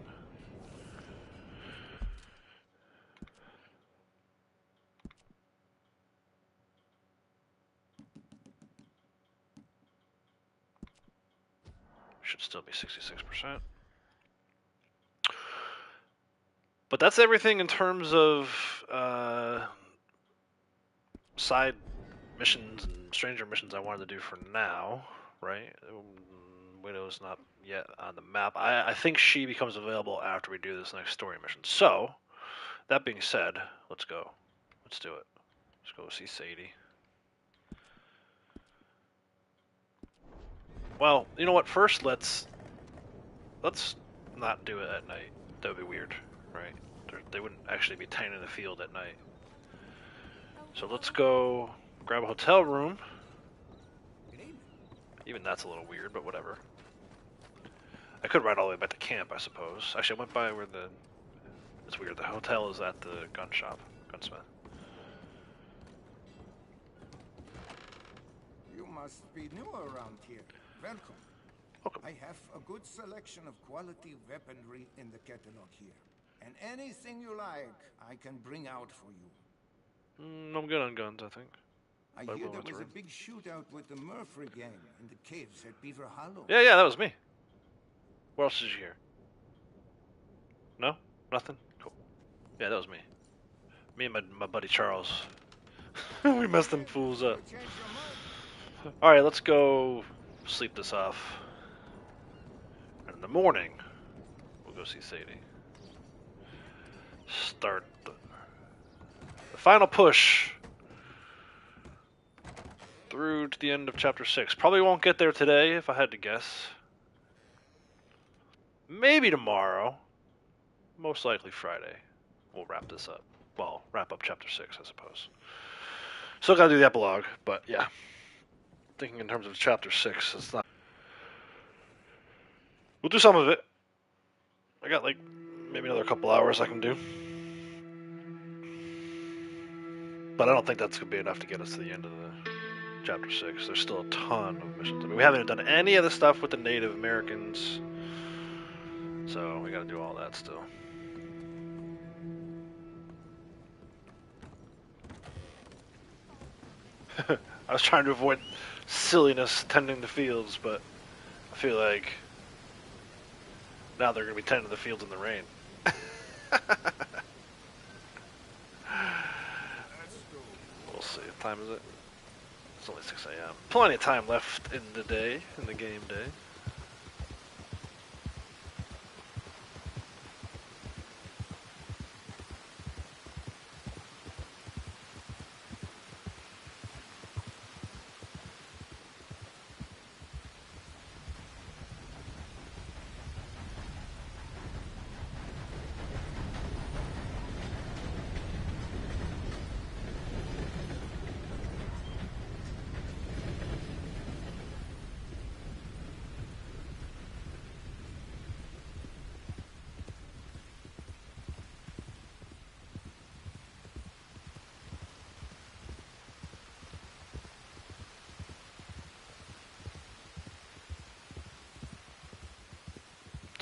Should still be 66%. But that's everything in terms of side missions and stranger missions I wanted to do for now, right? Widow's not yet on the map. I think she becomes available after we do this next story mission. So, that being said, let's go. Let's do it. Let's go see Sadie. Well, you know what? First, let's not do it at night. That would be weird, right? They wouldn't actually be tending the field at night. So let's go grab a hotel room. Even that's a little weird, but whatever. I could ride all the way back to camp, I suppose. Actually, I went by where the... It's weird. The hotel is at the gun shop, gunsmith. You must be new around here. Welcome. Welcome. I have a good selection of quality weaponry in the catalog here. And anything you like, I can bring out for you. I'm good on guns, I think. I hear there was a big shootout with the Murphy gang in the caves at Beaver Hollow. Yeah, that was me. What else did you hear? No? Nothing? Cool. Yeah, that was me. Me and my buddy Charles. We messed them fools up. Alright, let's go sleep this off. And in the morning, we'll go see Sadie. Start the final push through to the end of chapter 6. Probably won't get there today, if I had to guess. Maybe tomorrow. Most likely Friday. We'll wrap this up. Well, wrap up chapter 6, I suppose. Still gotta do the epilogue, but yeah. Thinking in terms of chapter 6, it's not... We'll do some of it. I got like maybe another couple hours I can do. But I don't think that's going to be enough to get us to the end of the chapter 6. There's still a ton of missions. I mean, we haven't done any of the stuff with the Native Americans. So we got to do all that still. I was trying to avoid silliness tending the fields, but I feel like now they're going to be tending the fields in the rain. We'll see. What time is it? It's only 6 a.m. Plenty of time left in the day, in the game day.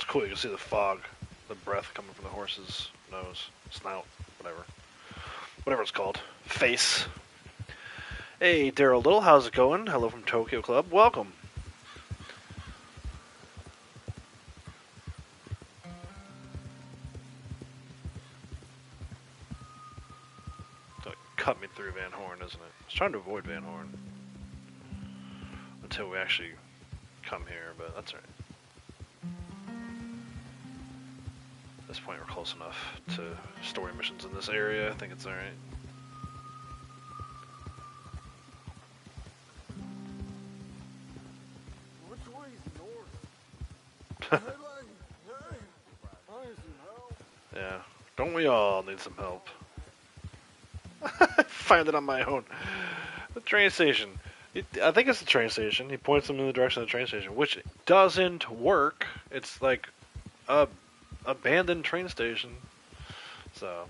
Cool, you can see the fog, the breath coming from the horse's nose, snout, whatever it's called, face. Hey, Daryl Little, how's it going? Hello from Tokyo Club, welcome. So it cut me through Van Horn, isn't it? I was trying to avoid Van Horn until we actually come here, but that's alright. At this point, we're close enough to story missions in this area. I think it's alright. Which way's north? Yeah. Don't we all need some help? Find it on my own. The train station. I think it's the train station. He points them in the direction of the train station, which doesn't work. It's like a abandoned train station, so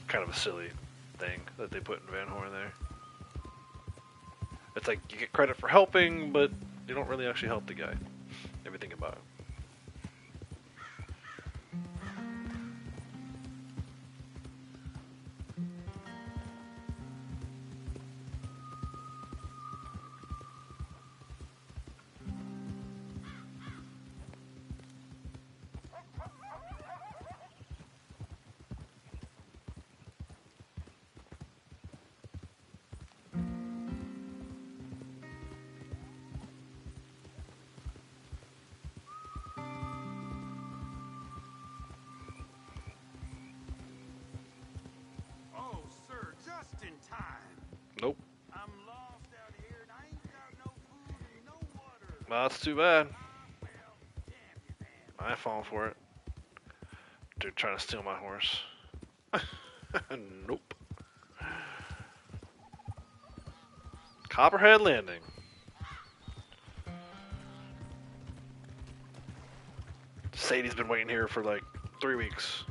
kind of a silly thing that they put in Van Horn there. It's like you get credit for helping, but you don't really actually help the guy. If you think about it. Nope. I'm lost out here and I ain't got no food and no water. Well, that's too bad. I fall for it. Dude trying to steal my horse. Nope. Copperhead Landing. Sadie's been waiting here for like 3 weeks.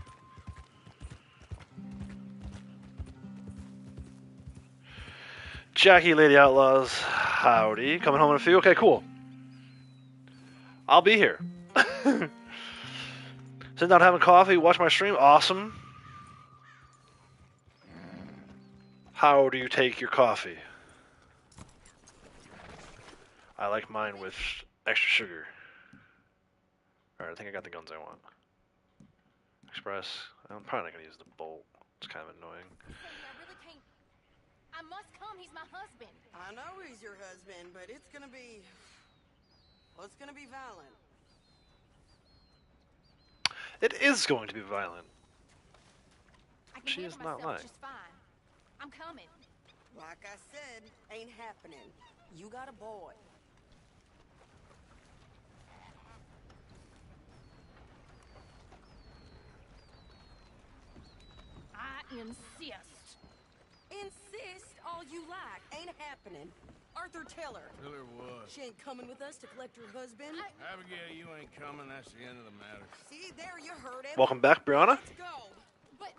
Jackie, Lady Outlaws, howdy. Coming home in a few? Okay, cool. I'll be here. Sitting down having coffee, watch my stream, awesome. How do you take your coffee? I like mine with extra sugar. Alright, I think I got the guns I want. Express. I'm probably not going to use the bolt. It's kind of annoying. I must come. He's my husband. I know he's your husband, but it's gonna be... well, it's gonna be violent. It is going to be violent. I can She handle is not myself lying. just fine. I'm coming. Like I said, ain't happening. You got a boy. I insist. Insist all you like. Ain't happening. Arthur, tell her. Tell her what? She ain't coming with us to collect her husband. Abigail, you ain't coming. That's the end of the matter. See, there you heard him. Welcome back, Brianna. Let's go. But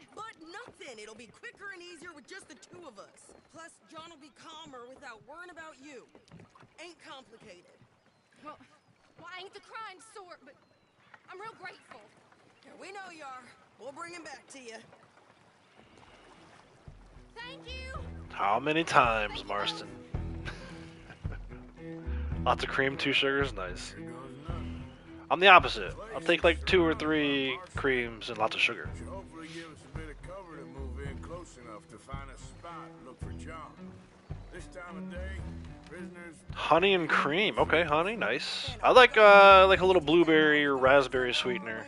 nothing. It'll be quicker and easier with just the two of us. Plus, John will be calmer without worrying about you. Ain't complicated. Well, I ain't the crying sort, but I'm real grateful. Yeah, we know you are. We'll bring him back to you. Thank you. How many times, Marston? Lots of cream, 2 sugars, nice. I'm the opposite. I'll take like 2 or 3 creams and lots of sugar. Should hopefully give us a bit of cover to move in close enough to find a spot and look for John. This time of day, prisoners. Honey and cream. Okay, honey, nice. I like a little blueberry or raspberry sweetener.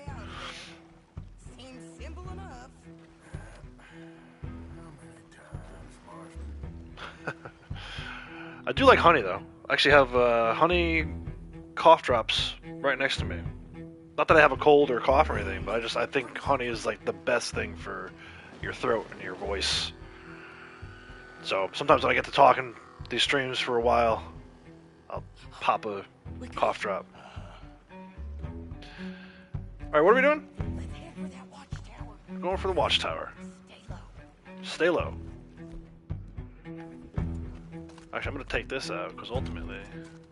Seems simple enough. I do like honey though. I actually have honey cough drops right next to me. Not that I have a cold or a cough or anything, but I think honey is like the best thing for your throat and your voice. So sometimes when I get to talking these streams for a while, I'll pop a cough drop. Alright, what are we doing? Going for the watchtower. Stay low. Actually, I'm going to take this out, because ultimately...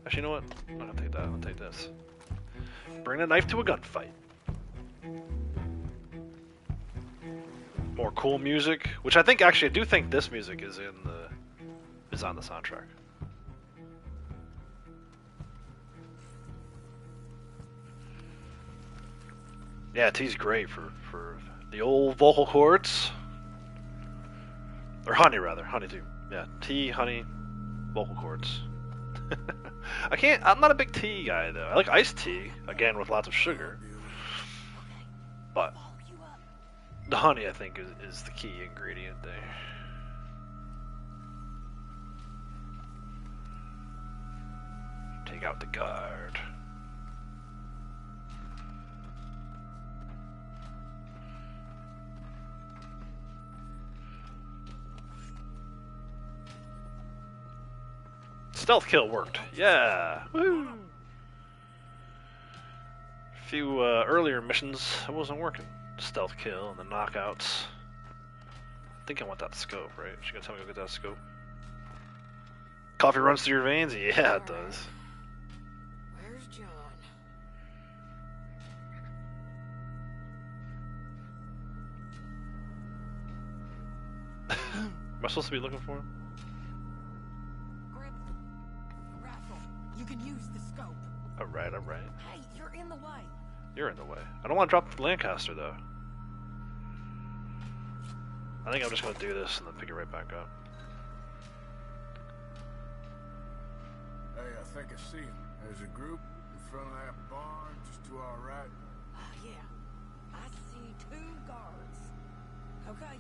Actually, you know what? I'm not going to take that. I'm going to take this. Bring a knife to a gunfight. More cool music, which I think, actually, I do think this music is on the soundtrack. Yeah, tea's great for the old vocal cords. Or honey, rather. Honey, too. Yeah, tea, honey, vocal cords. I'm not a big tea guy, though. I like iced tea, again, with lots of sugar. But the honey, I think, is the key ingredient there. Take out the guard. Stealth kill worked. Yeah. Woo. A few earlier missions, it wasn't working. Stealth kill and the knockouts. I think I want that scope, right? She gonna tell me to go get that scope. Coffee runs through your veins? Yeah, it does. Where's John? Am I supposed to be looking for him? You can use the scope. Alright, alright. Hey, you're in the way. You're in the way. I don't want to drop the Lancaster, though. I think I'm just going to do this and then pick it right back up. Hey, I think I see him. There's a group in front of that barn just to our right. Oh, yeah. I see 2 guards. Okay,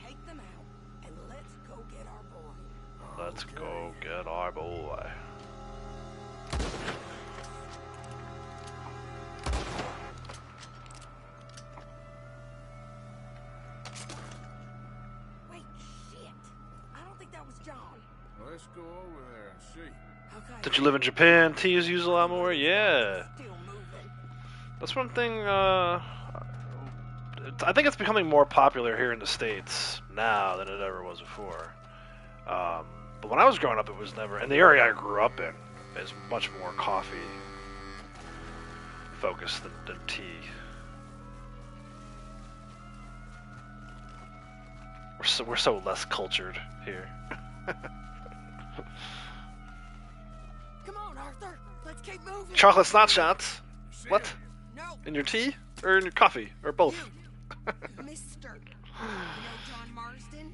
take them out and let's go get our boy. Let's go get our boy. Wait, shit. I don't think that was John. Well, let's go over there and see. Okay. Did you live in Japan? Tea is used a lot more? Yeah. That's one thing, I think it's becoming more popular here in the States now than it ever was before. But when I was growing up, it was never... In the area I grew up in, is much more coffee focused than tea. We're so less cultured here. Come on, Arthur. Let's keep moving. Chocolate snot shots. What? No. In your tea or in your coffee or both? Mister. You know John Marsden?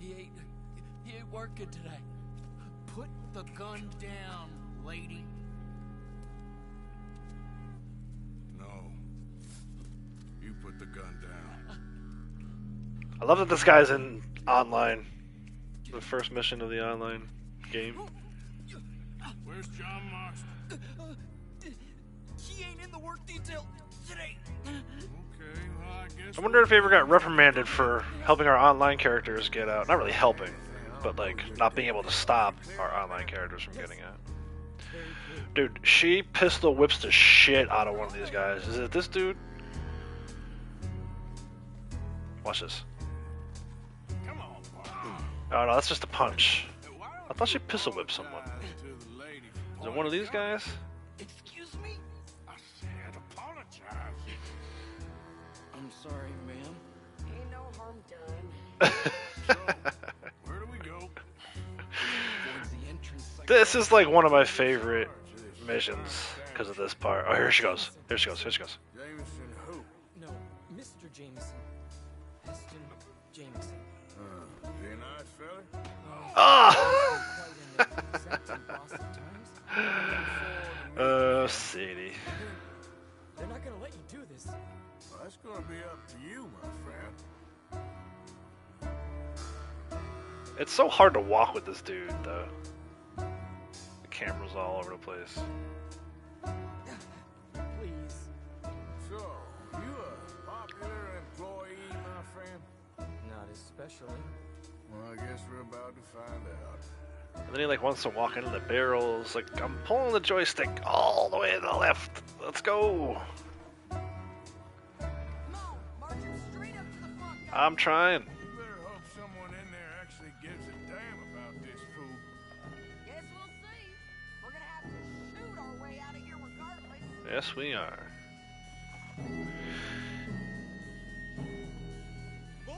He ain't working today. Put the gun down, lady. No. You put the gun down. I love that this guy's in online. The first mission of the online game. Where's John Marsden? He ain't in the work detail today. Okay, well, I guess... I wonder if he ever got reprimanded for helping our online characters get out. Not really helping, but like not being able to stop our online characters from getting out. Dude, she pistol whips the shit out of one of these guys. Is it this dude? Watch this. Come on, Oh no, that's just a punch. I thought she pistol whipped someone. Is it one of these guys? Excuse me? I said apologize. I'm sorry, ma'am. ain't no harm done. Where do we go? This is like one of my favorite missions because of this part. Oh, here she goes. Here she goes. Here she goes. Jameson who? No, Mr. Jameson. Heston Jameson. Is he a nice fella? Ah! Sadie. They're not gonna let you do this. Well, that's gonna be up to you, my friend. It's so hard to walk with this dude, though. The camera's all over the place. Please. So, you a popular employee, my friend? Not especially. Well, I guess we're about to find out. And then he like wants to walk into the barrels. Like, I'm pulling the joystick all the way to the left. Let's go. I'm trying. You better hope someone in there actually gives a damn about this fool. Guess we'll see. We're gonna have to shoot our way out of here regardless. Yes, we are.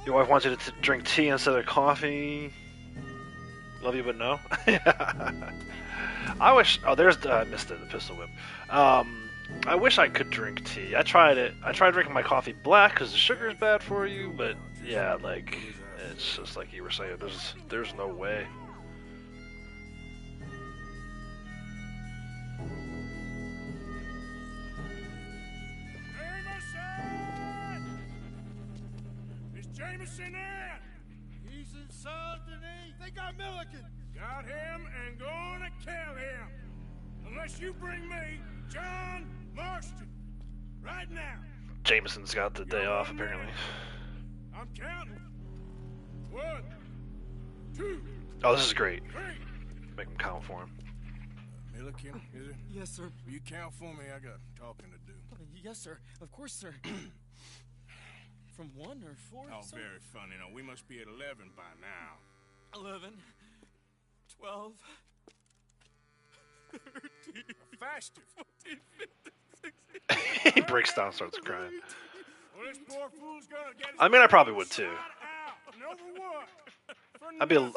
Your wife wants you to drink tea instead of coffee. Love you, but no. I wish. Oh, there's. I missed it. The pistol whip. I wish I could drink tea. I tried it. I tried drinking my coffee black because the sugar is bad for you. But yeah, like it's just like you were saying. There's no way. Jameson! Is Jameson in? He's in Saint-Denis. They got Milliken. Got him and gonna kill him. Unless you bring me John Marston right now. Jameson's got the day off apparently. I'm counting. 1, 2. Oh, this is great. 3. Make him count for him. Milliken, is it? Yes, sir. Will you count for me? I got talking to do. Yes, sir. Of course, sir. From 1 or 4? Oh, sir? very funny. Now, we must be at 11 by now. 11, 12, 13, faster. 14, 15, 16. He breaks down, starts crying. Well, this poor fool's gonna get his I mean, I probably would too. out. And over what? For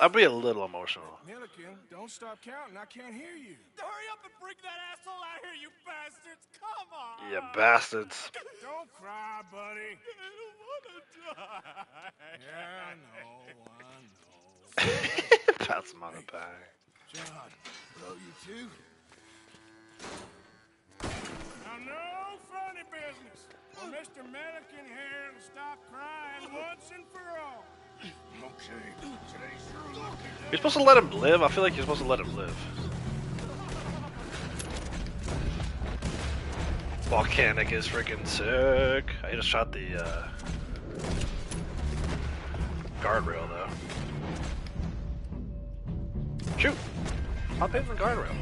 I'd be a little emotional. Milliken, don't stop counting. I can't hear you. Hurry up and bring that asshole out here, you bastards! Come on! You bastards. Don't cry, buddy. I don't want to die. Yeah, I know. Pats him on the back. John, blow you too? Now, no funny business. Well, Mr. Milliken here will stop crying once and for all. Okay, today's your lucky day. You're supposed to let him live? I feel like you're supposed to let him live. Volcanic is freaking sick. I just shot the guardrail though. Shoot! Hop in the guardrail.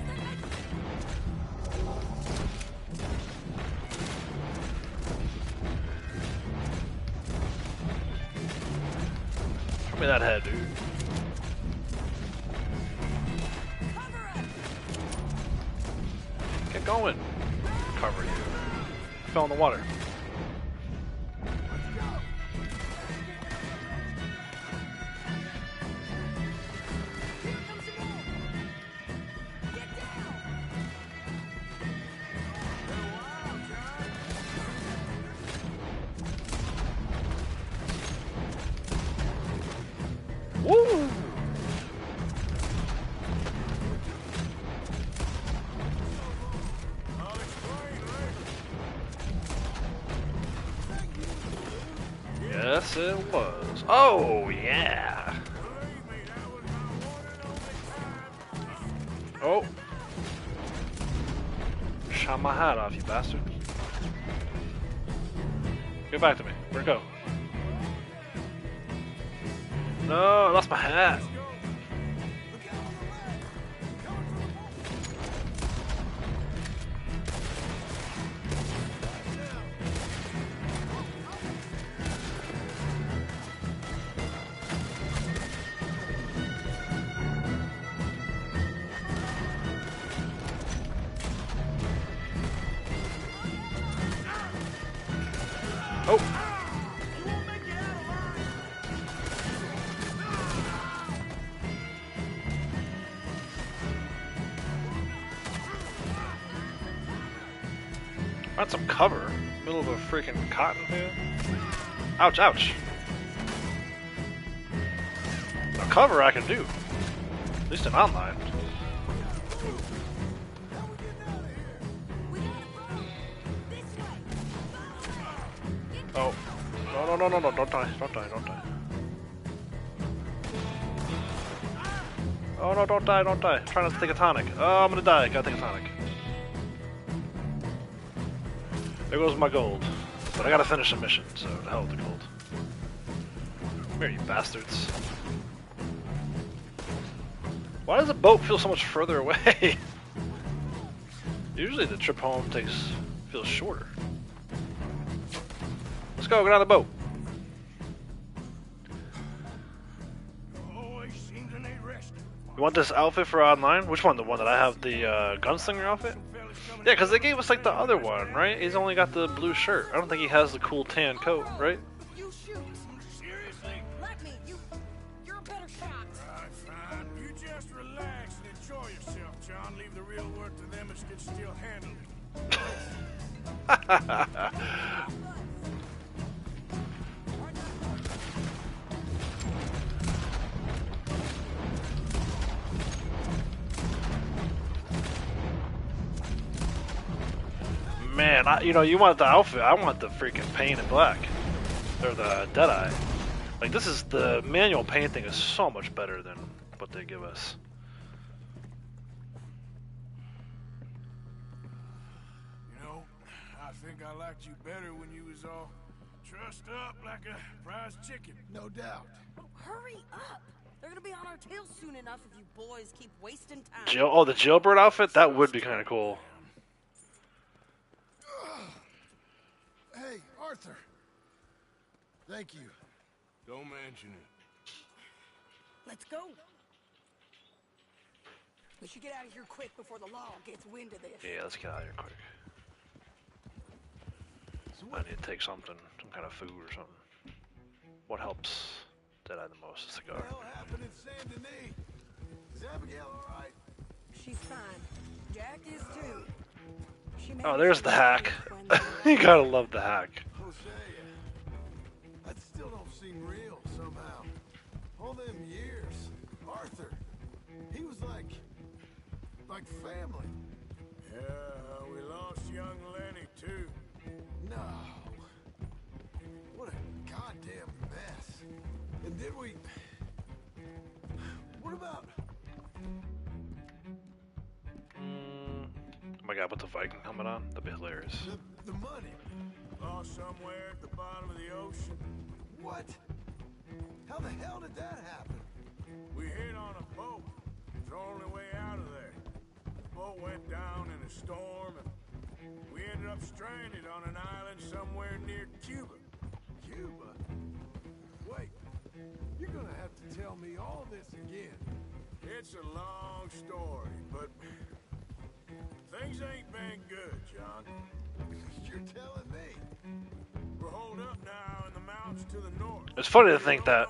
Show me that head, dude. Get going. Cover you. Fell in the water. Woo! Yes, it was. Oh, yeah. Oh. Shot my hat off, you bastard. Get back to me. Where'd it go? No, I lost my hat. Oh. Find some cover. Middle of a freaking cotton field. Ouch, ouch. A cover I can do. At least in online. Oh. No, no, no, no, no, don't die, don't die, don't die. Oh no, don't die, don't die. I'm trying not to take a tonic. Oh, I'm gonna die, gotta take a tonic. There goes my gold. But I gotta finish the mission, so to hell with the gold. Come here, you bastards. Why does the boat feel so much further away? Usually the trip home feels shorter. Let's go, get on the boat. You want this outfit for online? Which one? The one that I have, the gunslinger outfit? Yeah, because they gave us like the other one, right? He's only got the blue shirt. I don't think he has the cool tan coat, right? You shoot. Seriously? Let me. You're a better shot. Right, fine. You just relax and enjoy yourself, John. Leave the real work to them and get still handling. Man, you want the outfit. I want the freaking paint in black. Or the Deadeye. Like, the manual painting is so much better than what they give us. You know, I think I liked you better when you was all trussed up like a prize chicken. No doubt. Oh, hurry up! They're gonna be on our tails soon enough if you boys keep wasting time. The jailbird outfit? That would be kind of cool. Hey, Arthur. Thank you. Don't mention it. Let's go. We should get out of here quick before the law gets wind of this. Yeah, let's get out of here quick. I need to take something, some kind of food or something. What helps Deadeye the most? A cigar. What the hell happened in Saint Denis? Is Abigail all right? She's fine. Jack is too. Oh, there's the hack. You gotta love the hack. Hosea. That still don't seem real somehow. All them years. Arthur. He was like family. Yeah, we lost young Lenny too. No. What a goddamn mess. And did we... What about... Oh my god, with the Viking helmet on? That'd be hilarious. The money. Lost somewhere at the bottom of the ocean. What? How the hell did that happen? We hit on a boat. It's the only way out of there. The boat went down in a storm and we ended up stranded on an island somewhere near Cuba. Cuba? Wait, you're gonna have to tell me all this again. It's a long story, but things ain't been good, John. You're telling me. We're holed up now in the mountains to the north. It's funny to think that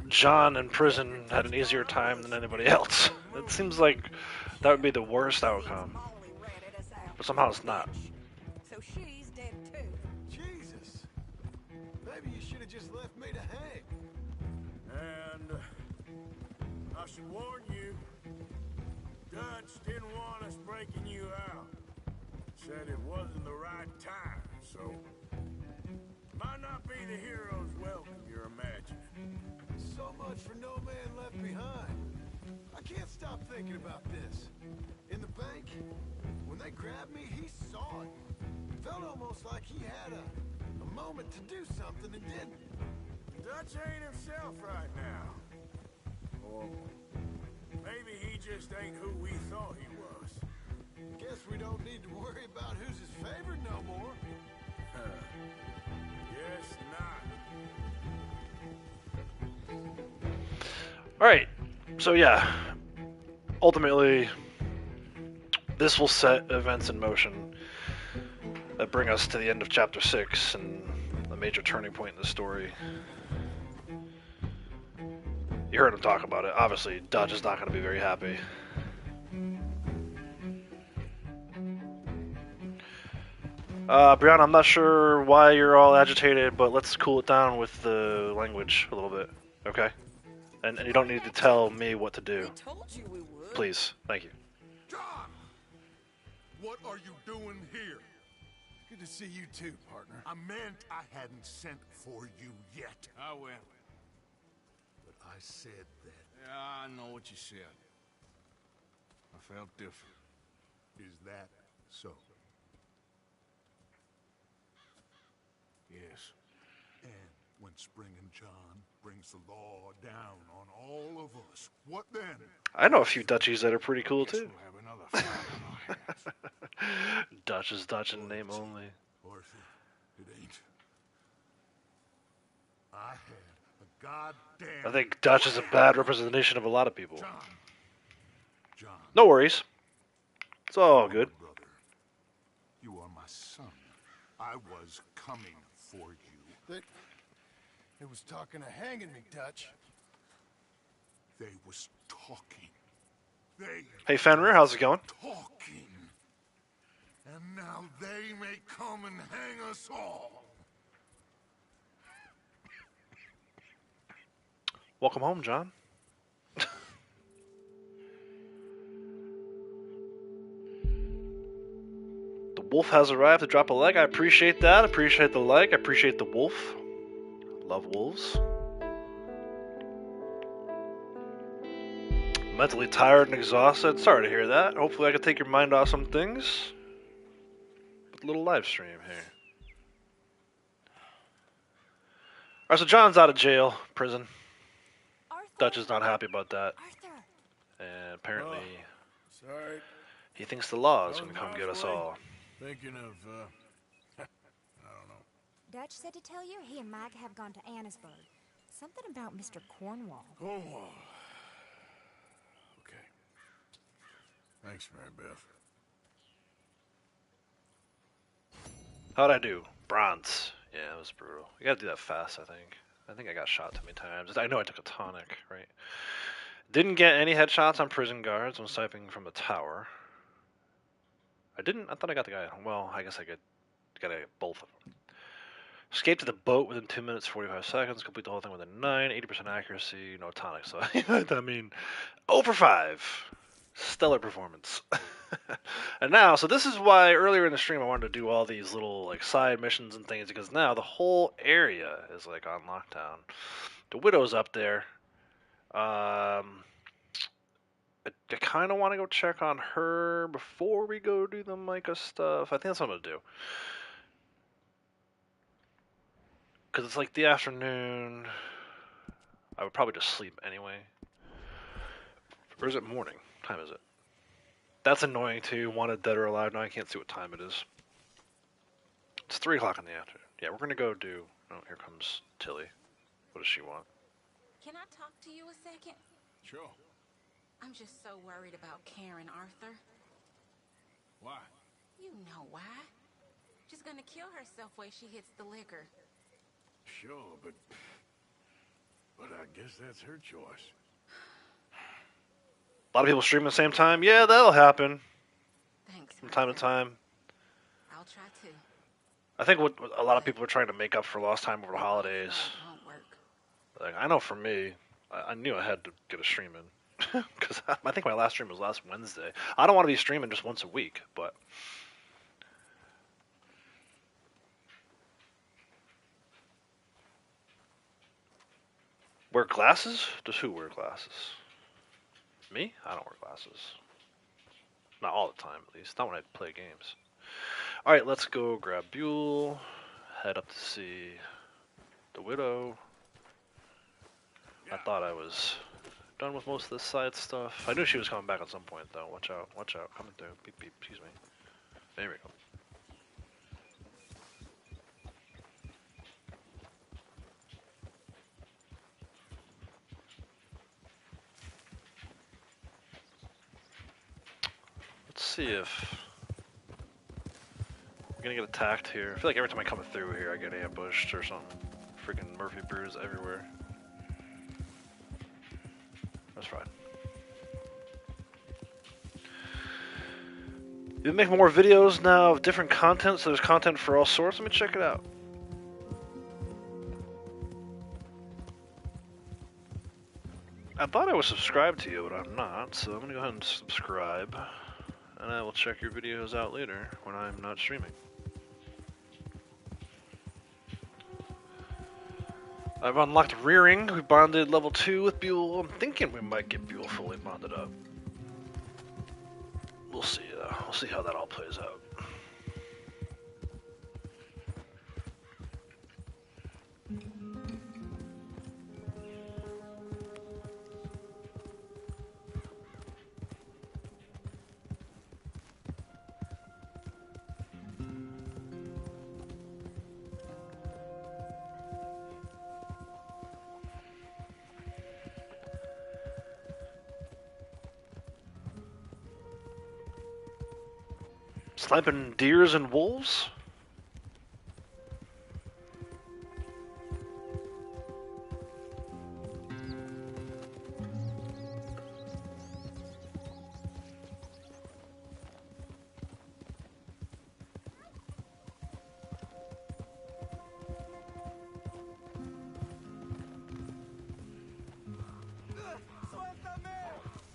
John in prison had an easier time than anybody else. It seems like that would be the worst outcome. But somehow it's not. So she's dead too. Jesus. Maybe you should have just left me to hang. And I should warn you, Dutch didn't want us breaking you out. Said it wasn't the right time, so might not be the hero's welcome you're imagining. So much for no man left behind. I can't stop thinking about this. In the bank, when they grabbed me, he saw it. Felt almost like he had a moment to do something and didn't. Dutch ain't himself right now. Or maybe he just ain't who we thought he was. Guess we don't need to worry about who's his favorite no more. Guess not. Alright, so yeah. Ultimately, this will set events in motion that bring us to the end of Chapter 6 and a major turning point in the story. You heard him talk about it. Obviously, Dutch is not going to be very happy. Brianna, I'm not sure why you're all agitated, but let's cool it down with the language a little bit, okay? And you don't need to tell me what to do. Please, thank you. John! What are you doing here? Good to see you too, partner. I meant I hadn't sent for you yet. I went. But I said that. Yeah, I know what you said. I felt different. Is that so? Yes. And when Spring and John brings the law down on all of us, what then? I know a few Dutchies that are pretty cool too. We'll have another fight on our hands. Dutch is Dutch in name only. Arthur, it ain't. I had a goddamn... I think Dutch is a bad representation of a lot of people. John. No worries. It's all good. Brother, you are my son. I was coming for you. They was talking of hanging me, Dutch. They was talking. They Hey Fenrir, how's it going? talking. And now they may come and hang us all. Welcome home, John. The wolf has arrived to drop a like. I appreciate that. I appreciate the like. I appreciate the wolf. Love wolves. Mentally tired and exhausted. Sorry to hear that. Hopefully I can take your mind off some things. With a little live stream here. Alright, so John's out of jail, prison. Dutch is not happy about that. And apparently Sorry. he thinks the law is going to come get us all. Thinking of, I don't know. Dutch said to tell you he and Mike have gone to Annisburg. Something about Mr. Cornwall. Cornwall. Okay. Thanks, Mary Beth. How'd I do? Bronze. Yeah, it was brutal. You gotta do that fast, I think. I think I got shot too many times. I know I took a tonic, right? Didn't get any headshots on prison guards when sniping from the tower. I thought I got the guy. Well, I guess I gotta get both of them. Escaped to the boat within 2 minutes, 45 seconds. Complete the whole thing within 9. 80% accuracy, no tonic. So, I mean, 0 for 5. Stellar performance. And now, so this is why earlier in the stream I wanted to do all these little like side missions and things, because now the whole area is like on lockdown. The Widow's up there. I kind of want to go check on her before we go do the Micah stuff. I think that's what I'm going to do. Because it's like the afternoon. I would probably just sleep anyway. Or is it morning? What time is it? That's annoying too. Wanted Dead or Alive. Now I can't see what time it is. It's 3 o'clock in the afternoon. Yeah, we're going to go do... Oh, here comes Tilly. What does she want? Can I talk to you a second? Sure. I'm just so worried about Karen, Arthur. Why? You know why. She's gonna kill herself when she hits the liquor. Sure, but I guess that's her choice. A lot of people stream at the same time. Yeah, that'll happen. Thanks. From time to time. I'll try to. I think what a lot of people are trying to make up for lost time over the holidays. Won't work. Like, I know for me, I knew I had to get a stream in. Because I think my last stream was last Wednesday. I don't want to be streaming just once a week, but... Wear glasses? Does who wear glasses? Me? I don't wear glasses. Not all the time, at least. Not when I play games. Alright, let's go grab Buell. Head up to see the Widow. I thought I was done with most of this side stuff. I knew she was coming back at some point, though. Watch out, watch out. Coming through. Beep, beep. Excuse me. There we go. Let's see if we're gonna get attacked here. I feel like every time I come through here, I get ambushed or something. Freaking Murphy brews everywhere. That's fine. You make more videos now of different content, so there's content for all sorts. Let me check it out. I thought I was subscribed to you, but I'm not, so I'm gonna go ahead and subscribe. And I will check your videos out later when I'm not streaming. I've unlocked Rearing. We bonded level 2 with Buell. I'm thinking we might get Buell fully bonded up. We'll see. We'll see how that all plays out. Sniping deers and wolves?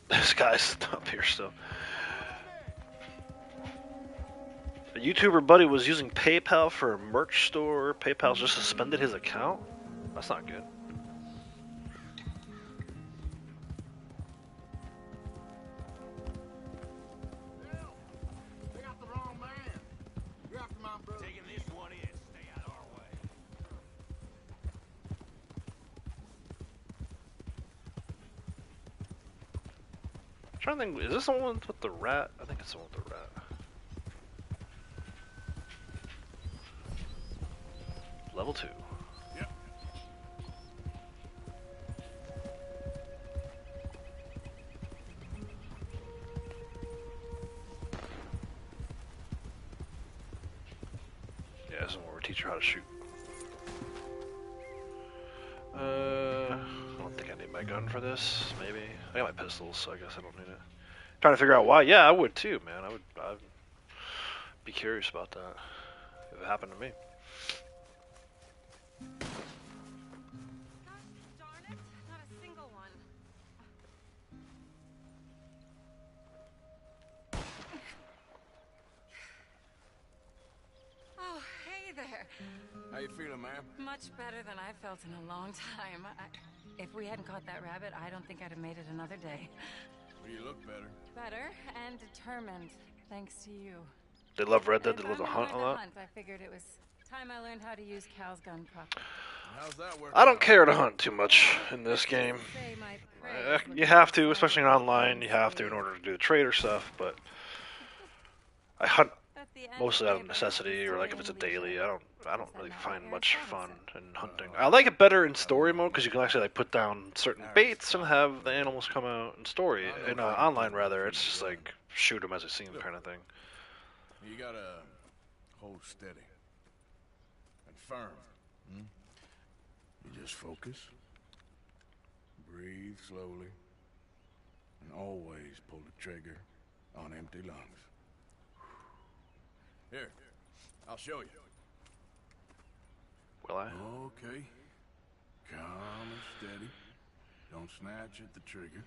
This guy's up here still. A YouTuber buddy was using PayPal for a merch store. PayPal just suspended his account? That's not good. I'm trying to think, is this the one with the rat? I think it's the one with the rat. Level 2. Yep. Yeah, this is where we teach her how to shoot. I don't think I need my gun for this. Maybe I got my pistols, so I guess I don't need it. Trying to figure out why. Yeah, I would too, man. I'd be curious about that if it happened to me. Darn it, not a single one. Oh, hey there. How you feeling, ma'am? Much better than I felt in a long time. If we hadn't caught that rabbit, I don't think I'd have made it another day. Well, you look better. Better and determined, thanks to you. They love Red Dead. They If love to I'm hunt a gonna lot. hunt, I figured it was time I learned how to use Cal's gun properly. How's that working? I don't care to hunt too much in this game. You have to, especially in online. You have to in order to do the trader stuff. But I hunt mostly out of necessity, or like if it's a daily. I don't really find much fun in hunting. I like it better in story mode because you can actually like put down certain baits and have the animals come out in story. In online, rather, it's just like shoot them as I see them kind of thing. You gotta hold steady and firm. Hmm? You just focus, breathe slowly, and always pull the trigger on empty lungs. Here, I'll show you. Will I? Okay. Calm and steady. Don't snatch at the trigger.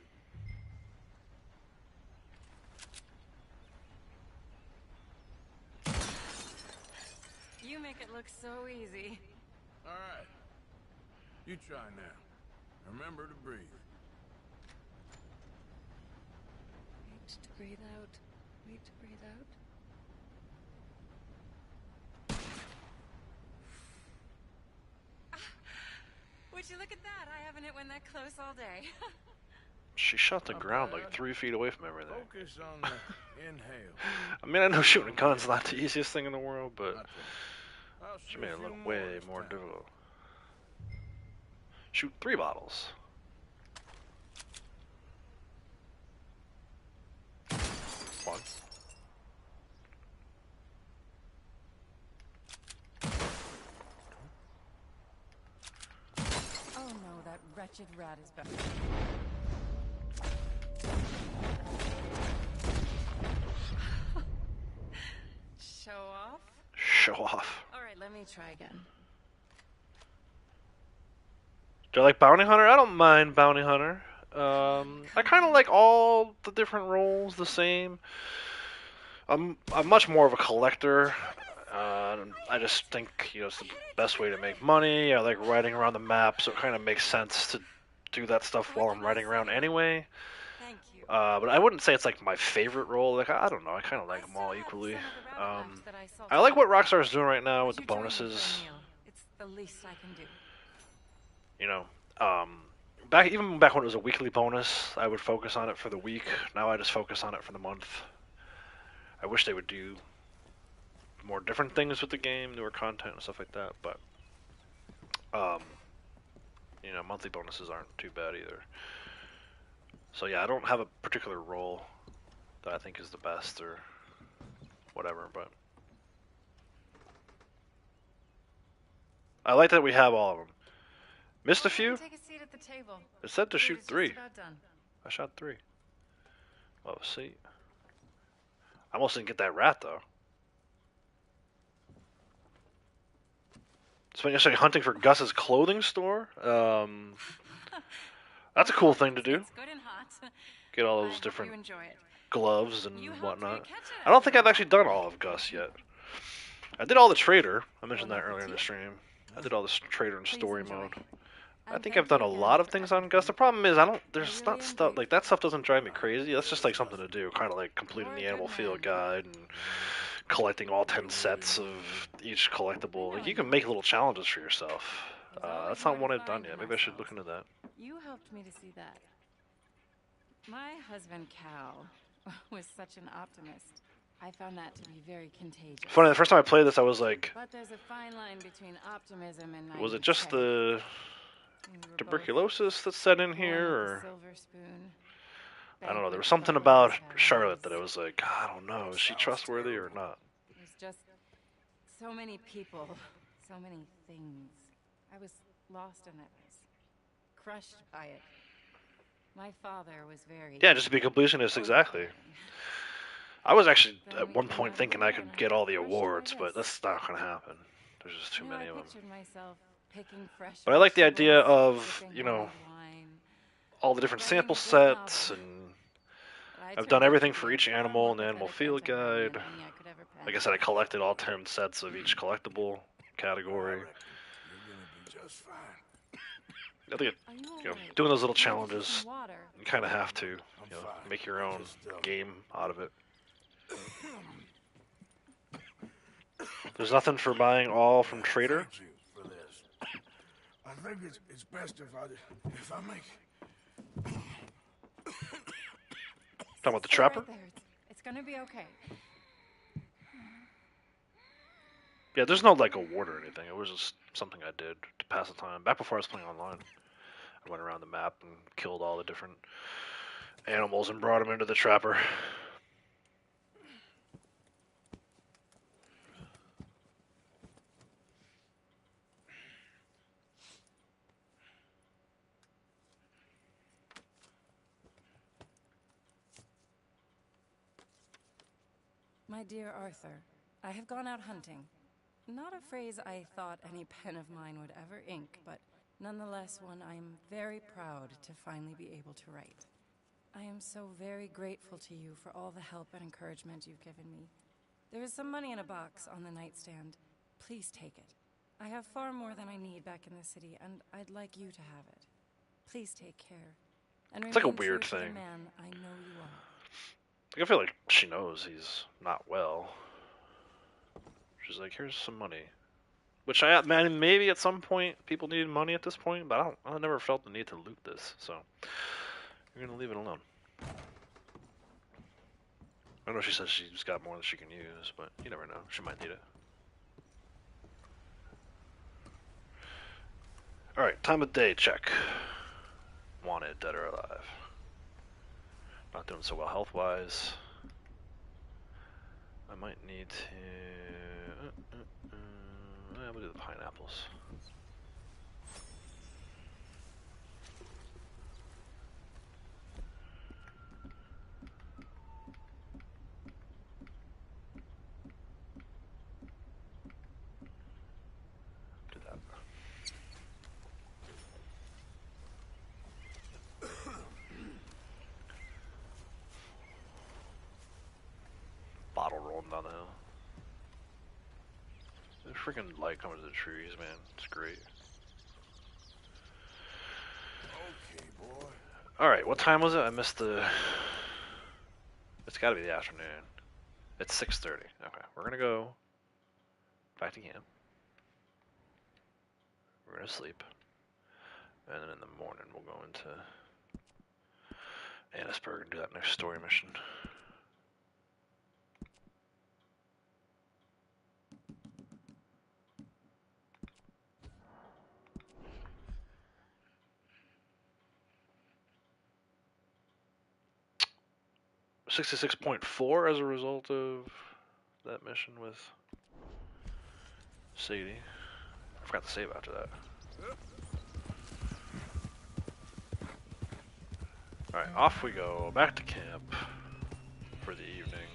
You make it look so easy. All right. You try now. Remember to breathe. Wait to breathe out. Wait to breathe out. Would you look at that? I haven't hit one that close all day. She shot the ground like 3 feet away from everything. Focus on the inhale. I mean, I know shooting a gun's not the easiest thing in the world, but she made it look way more difficult. Shoot 3 bottles. One. Oh no, that wretched rat is back. show off. All right, let me try again. Do I like Bounty Hunter? I don't mind Bounty Hunter. I kind of like all the different roles the same. I'm much more of a collector. I just think it's the best way to make money. I like riding around the map, so it kind of makes sense to do that stuff while I'm riding around anyway. But I wouldn't say it's like my favorite role. Like I don't know, I kind of like them all equally. I like what Rockstar's doing right now with the bonuses. It's the least I can do. Even back when it was a weekly bonus, I would focus on it for the week. Now I just focus on it for the month. I wish they would do more different things with the game, newer content and stuff like that, but monthly bonuses aren't too bad either. So yeah, I don't have a particular role that I think is the best or whatever, but I like that we have all of them. Missed a few? Take a seat at the table. It said to shoot 3. About done. I shot 3. Well, a seat. I almost didn't get that rat though. Spent yesterday hunting for Gus's clothing store. That's a cool thing to do. It's good and hot. Get all those different You enjoy it. gloves and whatnot. I don't think I've actually done all of Gus yet. I did all the trader. I mentioned that earlier in the stream. I did all this trader and story mode. I think I've done a lot of things on Gus. The problem is there's not stuff like that stuff doesn't drive me crazy. That's just like something to do, kind of like completing the animal field guide and collecting all 10 sets of each collectible. Like you can make little challenges for yourself. That's not one I've done yet. Maybe I should look into that. You helped me to see that. My husband, Cal, was such an optimist. I found that to be very contagious. Funny, the first time I played this, I was like, but there's a fine line between optimism and was it just the tuberculosis that's set in here, or silver spoon? I don't know. There was something about Charlotte that I was like, I don't know, is she trustworthy or not? There's just so many people, so many things. I was lost in it. I was crushed by it. My father was very... Yeah, just to be completionist, exactly. I was actually at one point thinking I could get all the awards, but that's not going to happen. There's just too many of them. But I like the idea of, all the different sample sets, and I've done everything for each animal in the animal field guide. Like I said, I collected all 10 sets of each collectible category. I think doing those little challenges, you kind of have to, make your own game out of it. There's nothing for buying all from Trader. I think it's best if I make. Talking about the trapper? Right there. It's gonna be okay. Yeah, there's no award or anything. It was just something I did to pass the time. Back before I was playing online, I went around the map and killed all the different animals and brought them into the trapper. My dear Arthur, I have gone out hunting. Not a phrase I thought any pen of mine would ever ink, but nonetheless one I am very proud to finally be able to write. I am so very grateful to you for all the help and encouragement you've given me. There is some money in a box on the nightstand. Please take it. I have far more than I need back in the city, and I'd like you to have it. Please take care. And it's like a remain weird true to thing. the man I know you are. I feel like she knows he's not well. She's like, here's some money. Which maybe at some point people needed money at this point, but I never felt the need to loot this, so you're gonna leave it alone. I know she says she's got more than she can use, but you never know. She might need it. Alright, time of day check. Wanted, dead or alive. Not doing so well health-wise. I might need to... we'll do the pineapples. them down the hill. The freaking light coming to the trees, man. It's great. Okay, boy. Alright, what time was it? I missed the... It's gotta be the afternoon. It's 6:30. Okay, we're gonna go back to camp. We're gonna sleep. And then in the morning we'll go into Annisburg and do that next story mission. $66.4 as a result of that mission with Sadie. I forgot to save after that. Alright, off we go. Back to camp for the evening.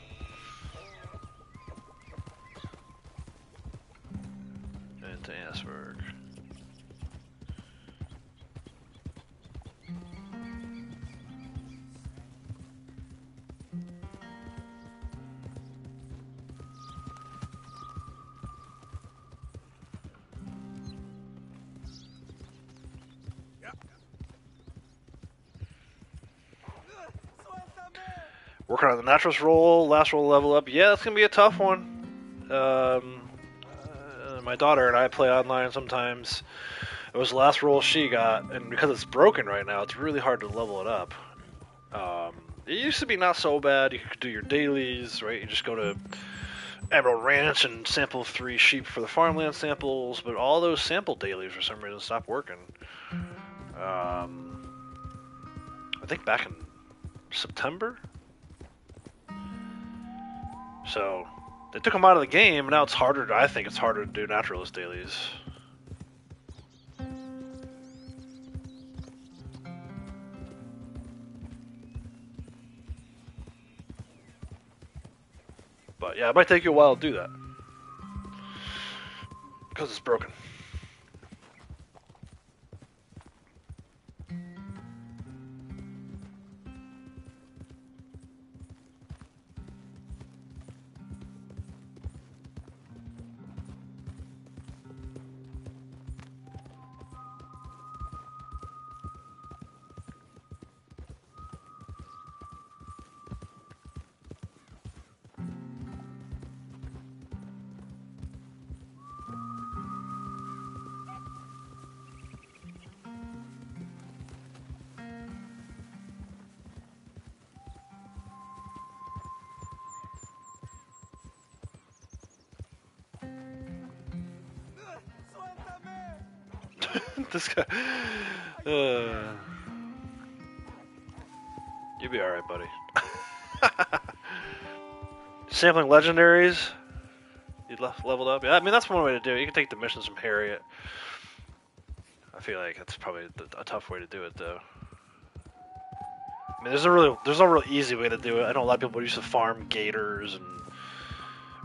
And to Annisburg. Working on the naturalist roll, last roll level up. Yeah, it's gonna be a tough one. My daughter and I play online sometimes. It was the last roll she got, and because it's broken right now, it's really hard to level it up. It used to be not so bad. You could do your dailies, right? You just go to Emerald Ranch and sample 3 sheep for the farmland samples, but all those sample dailies for some reason stopped working. I think back in September. So they took them out of the game, and now it's harder. I think it's harder to do naturalist dailies. But yeah, it might take you a while to do that because it's broken. This guy. You'll be alright, buddy. Sampling legendaries. You leveled up. Yeah, I mean, that's one way to do it. You can take the missions from Harriet. I feel like that's probably a tough way to do it, though. I mean, there's no real easy way to do it. I know a lot of people used to farm gators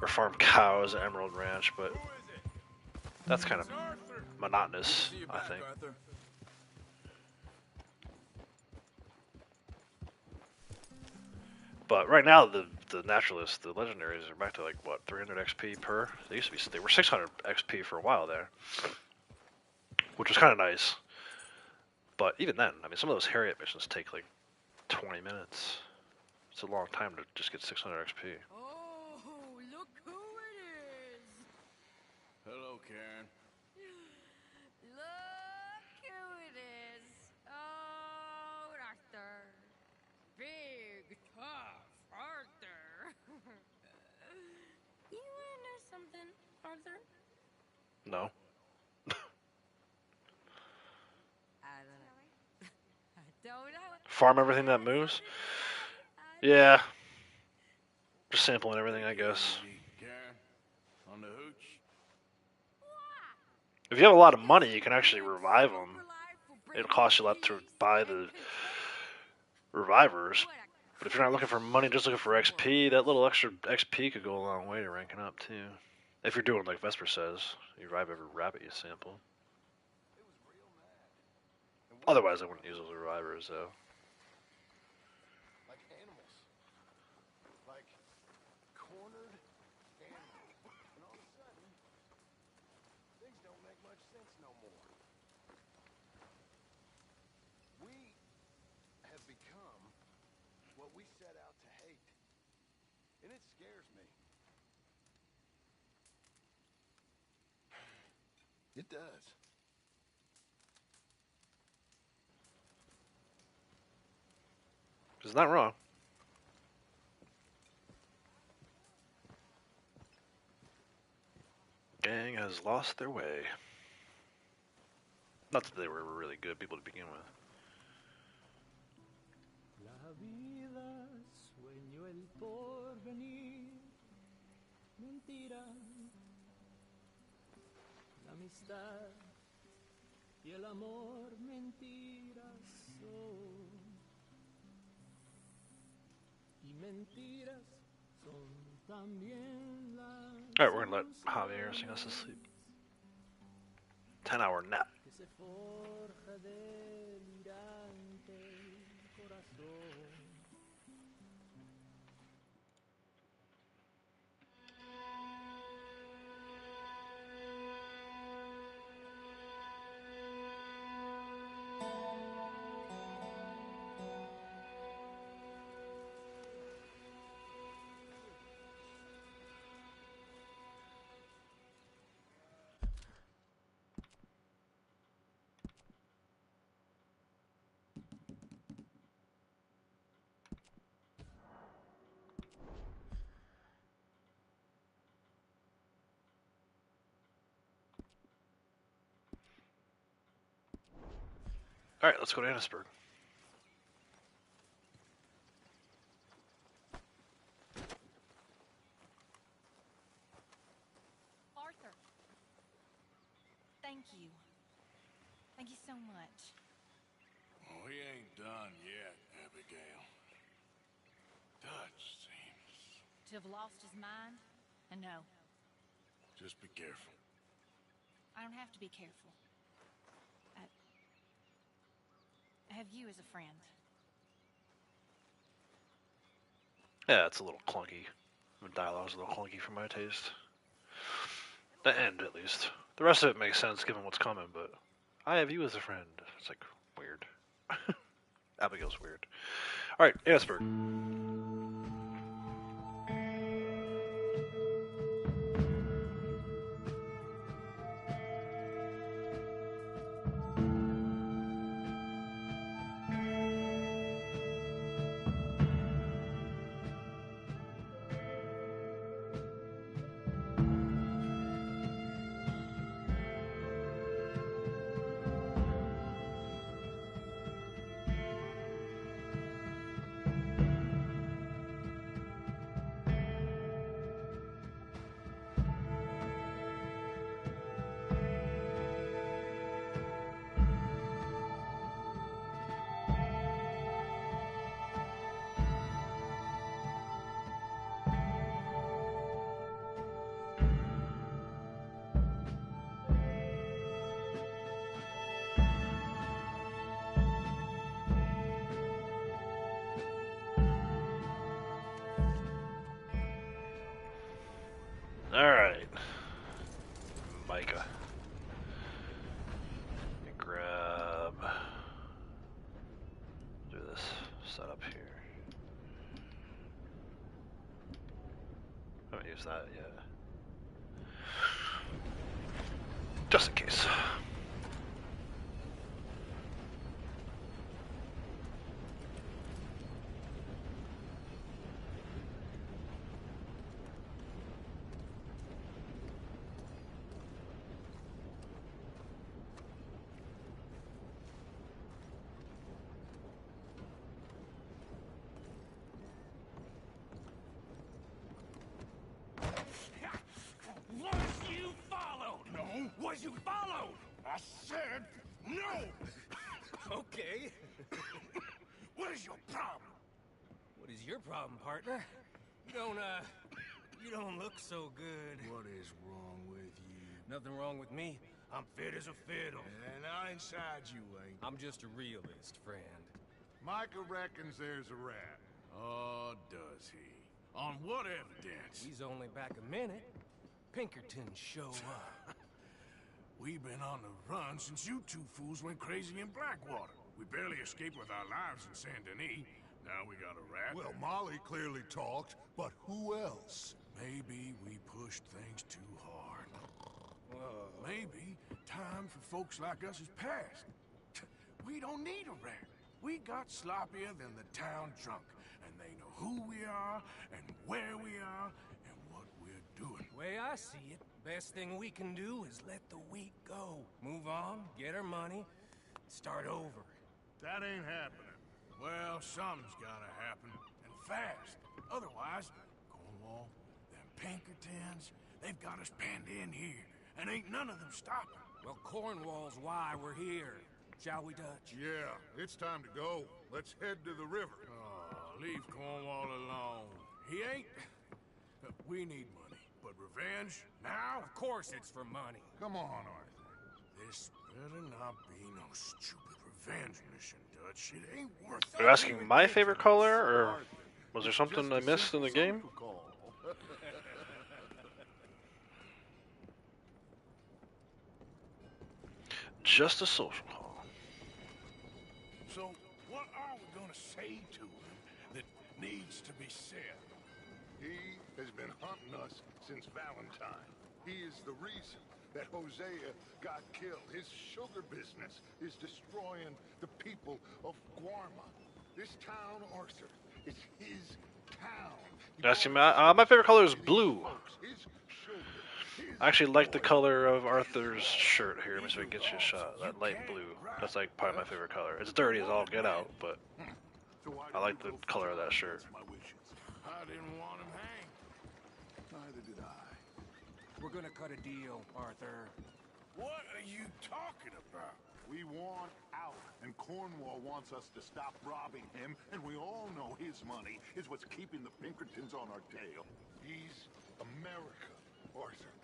or farm cows at Emerald Ranch, but that's kind of monotonous, I think. But right now, the naturalists, the legendaries, are back to like what, 300 XP per? They used to be, they were 600 XP for a while there, which was kind of nice. But even then, I mean, some of those Harriet missions take like 20 minutes. It's a long time to just get 600 XP. Oh, look who it is! Hello, Karen. Look who it is. Oh, Arthur. Big, tough Arthur. You wanna know something, Arthur? No. I don't know. Farm everything that moves? Yeah. Just sampling everything, I guess. Karen, on the hooch. If you have a lot of money, you can actually revive them. It'll cost you a lot to buy the revivers. But if you're not looking for money, just looking for XP, that little extra XP could go a long way to ranking up, too. If you're doing like Vesper says, you revive every rabbit you sample. Otherwise, I wouldn't use those revivers, though. Like animals. Like cornered sense no more. We have become what we set out to hate. And it scares me. It does. Isn't that wrong? Gang has lost their way. Not that they were really good people to begin with. La vida, sueño el porvenir, mentira, la amistad y el amor, mentiras son. Y mentiras son también las. Alright, we're gonna let Javier sing us to sleep. 10-hour nap. Que se forja delirante el corazón. Alright, let's go to Annesburg. Arthur. Thank you. Thank you so much. Oh, he ain't done yet, Abigail. Dutch seems... To have lost his mind? And no, Just be careful. I don't have to be careful. I have you as a friend. Yeah, it's a little clunky. The dialogue's a little clunky for my taste. The end, at least. The rest of it makes sense given what's coming, but I have you as a friend. It's like weird. Abigail's weird. Alright, Annesburg. Alright. Micah. Let me grab... do this setup here. I haven't used that yet. Just in case. Was you followed? No. Was you followed? I said no. Okay. What is your problem? What is your problem, partner? You don't look so good. What is wrong with you? Nothing wrong with me. I'm fit as a fiddle. And I inside you ain't. I'm just a realist, friend. Micah reckons there's a rat. Oh, does he? On what evidence? He's only back a minute. Pinkerton show up. We've been on the run since you two fools went crazy in Blackwater. We barely escaped with our lives in Saint Denis. Now we got a rat. Well, Molly clearly talked, but who else? Maybe we pushed things too hard. Maybe time for folks like us is past. We don't need a rat. We got sloppier than the town drunk, and they know who we are, and where we are, and what we're doing. Way I see it, best thing we can do is let the week go. Move on, get our money, start over. That ain't happening. Well, something's gotta happen, and fast. Otherwise, Cornwall, them Pinkertons, they've got us penned in here, and ain't none of them stopping. Well, Cornwall's why we're here. Shall we, Dutch? Yeah, it's time to go. Let's head to the river. Leave Cornwall alone. He ain't... We need money, but revenge, now? Of course it's for money. Come on, Arthur. This better not be no stupid revenge mission, Dutch. It ain't worth it. Are you asking my favorite color, or was there something I missed in the game? Just a social call. So, what are we gonna say to him that needs to be said? He has been hunting us since Valentine. He is the reason that Hosea got killed. His sugar business is destroying the people of Guarma. This town, Arthur, is his town. Asking my favorite color is blue. I actually like the color of Arthur's shirt here. Let me see if I can get you a shot. That light blue. That's like probably my favorite color. It's dirty as all get out, but I like the color of that shirt. I didn't want him hanged. Neither did I. We're gonna cut a deal, Arthur. What are you talking about? We want out, and Cornwall wants us to stop robbing him, and we all know his money is what's keeping the Pinkertons on our tail. He's America, Arthur,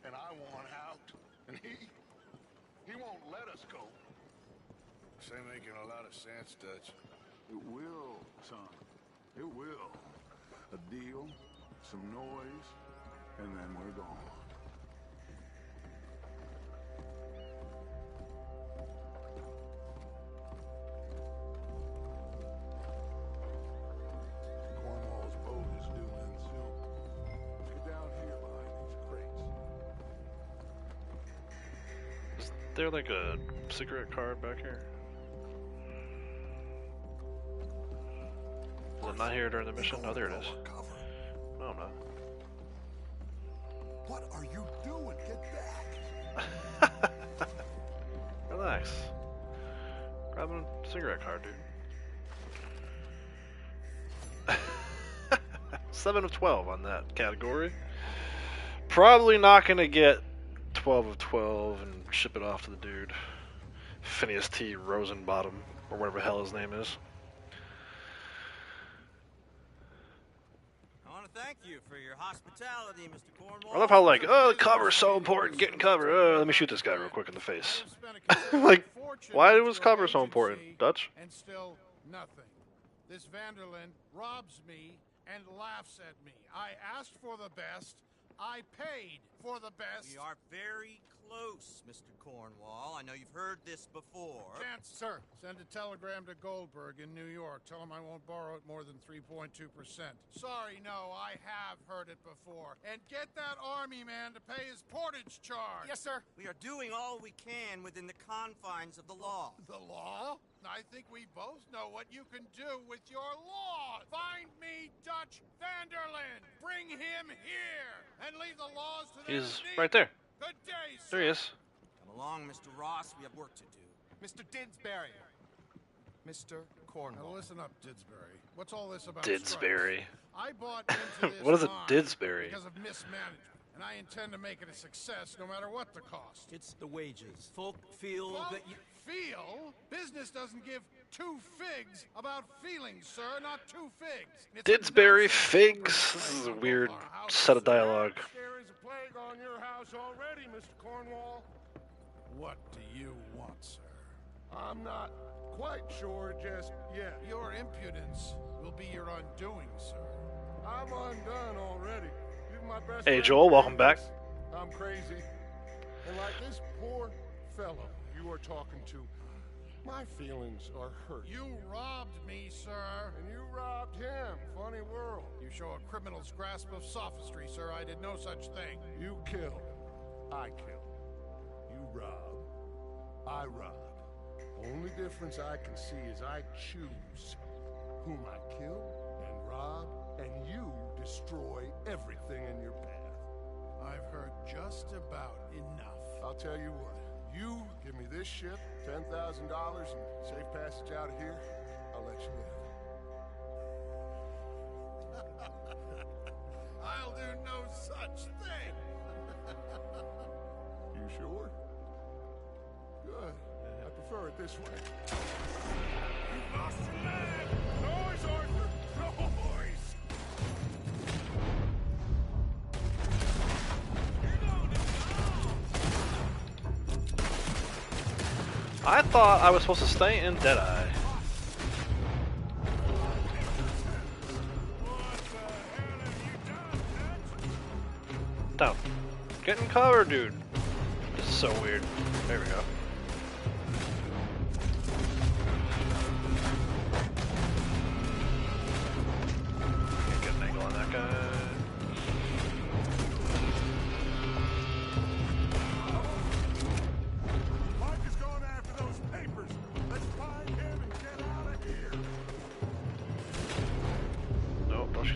and I want out, and he won't let us go. This ain't making a lot of sense, Dutch. It will, son. It will. A deal, some noise, and then we're gone. Cornwall's boat is due in soon. Let's get down here behind these crates. Is there like a cigarette card back here? Is it not here during the mission? Oh, there it is. No, I'm not. What are you doing? Get back! Relax. Grabbing a cigarette card, dude. 7 of 12 on that category. Probably not gonna get 12 of 12 and ship it off to the dude. Phineas T. Rosenbottom, or whatever the hell his name is. Thank you for your hospitality, Mr. Cornwall. I love how like, oh, the cover's so important, getting cover. Let me shoot this guy real quick in the face. Like, why was cover so important, Dutch? And still nothing. This Vanderlyn robs me and laughs at me. I asked for the best. I paid for the best. We are very close, Mr. Cornwall. I know you've heard this before. Chance, sir, send a telegram to Goldberg in New York. Tell him I won't borrow it more than 3.2%. Sorry, no, I have heard it before. And get that army man to pay his portage charge. Yes, sir. We are doing all we can within the confines of the law. The law? I think we both know what you can do with your law. Find me Dutch Vanderlyn. Bring him here and leave the laws to their He's right there. Good day, sir. There he is. Come along, Mr. Ross. We have work to do. Mr. Didsbury. Mr. Cornwall. Now listen up, Didsbury. What's all this about Didsbury. strikes? I bought into this What is a line Didsbury? because of mismanagement, and I intend to make it a success no matter what the cost. It's the wages. Folk feel that you... Feel? Business doesn't give two figs about feelings, sir, not two figs. It's Didsbury figs. This is a weird set of dialogue. There is a plague on your house already, Mr. Cornwall. What do you want, sir? I'm not quite sure just yet. Your impudence will be your undoing, sir. I'm undone already. Do my best. Hey, Joel, welcome back. I'm crazy. And like this poor fellow you are talking to, my feelings are hurt. You robbed me, sir. And you robbed him. Funny world. You show a criminal's grasp of sophistry, sir. I did no such thing. You kill. I kill. You rob. I rob. Only difference I can see is I choose whom I kill and rob, and you destroy everything in your path. I've heard just about enough. I'll tell you what. You give me this ship, $10,000, and safe passage out of here, I'll let you live. I'll do no such thing. You sure? Good. I prefer it this way. You lost your man! Noise, Arthur! Noise! I thought I was supposed to stay in Deadeye. Down. Getting covered, dude. This is so weird. There we go. Can't get an angle on that guy.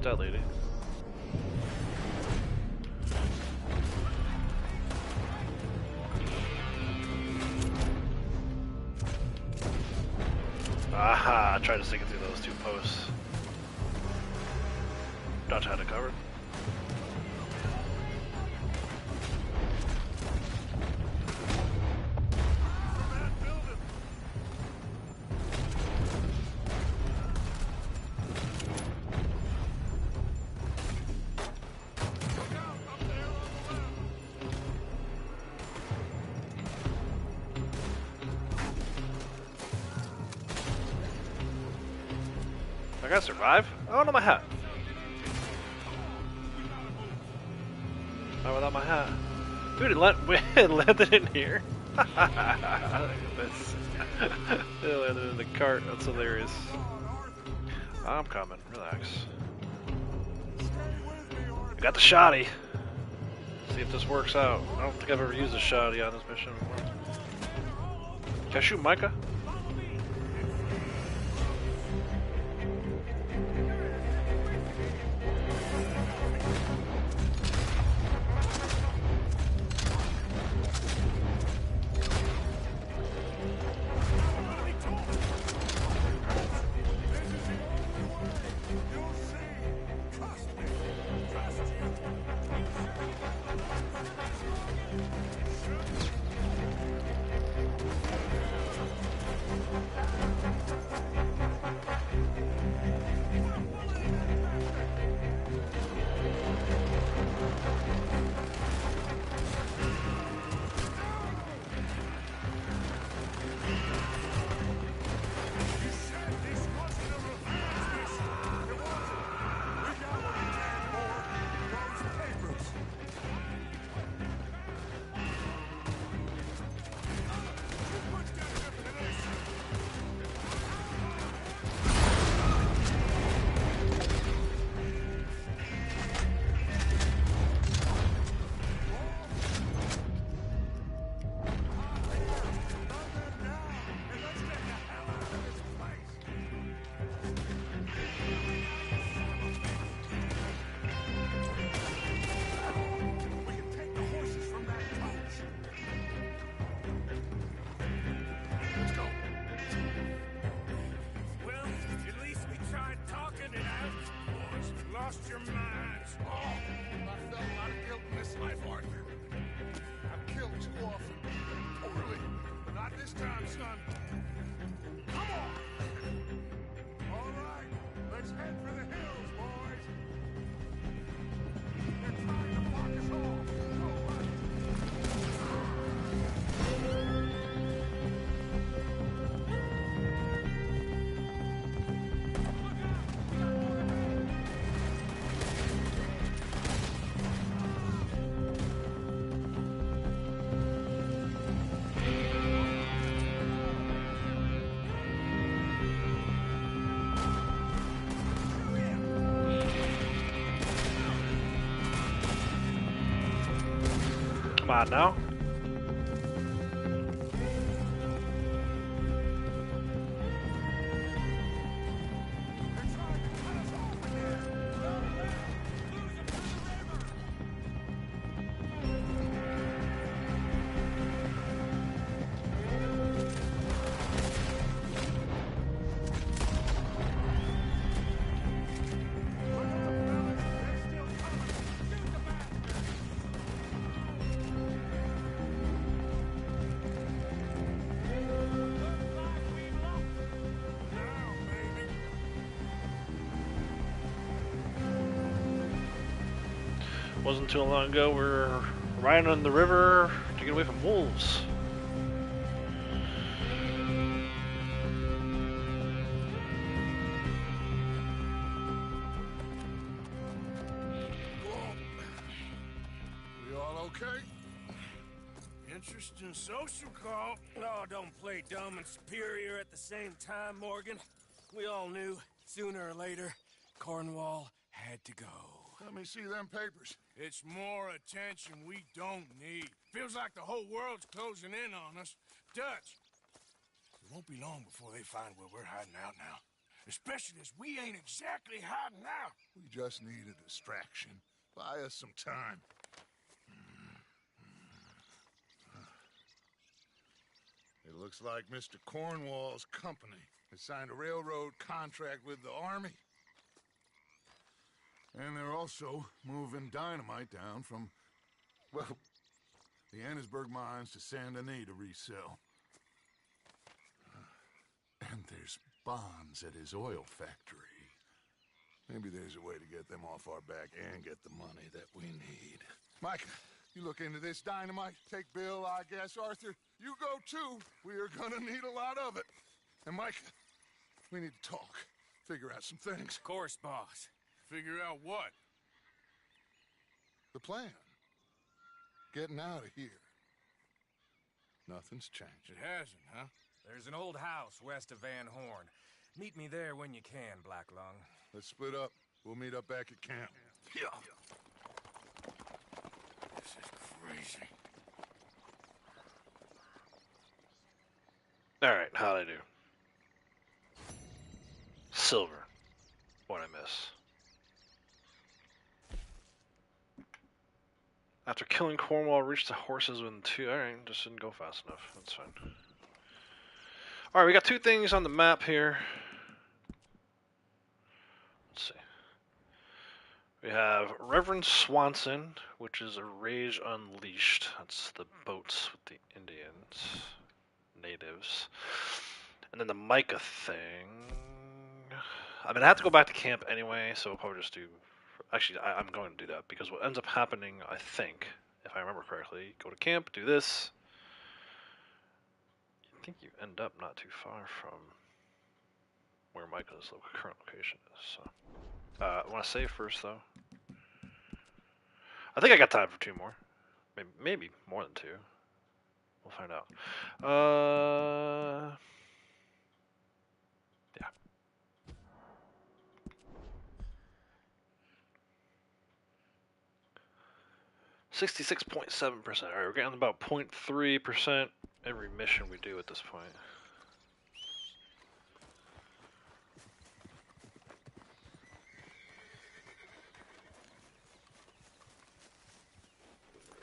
That lady. Aha! I tried to stick it through those two posts. Dodge had it covered. I gotta survive? I don't know my hat. Not without my hat. Dude, it landed in here. It landed in the cart. That's hilarious. I'm coming. Relax. I got the shoddy. See if this works out. I don't think I've ever used a shoddy on this mission before. Can I shoot Micah? Come on now. Wasn't too long ago we were riding on the river to get away from wolves. We all okay? Interesting social call. Oh, don't play dumb and superior at the same time, Morgan. We all knew, sooner or later, Cornwall had to go. Let me see them papers. It's more attention we don't need. Feels like the whole world's closing in on us. Dutch, it won't be long before they find where we're hiding out now. Especially as we ain't exactly hiding out. We just need a distraction. Buy us some time. It looks like Mr. Cornwall's company has signed a railroad contract with the army. And they're also moving dynamite down from, well, the Annesburg mines to Saint Denis to resell. And there's bonds at his oil factory. Maybe there's a way to get them off our back and get the money that we need. Mike, you look into this dynamite. Take Bill, I guess. Arthur, you go too. We are gonna need a lot of it. And Mike, we need to talk. Figure out some things. Of course, boss. Figure out what? The plan. Getting out of here. Nothing's changed. It hasn't, huh? There's an old house west of Van Horn. Meet me there when you can, Blacklung. Let's split up. We'll meet up back at camp. Yeah. This is crazy. Alright, how'd I do? Silver. What'd I miss? After killing Cornwall, reached the horses within 2. Alright, just didn't go fast enough. That's fine. Alright, we got 2 things on the map here. Let's see. We have Reverend Swanson, which is a Rage Unleashed. That's the boats with the Indians, natives. And then the Micah thing. I mean, I have to go back to camp anyway, so we'll probably just do... Actually, I'm going to do that, because what ends up happening, I think, if I remember correctly, go to camp, do this. I think you end up not too far from where Micah's current location is. So, I want to save first, though. I think I got time for 2 more. Maybe more than 2. We'll find out. Yeah. 66.7%. Alright, we're getting about 0.3% every mission we do at this point.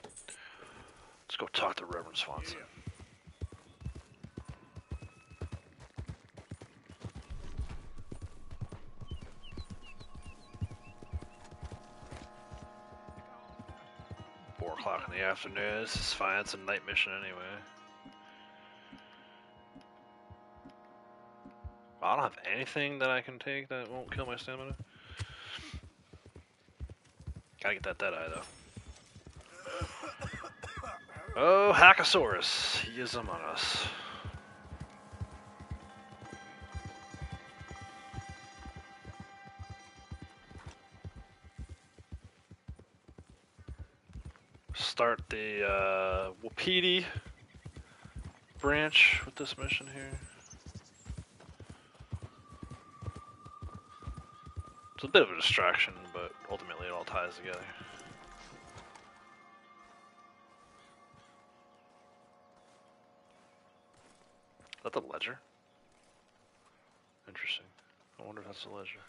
Let's go talk to Reverend Swanson. In the afternoon. This is fine. It's a night mission anyway. I don't have anything that I can take that won't kill my stamina. Gotta get that Deadeye though. Oh, Hackosaurus. He is among us. Start the Wapiti branch with this mission here. It's a bit of a distraction, but ultimately it all ties together. that the ledger? Interesting. I wonder if that's the ledger.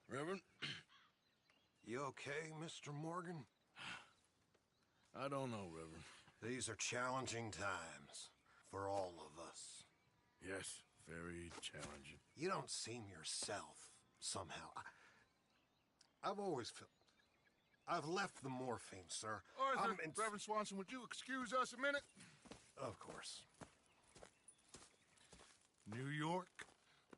Reverend? You okay, Mr. Morgan? I don't know, Reverend. These are challenging times for all of us. Yes, very challenging. You don't seem yourself, somehow. I've always felt... I've left the morphine, sir. Arthur, Reverend Swanson, would you excuse us a minute? Of course. New York.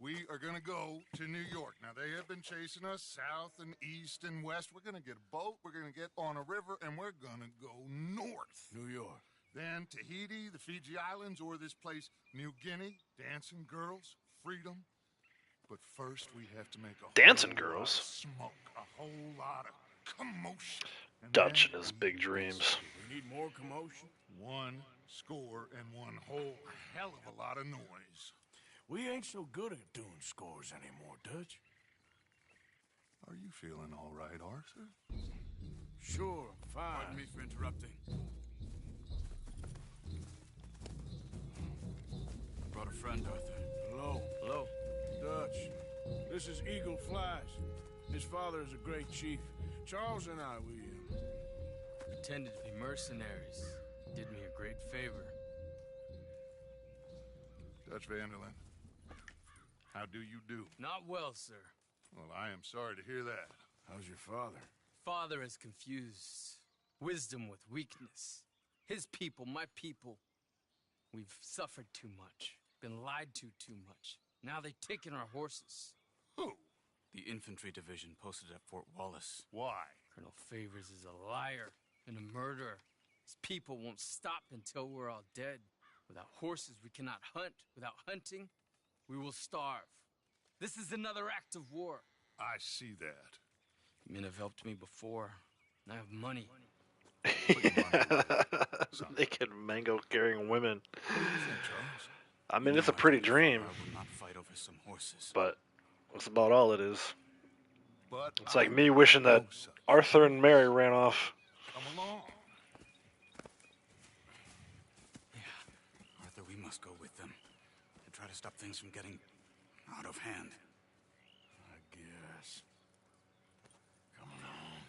We are going to go to New York. Now, they have been chasing us south and east and west. We're going to get a boat, we're going to get on a river, and we're going to go north. New York. Then Tahiti, the Fiji Islands, or this place, New Guinea, dancing girls, freedom. But first, we have to make a Dancing whole lot girls? of smoke, a whole lot of commotion. And Dutch then and his big dreams. We need more commotion. 1 score and 1 whole hell of a lot of noise. We ain't so good at doing scores anymore, Dutch. Are you feeling all right, Arthur? Sure, fine. Pardon me for interrupting. Brought a friend, Arthur. Hello. Hello. Dutch. This is Eagle Flies. His father is a great chief. Charles and I, we Pretended to be mercenaries. Did me a great favor. Dutch Vanderlyn, how do you do? Not well, sir. Well, I am sorry to hear that. How's your father? Father has confused wisdom with weakness. His people, my people. We've suffered too much. Been lied to too much. Now they've taken our horses. Who? The infantry division posted at Fort Wallace. Why? Colonel Favors is a liar and a murderer. His people won't stop until we're all dead. Without horses, we cannot hunt. Without hunting, we will starve. This is another act of war. I see that. Men have helped me before, and I have money. Naked mango carrying women. I mean, it's a pretty dream. I will not fight over some horses. But that's about all it is. But It's like me wishing that Arthur and Mary ran off. Come along. Arthur, we must go with them to try to stop things from getting out of hand. I guess. Come along.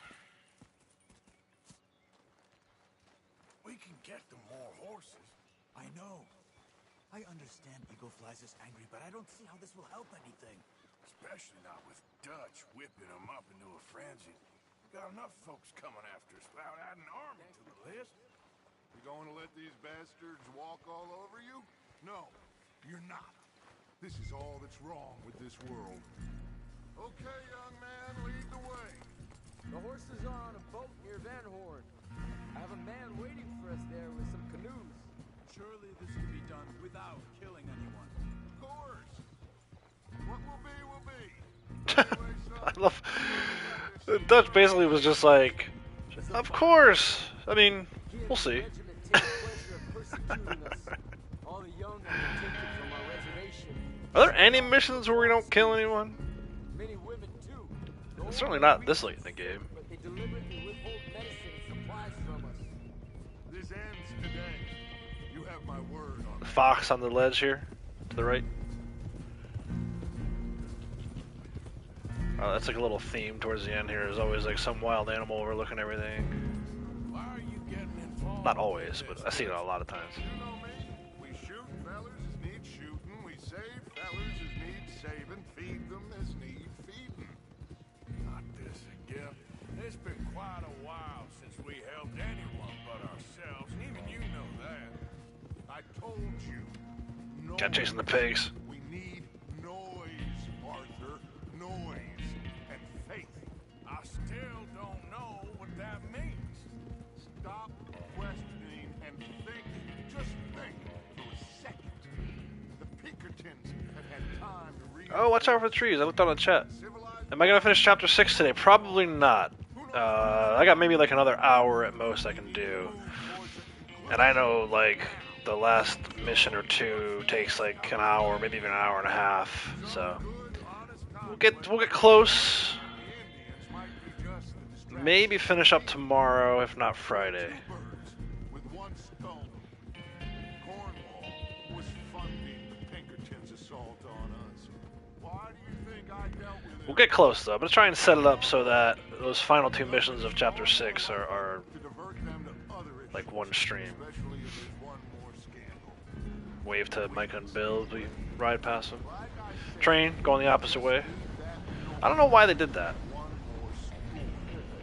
We can get them more horses. I know. I understand Eagle Flies is angry, but I don't see how this will help anything. Especially not with Dutch whipping them up into a frenzy. We got enough folks coming after us without adding an army to the list. You going to let these bastards walk all over you? No, you're not. This is all that's wrong with this world. Okay, young man, lead the way. The horses are on a boat near Van Horn. I have a man waiting for us there with some canoes. Surely this can be done without killing anyone. Of course. What will be, will be. I love. Dutch basically was just like, of course. I mean, we'll see. Are there any missions where we don't kill anyone? It's certainly not this late in the game. This ends today. You have my word on that. Fox on the ledge here, to the right. Oh, that's like a little theme towards the end here. There's always like some wild animal overlooking everything. Why are you getting involved? Not always, but I see it a lot of times. You know me. We shoot fellers as need shooting. We save fellers as need saving. Feed them as need feeding. Not this again. It's been quite a while since we helped anyone but ourselves, and even you know that. I told you. Got chasing the pigs. We need noise, Arthur. Noise. And faith. I still don't know what that means. Stop questioning and think. Just think for a second. The Pinkertons have had time to read. Oh, watch out for the trees. I looked on the chat. Am I gonna finish chapter 6 today? Probably not. I got maybe like another hour at most I can do. And I know like the last mission or two takes like an hour, maybe even an hour and a half. So we'll get close. Maybe finish up tomorrow, if not Friday. With one stone. Cornwall was funding the Pinkertons' assault on us. Why do you think I dealt with it? We'll get close though. I'm gonna try and set it up so that those final 2 missions of Chapter 6 are like one stream. Wave to Micah and Bill as we ride past them. Train going the opposite way. I don't know why they did that.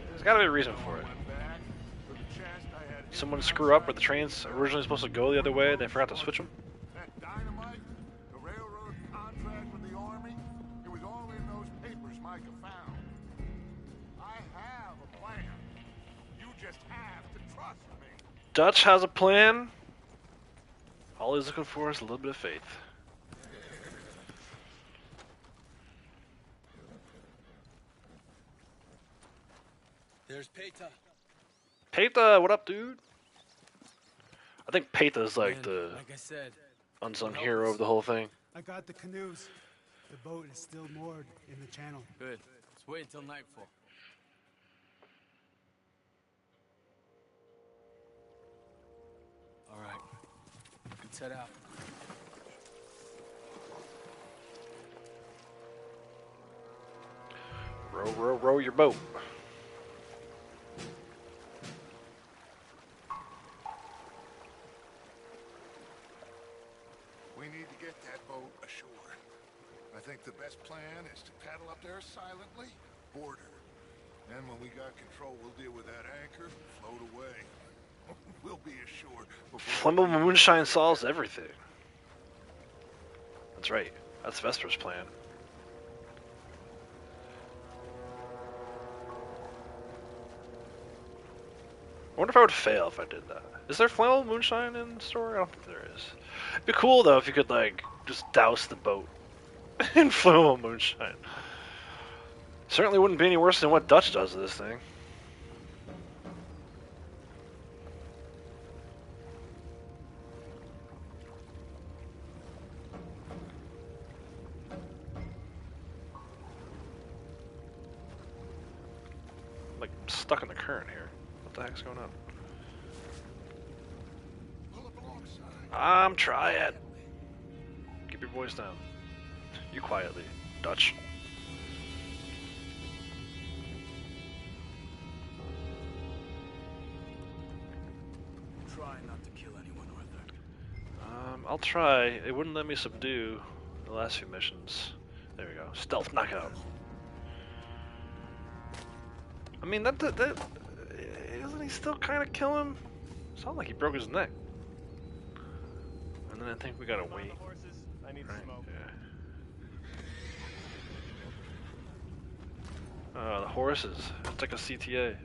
There's gotta be a reason for it. Someone screw up where the train's originally supposed to go the other way, they forgot to switch them. That dynamite, the railroad contract with the army, it was all in those papers Micah found. I have a plan. You just have to trust me. Dutch has a plan. All he's looking for is a little bit of faith. There's Peta. Peta, what up, dude? I think Peta's like the Like I said, unsung hero of the whole thing. I got the canoes. The boat is still moored in the channel. good. Let's wait until nightfall. All right. Let's head out. Row, row, row your boat. We need to get that boat ashore. I think the best plan is to paddle up there silently, board her. Then when we got control, we'll deal with that anchor, float away. We'll be ashore before... Flammable moonshine solves everything. That's right. That's Vesper's plan. I wonder if I would fail if I did that. Is there flammable moonshine in the story? I don't think there is. It'd be cool though if you could like just douse the boat in flammable moonshine. Certainly wouldn't be any worse than what Dutch does to this thing. I'm like stuck in the current here. What the heck's going on? I'm trying. Keep your voice down. You quietly, Dutch. Try not to kill anyone, Arthur. I'll try. It wouldn't let me subdue the last few missions. There we go. Stealth knockout. I mean, that isn't he still kind of kill him? Sounds like he broke his neck. And then I think we gotta wait. I need Right? smoke. Yeah. Oh, the horses. It's like a CTA.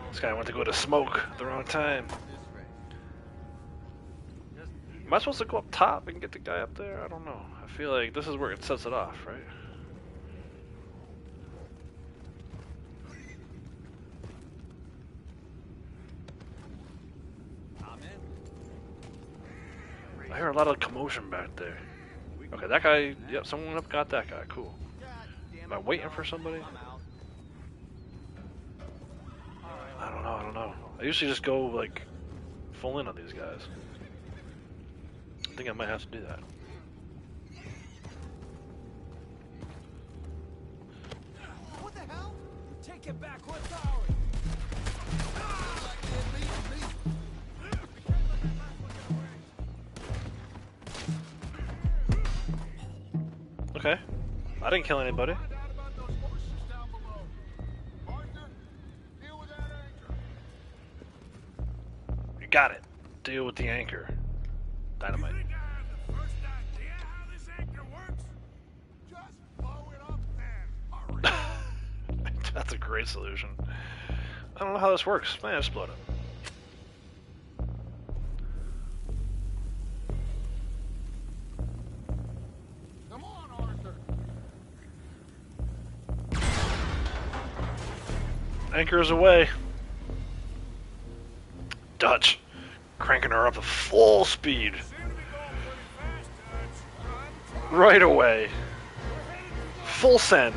This guy went to go to smoke at the wrong time. Am I supposed to go up top and get the guy up there? I don't know. I feel like this is where it sets it off, right? I hear a lot of commotion back there. Okay, that guy, yep, someone up got that guy, cool. Am I waiting for somebody? I don't know. I usually just go, like, full in on these guys. I think I might have to do that. What the hell? Take it back. What's ours? Okay. I didn't kill anybody. You got it. Deal with the anchor. Dynamite. That's a great solution. I don't know how this works. Man, explode it. Anchors away. Dutch, cranking her up to full speed. Right away. Full send.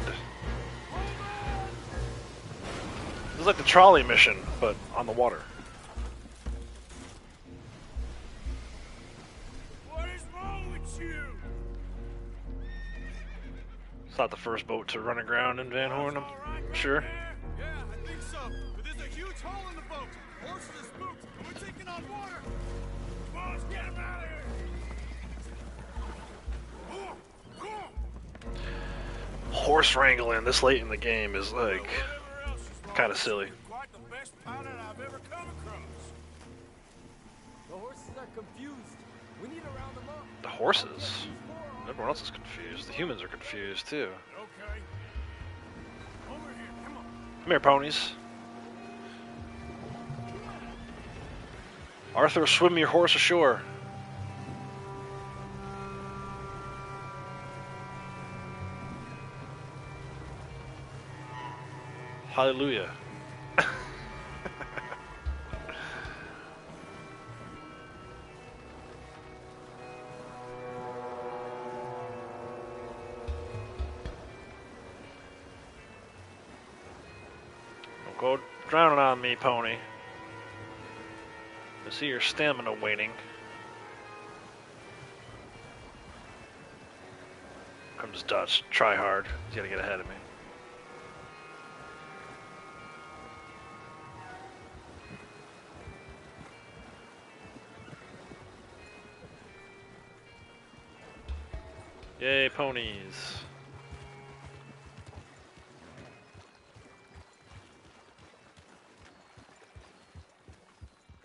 like the trolley mission, but on the water. What is wrong with you? It's not the first boat to run aground in Van Horn, I'm sure. Yeah, I think so. But there's a huge hole in the boat. Horses are spooked, and we're taking on water. Come on, let's get him out of here. Horse wrangling this late in the game is like kind of silly. Quite the best pilot I've ever come across. The horses are confused. We need to round them up. The horses? Everyone else is confused. The humans are confused too. Okay. Over here, come on. Come here, ponies. Arthur, swim your horse ashore. Hallelujah. Don't go drowning on me, pony. I see your stamina waning. Comes Dutch. Try hard. He's gotta get ahead of me. Yay, ponies.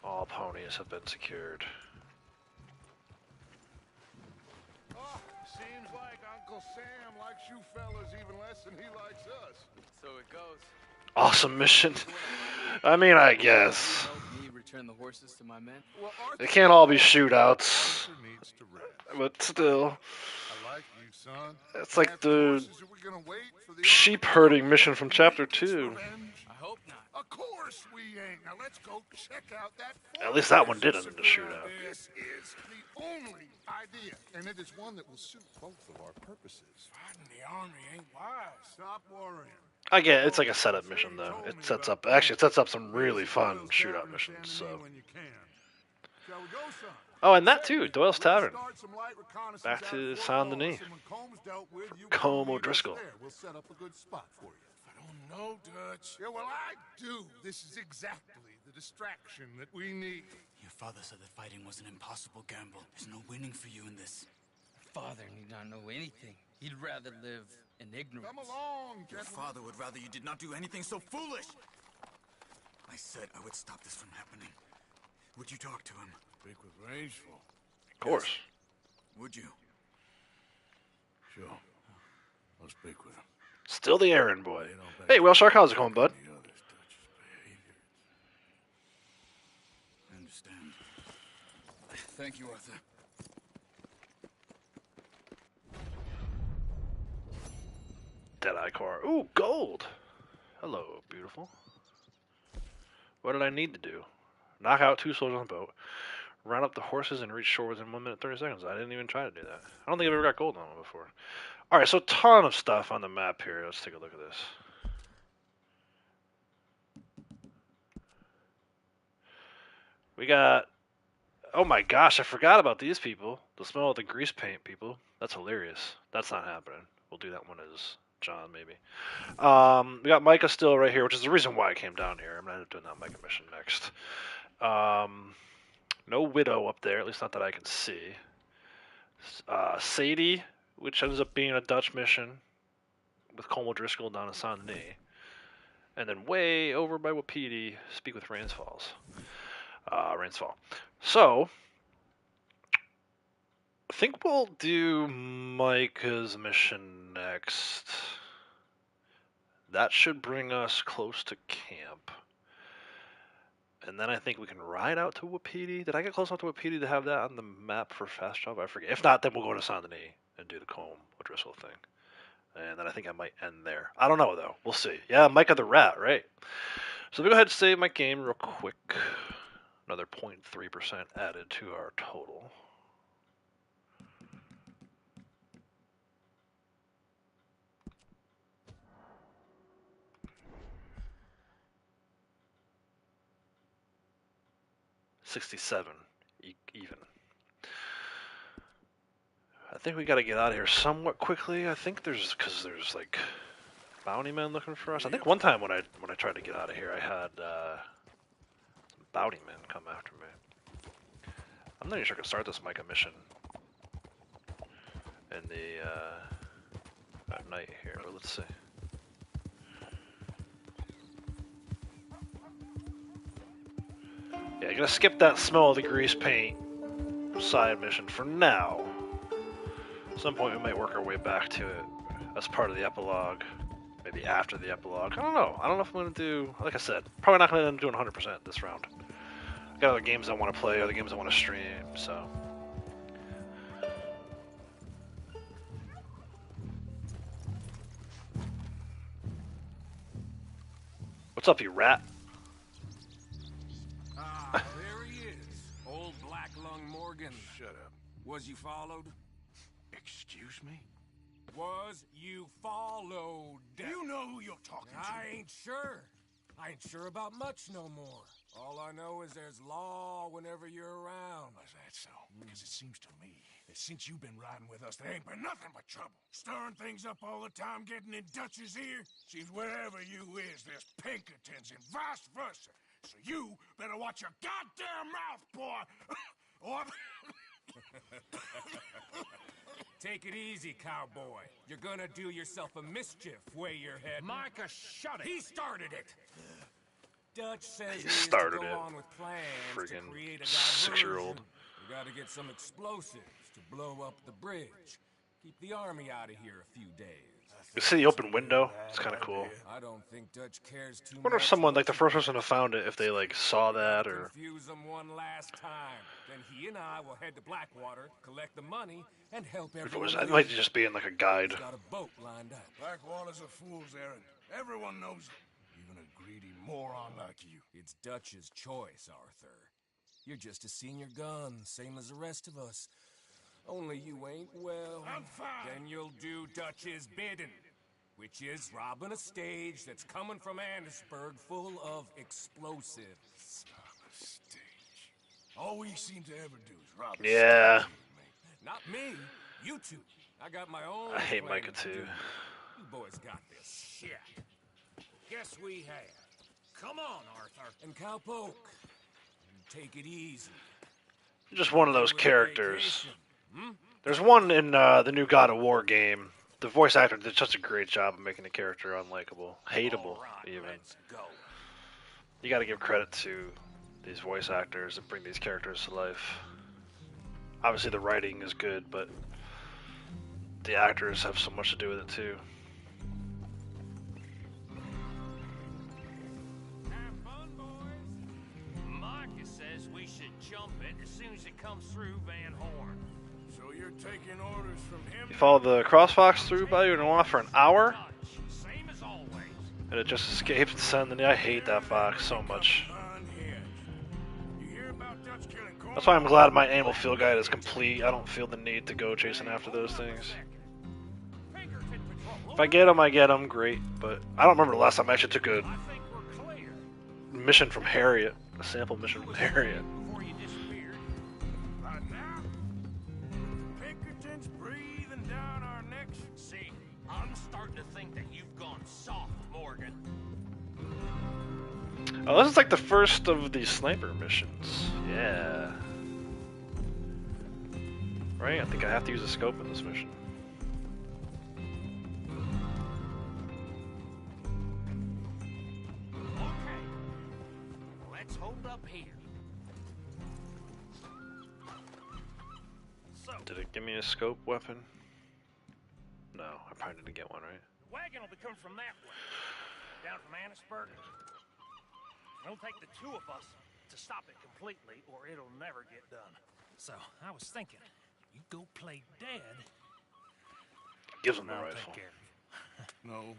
All ponies have been secured. Oh, seems like Uncle Sam likes you fellas even less than he likes us. So it goes. Awesome mission. I mean, I guess. Me return the horses to my men. They can't all be shootouts. But still. I like you, son. It's like the sheep herding mission from chapter 2. I hope not. Of course we ain't. Now let's go check out that. At least that one did end in a shootout. This is the only idea, and it is one that will suit both of our purposes. Fighting the army ain't wise. Stop worrying. I get it's like a setup mission though. It sets up some really fun shootout missions. So. Shall we go, son? Oh, and that too, Doyle's Tavern. Back to Saint Denis. Combe O'Driscoll. We'll set up a good spot for you. I don't know, Dutch. Yeah, well, I do. This is exactly the distraction that we need. Your father said that fighting was an impossible gamble. There's no winning for you in this. Father need not know anything. He'd rather live in ignorance. Come along, Your father would rather you did not do anything so foolish. I said I would stop this from happening. Would you talk to him? Speak with Rangeful. Of course. Would you? Sure. I'll speak with him. Still the errand boy. Hey, Whale Shark, how's it going, bud? I understand. Thank you, Arthur. Deadeye car. Ooh, gold. Hello, beautiful. What did I need to do? Knock out 2 soldiers on the boat, round up the horses, and reach shore within 1 minute 30 seconds. I didn't even try to do that. I don't think I've ever got gold on one before. Alright, so ton of stuff on the map here. Let's take a look at this. We got... Oh my gosh, I forgot about these people. The smell of the grease paint people. That's hilarious. That's not happening. We'll do that one as John, maybe. We got Micah still right here, which is the reason why I came down here. I'm going to end up doing that Micah mission next. No Widow up there, at least not that I can see. Sadie, which ends up being a Dutch mission with Colm O'Driscoll down in Saint Denis. And then way over by Wapiti, speak with Rainsfall. So, I think we'll do Micah's mission next. That should bring us close to camp. And then I think we can ride out to Wapiti. Did I get close enough to Wapiti to have that on the map for fast travel? I forget. If not, then we'll go to Saint Denis and do the Colm O'Driscoll thing. And then I think I might end there. I don't know, though. We'll see. Yeah, Micah the Rat, right. So let me go ahead and save my game real quick. Another 0.3% added to our total. 67 even. I think we got to get out of here somewhat quickly. I think there's like bounty men looking for us. I think one time when I tried to get out of here, I had some bounty men come after me. I'm not even sure I can start this Micah mission in the at night here. Let's see. Yeah, I'm gonna skip that smell of the grease paint side mission for now. At some point we might work our way back to it as part of the epilogue. Maybe after the epilogue. I don't know. I don't know if I'm gonna do, like I said, probably not gonna end up doing 100% this round. I got other games I want to play, other games I want to stream, so. What's up, you rat? Ah, there he is. Old Black Lung Morgan. Shut up. Was you followed? Excuse me? Was you followed? Do you know who you're talking to? I ain't sure. I ain't sure about much no more. All I know is there's law whenever you're around. Is that so? Because it seems to me that since you've been riding with us, there ain't been nothing but trouble. Stirring things up all the time, getting in Dutch's ear. Seems wherever you is, there's Pinkertons and vice versa. So you better watch your goddamn mouth, boy! Or... Take it easy, cowboy. You're gonna do yourself a mischief way you're heading. Micah, shut it! He started it! Dutch says he started to go it. on with plans to Friggin' create a 6-year-old. diversion. We gotta get some explosives to blow up the bridge. Keep the army out of here a few days. You see the open window? It's kind of cool. I don't think Dutch cares too I wonder if much someone, what like the first person who found it, if they like saw that or... confuse him one last time. Then he and I will head to Blackwater, collect the money, and help If it everyone. was, it might just be in like a guide. He's got a boat lined up. Blackwater's a fool's errand. Everyone knows it. Even a greedy moron like you. It's Dutch's choice, Arthur. You're just a senior gun, same as the rest of us. Only you ain't well. I'm fine. Then you'll do Dutch's bidding, which is robbing a stage that's coming from Annesburg full of explosives. All we seem to ever do is rob. Yeah. Not me. You two. I got my own. I hate plan Micah to do. too. You boys got this. Shit. Guess we have. Come on, Arthur. And Cowpoke. Take it easy. Just one of those characters. There's one in the new God of War game. The voice actor did such a great job of making the character unlikable, hateable, even. You got to give credit to these voice actors that bring these characters to life. Obviously, the writing is good, but the actors have so much to do with it too. Have fun, boys. Micah says we should jump it as soon as it comes through Van Horn. So you're taking orders from him? You follow the Crossfox through Bayou Noir for an hour, Same as always. and it just escapes the sun. I hate that fox so much. That's why I'm glad my animal field guide is complete. I don't feel the need to go chasing after those things. If I get them, I get them. Great, but I don't remember the last time I actually took a mission from Harriet, a sample mission from Harriet. Right now, Pinkerton's breathing down our necks. See, I'm starting to think that you've gone soft, Morgan. Oh, this is like the first of these sniper missions. Yeah. Right? I think I have to use a scope in this mission. Okay, let's hold up here. So, Did it give me a scope weapon? No, I probably didn't get one, right? the wagon will be coming from that way, down from Annesburg. It'll take the two of us to stop it completely, or it'll never get done. So, I was thinking, you go play dead. Gives him the I'll rifle. take care of you. No,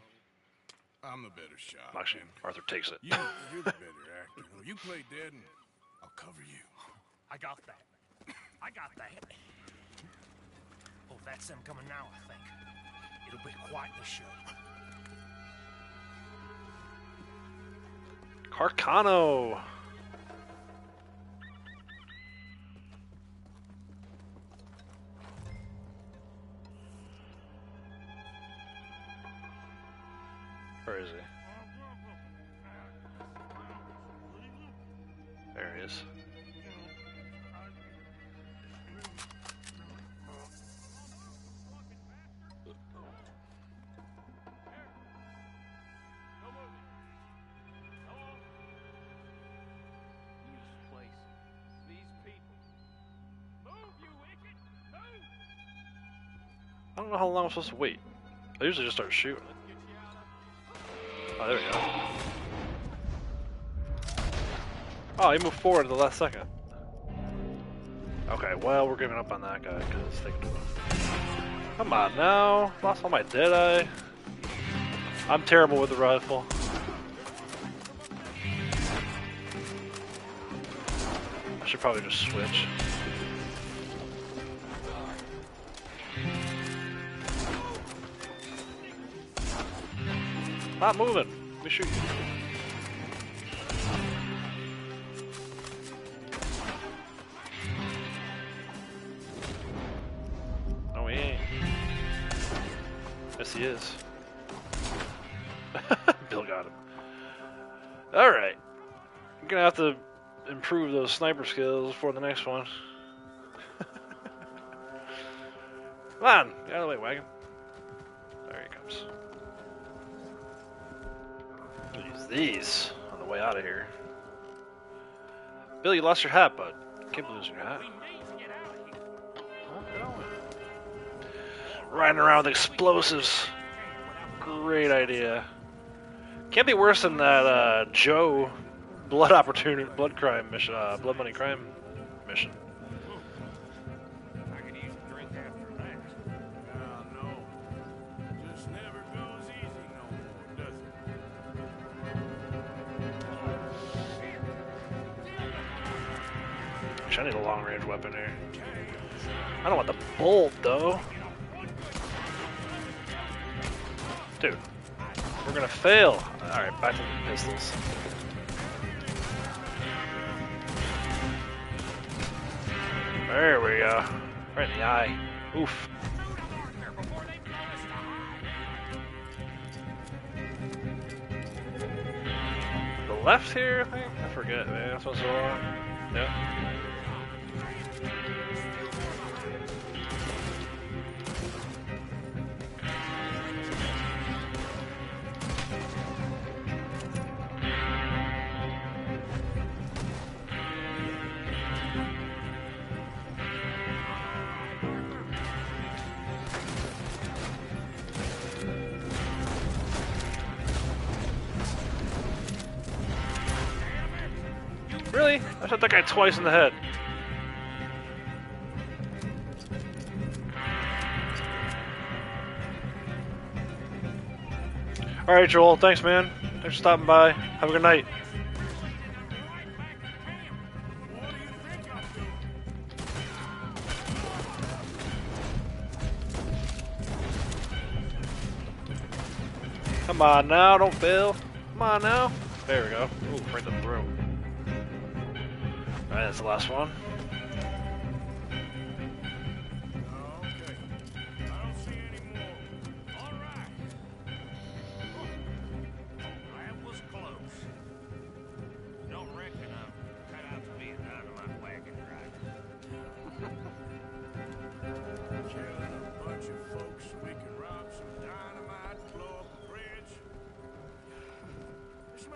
I'm the better shot. Actually, Arthur takes it. You're the better actor. No, you play dead and I'll cover you. I got that. I got that. Oh, that's them coming now, I think. It'll be quite the show. Carcano! Where is he? There he is. I don't know how long I'm supposed to wait. I usually just start shooting. Oh, there we go. Oh, he moved forward at the last second. Okay, well, we're giving up on that guy because it's taking too long. Come on now. Lost all my Deadeye. I'm terrible with the rifle. I should probably just switch. Not moving. Let me shoot you. No, he ain't. Yes, he is. Bill got him. Alright. I'm gonna have to improve those sniper skills for the next one. Come on! Get out of the way, wagon. There he comes. Use these on the way out of here. Bill, you lost your hat, bud. Can't lose your hat. Riding around with explosives. Great idea. Can't be worse than that Joe blood crime mission, blood money crime mission. I need a long-range weapon here. I don't want the bolt, though. Dude, we're gonna fail. Alright, back to the pistols. There we go. Right in the eye. Oof. The left here, I think? I forget, man. That's what's so long. Yep. Really? I shot that guy twice in the head. Alright, Joel. Thanks, man. Thanks for stopping by. Have a good night. Come on now, don't fail. Come on now. There we go. Ooh, right in the throat. Alright, that's the last one.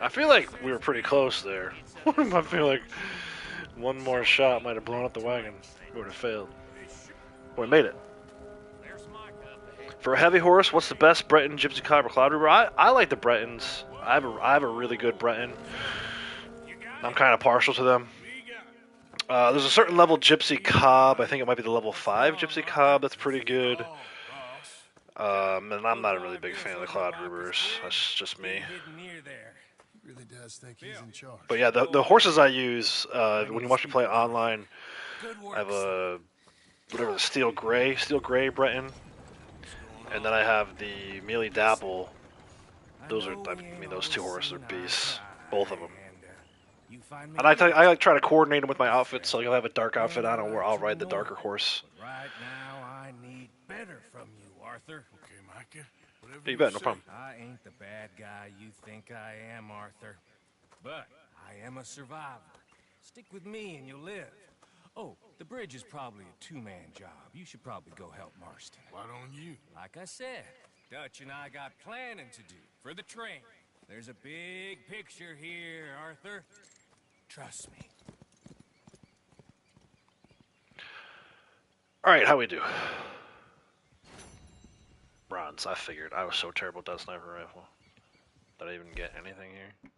I feel like we were pretty close there. I feel like one more shot might have blown up the wagon. We would have failed. But we made it. For a heavy horse, what's the best Breton, Gypsy Cob, or Cloud Reaper? I like the Bretons. I have a really good Breton. I'm kind of partial to them. There's a certain level Gypsy Cob. I think it might be the level 5 Gypsy Cob. That's pretty good. And I'm not a really big fan of the Cloud Reapers. That's just me. Really does think he's in charge. But yeah, the horses I use when you watch me play online, I have a the Steel Gray Breton, and then I have the Mealy Dapple. Those two horses are beasts, both of them. And I try to coordinate them with my outfits. So like, if I have a dark outfit on, I'll ride the darker horse. Right now, I need better better from you, Arthur. Okay, Micah. Whatever You bet, no say. problem. I ain't the bad guy you think I am, Arthur. But I am a survivor. Stick with me and you'll live. Oh, the bridge is probably a two-man job. You should probably go help Marston. Why don't you? Like I said, Dutch and I got planning to do for the train. There's a big picture here, Arthur. Trust me. Alright, how we do? Bronze, I figured. I was so terrible with that sniper rifle. Did I even get anything here?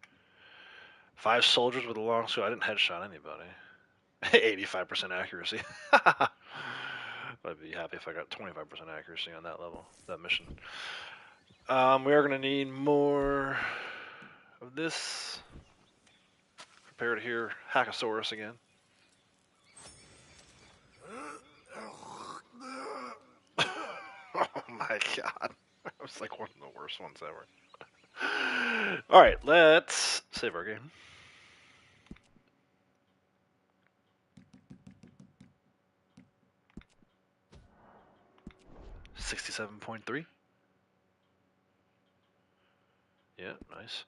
5 soldiers with a long sword. I didn't headshot anybody. 85% accuracy. I'd be happy if I got 25% accuracy on that level, that mission. We are going to need more of this. Prepare to hear Hackosaurus again. Oh my god. That was like one of the worst ones ever. Alright, let's save our game. $67.3. Yeah, nice.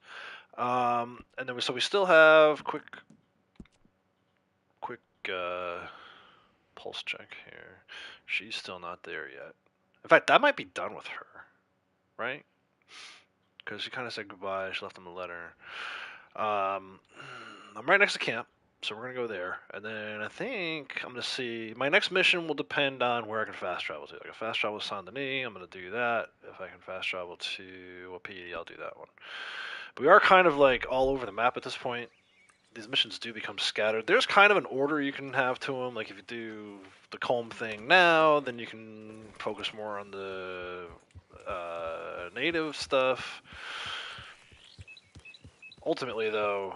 And then we still have quick pulse check here. She's still not there yet. In fact, that might be done with her, right? Because she kind of said goodbye. She left him a letter. I'm right next to camp, so we're gonna go there. And then I think I'm gonna see. My next mission will depend on where I can fast travel to. I can fast travel to Saint Denis. I'm gonna do that. If I can fast travel to Wapiti, I'll do that one. But we are kind of like all over the map at this point. These missions do become scattered. There's kind of an order you can have to them. Like if you do the Colm thing now, then you can focus more on the native stuff. Ultimately, though,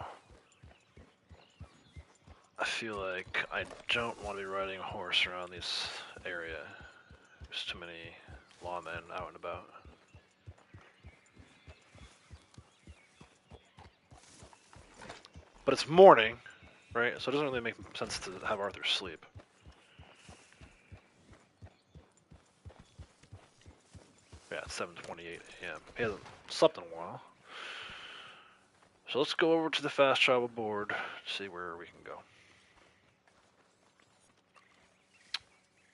I feel like I don't want to be riding a horse around this area. There's too many lawmen out and about. But it's morning, right? So it doesn't really make sense to have Arthur sleep. Yeah, it's 7:28 a.m. He hasn't slept in a while. So let's go over to the fast travel board to see where we can go.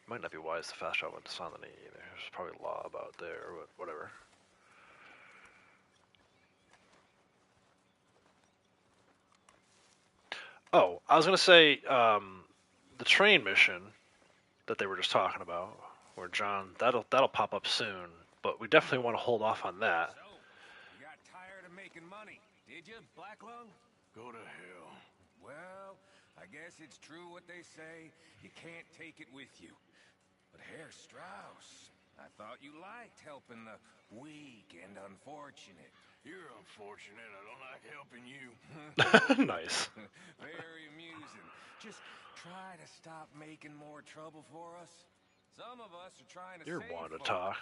Might not be wise to fast travel into Saint Denis either. There's probably law about there, but whatever. Oh, I was gonna say the train mission that they were just talking about, where John that'll pop up soon, but we definitely want to hold off on that. So, you got tired of making money, did you, Blacklung? Go to hell. Well, I guess it's true what they say. You can't take it with you. But Herr Strauss, I thought you liked helping the weak and unfortunate. You're unfortunate. I don't like helping you. Nice. Very amusing. Just try to stop making more trouble for us. Some of us are trying to You're save one to folk, talk.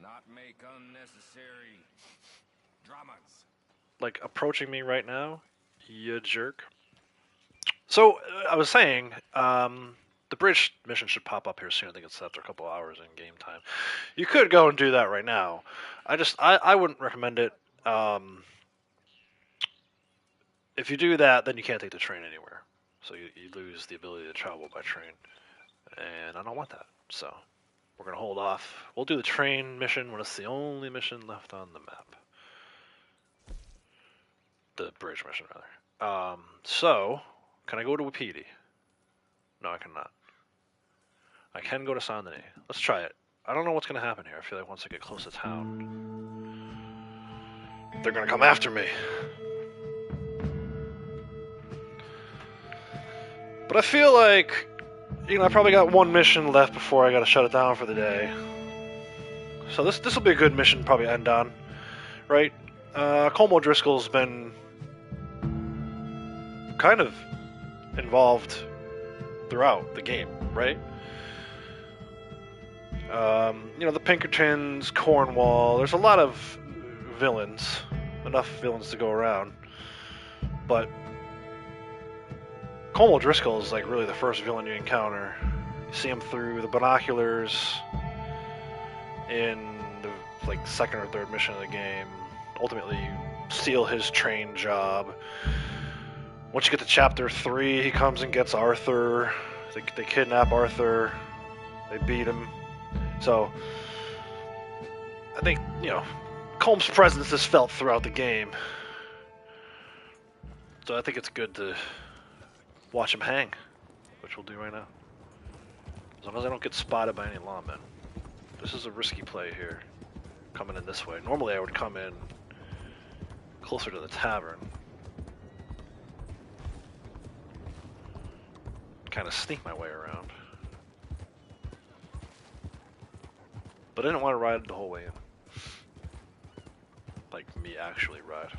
not make unnecessary dramas. Like approaching me right now, you jerk. So I was saying, the bridge mission should pop up here soon. I think it's after a couple hours in game time. You could go and do that right now. I wouldn't recommend it. If you do that, then you can't take the train anywhere. So you lose the ability to travel by train. And I don't want that. So we're going to hold off. We'll do the train mission when it's the only mission left on the map. The bridge mission, rather. So, can I go to Wapiti? No, I cannot. I can go to Saint Denis. Let's try it. I don't know what's going to happen here. I feel like once I get close to town, they're going to come after me. But I feel like, I probably got one mission left before I got to shut it down for the day. So this will be a good mission to probably end on, right? Colm O'Driscoll's been kind of involved throughout the game, right? The Pinkertons, Cornwall, there's a lot of villains, enough villains to go around, but Colm O'Driscoll is like really the first villain you encounter. You see him through the binoculars, in the like second or third mission of the game. Ultimately, you steal his train job. Once you get to chapter 3, he comes and gets Arthur. They kidnap Arthur. They beat him. So, I think, you know, Colm's presence is felt throughout the game. So I think it's good to watch him hang, which we'll do right now. As long as I don't get spotted by any lawmen. This is a risky play here, coming in this way. Normally I would come in closer to the tavern. Kind of sneak my way around. But I didn't want to ride the whole way in. Like me actually ride.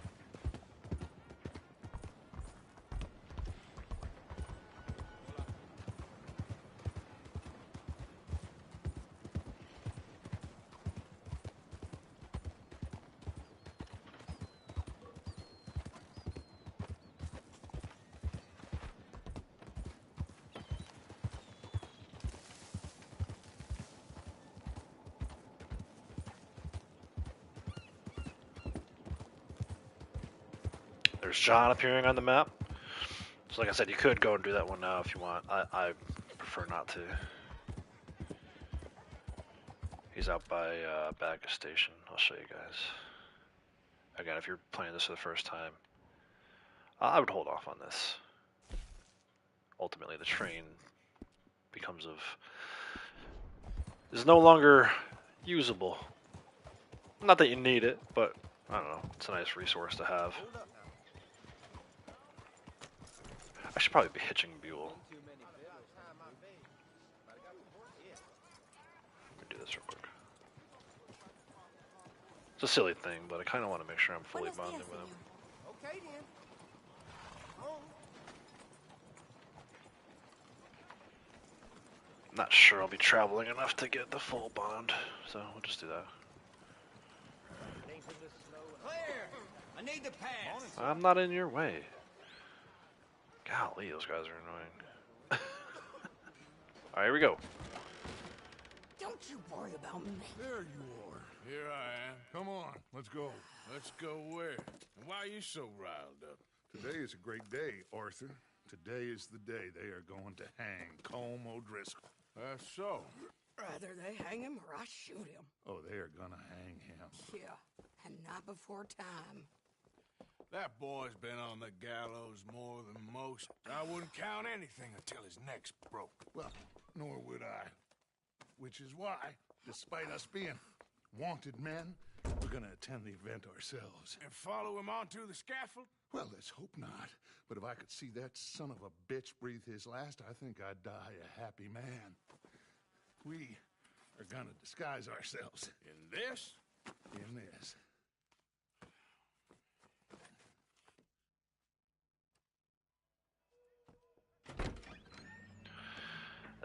There's John appearing on the map. So like I said, you could go and do that one now if you want. I prefer not to. He's out by Bacchus Station. I'll show you guys. Again, if you're playing this for the first time, I would hold off on this. Ultimately, the train is no longer usable. Not that you need it, but I don't know. It's a nice resource to have. I should probably be hitching Buell. Let me do this real quick. It's a silly thing, but I kind of want to make sure I'm fully bonded with him. Okay, then. Not sure I'll be traveling enough to get the full bond, so we'll just do that. Claire, I need to pass. I'm not in your way. Golly, those guys are annoying. Alright, here we go. Don't you worry about me. There you are. Here I am. Come on, let's go. Let's go where? And why are you so riled up? Today is a great day, Arthur. Today is the day they are going to hang Colm O'Driscoll. That's so. Rather they hang him or I shoot him. Oh, they are gonna hang him. Yeah, and not before time. That boy's been on the gallows more than most. I wouldn't count anything until his neck's broke. Well, nor would I. Which is why, despite us being wanted men, we're gonna attend the event ourselves. And follow him onto the scaffold? Well, let's hope not. But if I could see that son of a bitch breathe his last, I think I'd die a happy man. We are gonna disguise ourselves. In this? In this.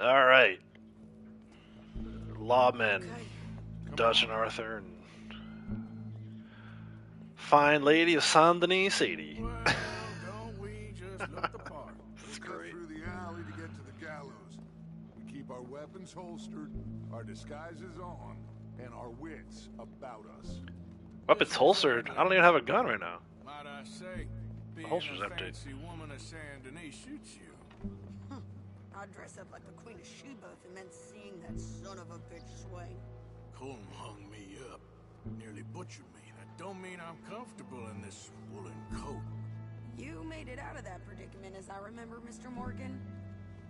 All right. Lawmen, Dutch and Arthur, and fine lady of Saint Denis Sadie. Well, don't we just look the part? That's We go great. through the alley to get to the gallows. We keep our weapons holstered, our disguises on, and our wits about us. Weapons holstered. I don't even have a gun right now. Might I say, being holster's a empty. fancy woman of Saint Denis suits you. I'd dress up like the Queen of Sheba and then seeing that son of a bitch swing. Colm hung me up, nearly butchered me. That don't mean I'm comfortable in this woolen coat. You made it out of that predicament, as I remember, Mr. Morgan.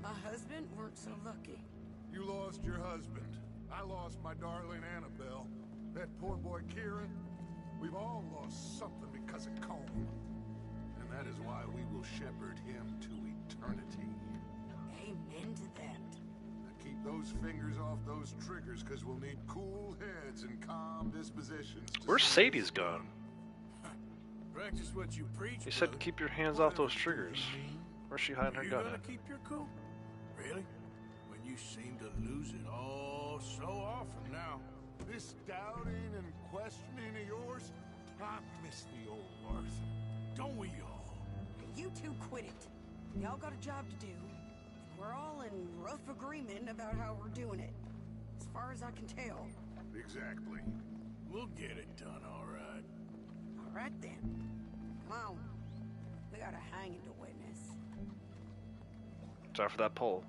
My husband weren't so lucky. You lost your husband. I lost my darling Annabelle. That poor boy Kieran. We've all lost something because of Colm. And that is why we will shepherd him to eternity. Amen to that. Now keep those fingers off those triggers, because we'll need cool heads and calm dispositions. Where's Sadie's gun? Practice what you preach. He said brother. keep your hands off those triggers. Where's she hiding her You gun gonna at? keep your cool? Really? When you seem to lose it all so often now. This doubting and questioning of yours, I miss the old Arthur. Don't we all? You two quit it. Y'all got a job to do. We're all in rough agreement about how we're doing it. As far as I can tell. Exactly. We'll get it done, all right. All right then. Come on. We got a hanging to witness. Sorry for that poll.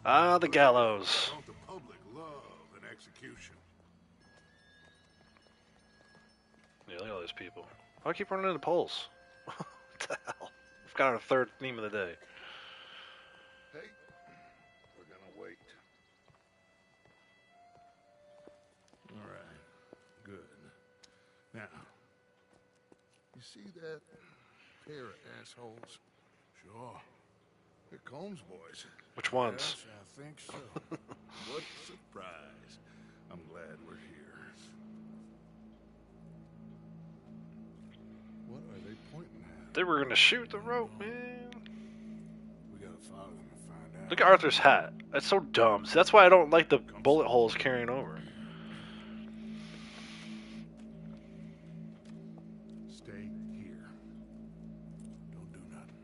Ah, the gallows. Don't the public love an execution? Yeah, look at all these people. Why do I keep running into polls? What the hell? We've got our third theme of the day. Hey, we're gonna wait. All right, good. Now, you see that pair of assholes? Sure. They're Combs boys. Which ones? Yes, I think so. What surprise. I'm glad we're here. What are they pointing at? They were gonna shoot the rope, man. We gotta follow them and find out. Look at Arthur's hat. That's so dumb. See, that's why I don't like the bullet holes carrying over. Stay here. Don't do nothing.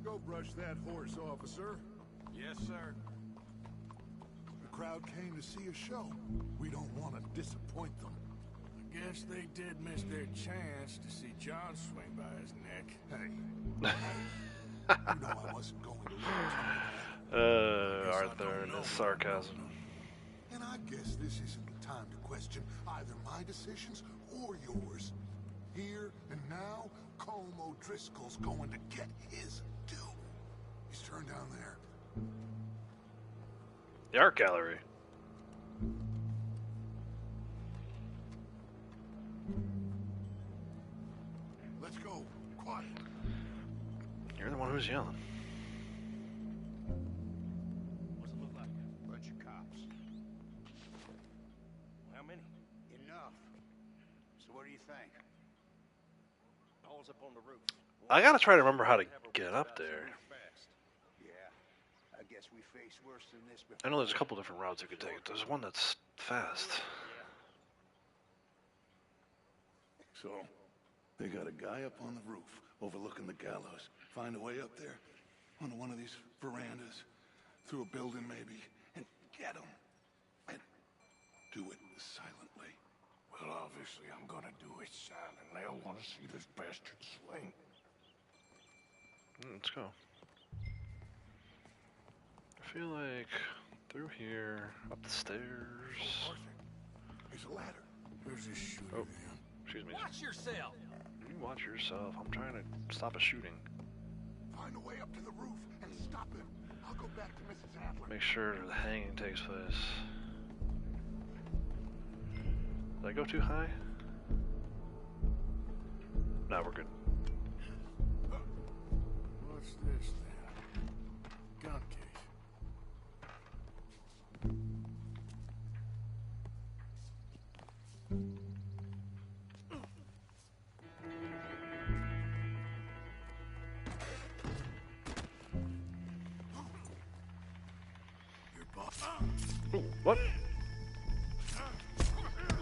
Go brush that horse, officer. Yes, sir. The crowd came to see a show. We don't want to disappoint them. I guess they did miss their chance to see John swing by his neck. Hey. You know I wasn't going to let Arthur and his sarcasm. And I guess this isn't the time to question either my decisions or yours. Here and now, Colm O'Driscoll's going to get his due. He's turned down there. The art gallery. Let's go. Quiet. You're the one who's yelling. What's it look like? Bunch of cops. How many? Enough. So what do you think? All's up on the roof. I gotta try to remember how to get up there. Yeah. I guess we faced worse than this before. I know there's a couple different routes you could take. There's one that's fast. So, they got a guy up on the roof overlooking the gallows. Find a way up there onto one of these verandas, through a building maybe, and get him. And do it silently. Well, obviously, I'm gonna do it silently. I want to see this bastard swing. Let's go. I feel like through here, up the stairs. There's a ladder. Where's this shooter? Oh, excuse me. Watch yourself. You watch yourself. I'm trying to stop a shooting. Find a way up to the roof and stop him. I'll go back to Mrs. Adler. Make sure the hanging takes place. Did I go too high? No, we're good. What's this then? Gun case. Ooh, what?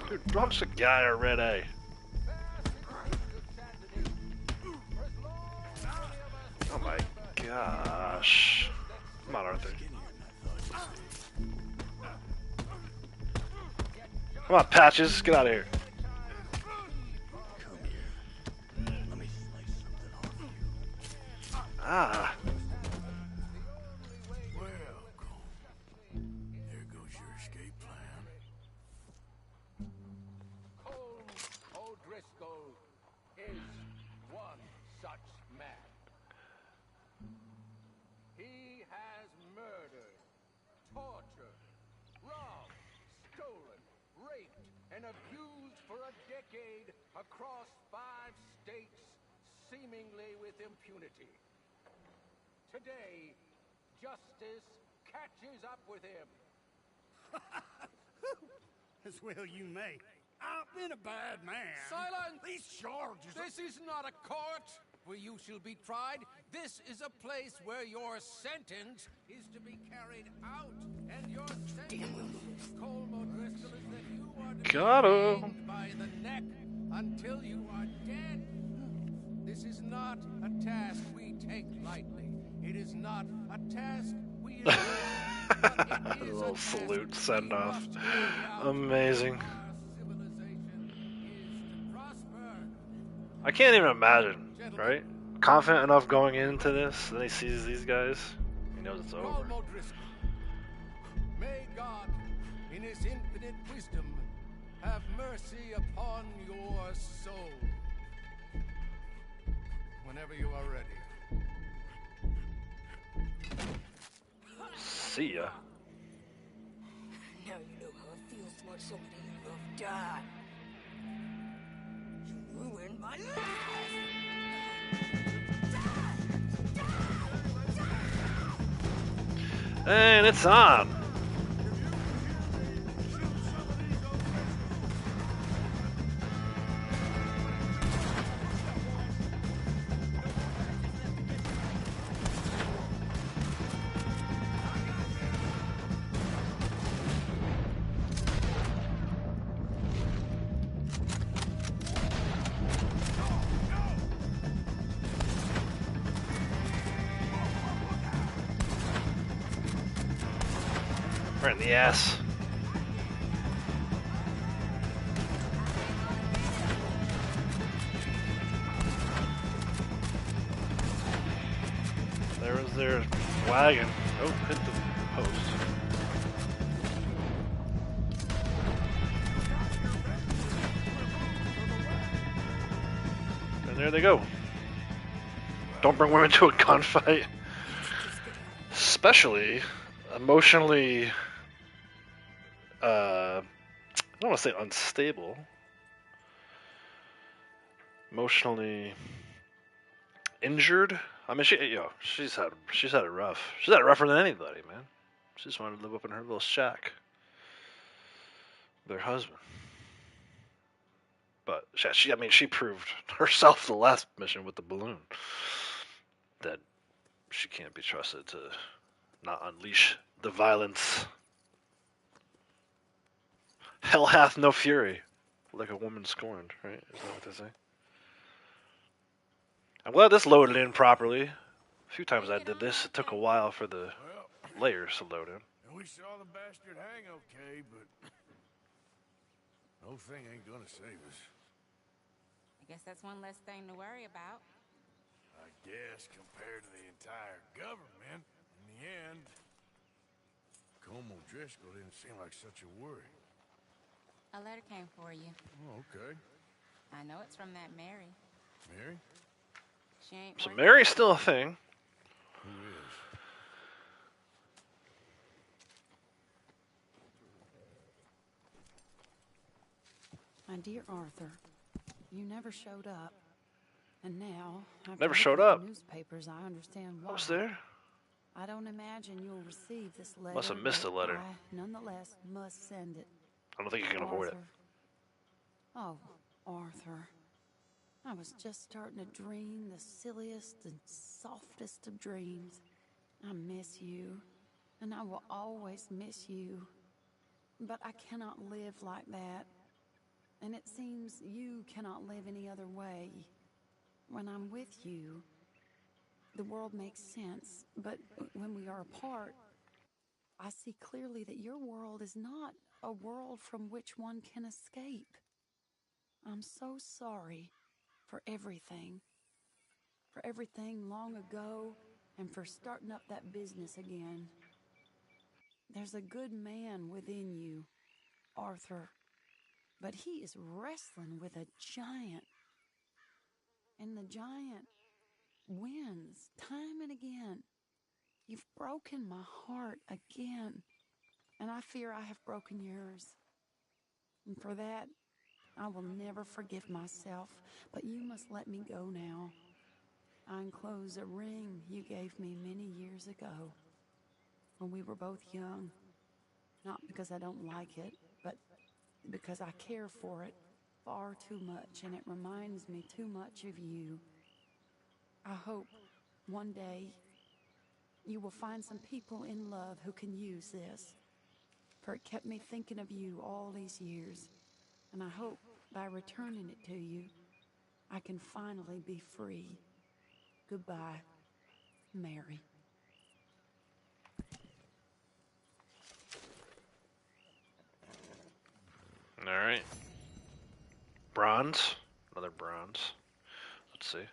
Dude, drops a guy a red A. Oh my gosh. Come on, Arthur. Come on, Patches. Get out of here. Ah. Well, there goes your escape plan. Colm O'Driscoll is one such man. He has murdered, tortured, robbed, stolen, raped, and abused for a decade across 5 states, seemingly with impunity. Today, justice catches up with him. As well you may. I've been a bad man. Silence! These charges are... This is not a court where you shall be tried. This is a place where your sentence is to be carried out. And your sentence, Colm O'Driscoll, is that you are to Got be him. hanged by the neck until you are dead. This is not a task we take lightly. It is not a task we A little salute send off. Amazing. I can't even imagine, right? Confident enough going into this, then he sees these guys, he knows it's over. May God, in his infinite wisdom, have mercy upon your soul. Whenever you are ready. See ya. Now you know how it feels to watch somebody you love die. You ruined my life! And it's on. Right in the ass. There was their wagon. Oh, hit the post. And there they go. Don't bring women to a gunfight. Especially emotionally, I don't want to say unstable. Emotionally injured. I mean, she's had it rough. She's had it rougher than anybody, man. She just wanted to live up in her little shack with her husband. But she proved herself the last mission with the balloon that she can't be trusted to not unleash the violence. Hell hath no fury, like a woman scorned, right? Is that what they say? I'm glad this loaded in properly. A few times I did this, it took a while for the layers to load in. And we saw the bastard hang okay, but no thing ain't gonna save us. I guess that's one less thing to worry about. I guess compared to the entire government, in the end, Como Driscoll didn't seem like such a worry. A letter came for you. Oh, okay. I know it's from that Mary. Mary? She ain't So worth Mary's still a thing. Who is? My dear Arthur, you never showed up. And now, after Never looking showed at up. the newspapers, I understand why. I was there. I don't imagine you'll receive this letter. Must have missed but a letter. I, nonetheless, must send it. I don't think you can avoid it. Arthur. Oh, Arthur. I was just starting to dream the silliest and softest of dreams. I miss you, and I will always miss you. But I cannot live like that. And it seems you cannot live any other way. When I'm with you, the world makes sense. But when we are apart, I see clearly that your world is not a world from which one can escape. I'm so sorry for everything. For everything long ago, and for starting up that business again. There's a good man within you, Arthur, but he is wrestling with a giant. And the giant wins time and again. You've broken my heart again, and I fear I have broken yours. And for that, I will never forgive myself, but you must let me go now. I enclose a ring you gave me many years ago, when we were both young. Not because I don't like it, but because I care for it far too much, and it reminds me too much of you. I hope one day you will find some people in love who can use this, for it kept me thinking of you all these years, and I hope by returning it to you, I can finally be free. Goodbye, Mary. bronze. Another bronze. Let's see.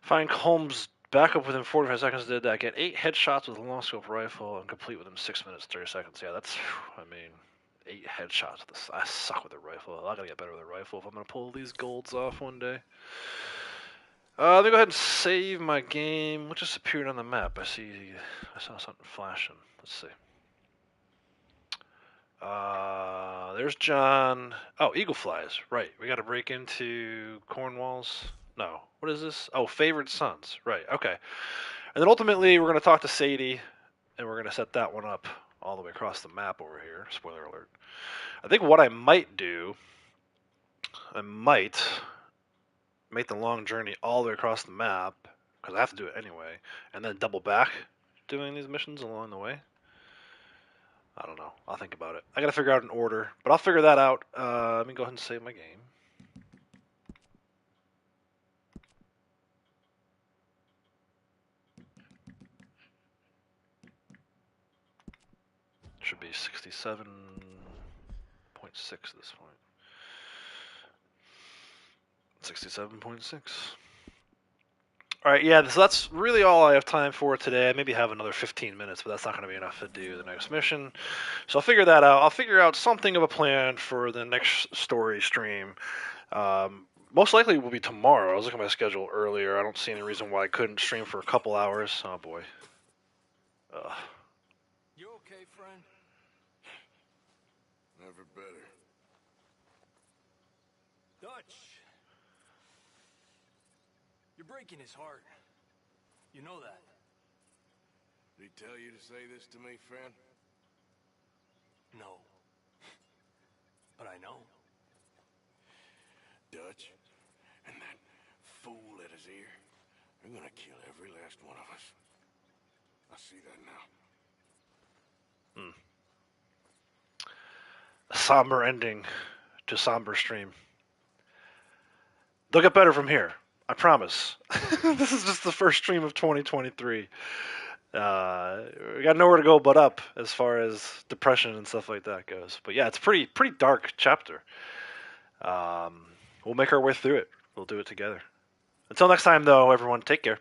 Find Holmes' backup within 45 seconds. Did that. Get 8 headshots with a long scope rifle and complete within 6 minutes 30 seconds. Yeah, that's. I mean, 8 headshots. I suck with a rifle. I gotta get better with a rifle if I'm gonna pull these golds off one day. Let me go ahead and save my game. What just appeared on the map? I saw something flashing. Let's see. There's John. Oh, Eagle Flies. Right. We got to break into Cornwall's. No. What is this? Oh, Favored Sons. Right. Okay. And then ultimately, we're going to talk to Sadie, and we're going to set that one up all the way across the map over here. Spoiler alert. I think what I might do, I might make the long journey all the way across the map, because I have to do it anyway, and then double back doing these missions along the way. I don't know. I'll think about it. I gotta figure out an order, but I'll figure that out. Let me go ahead and save my game. Should be 67.6 at this point. 67.6. Alright, yeah, so that's really all I have time for today. I maybe have another 15 minutes, but that's not going to be enough to do the next mission. So I'll figure that out. I'll figure out something of a plan for the next story stream. Most likely it will be tomorrow. I was looking at my schedule earlier. I don't see any reason why I couldn't stream for a couple hours. Oh, boy. You okay, friend? Never better. Dutch! You're breaking his heart. You know that. Did he tell you to say this to me, friend? No. But I know. Dutch, and that fool at his ear, they're gonna kill every last one of us. I see that now. A somber ending to somber stream. They'll get better from here. I promise. This is just the first stream of 2023. We got nowhere to go but up as far as depression and stuff like that goes. But yeah, it's a pretty dark chapter. We'll make our way through it. We'll do it together. Until next time, though, everyone, take care.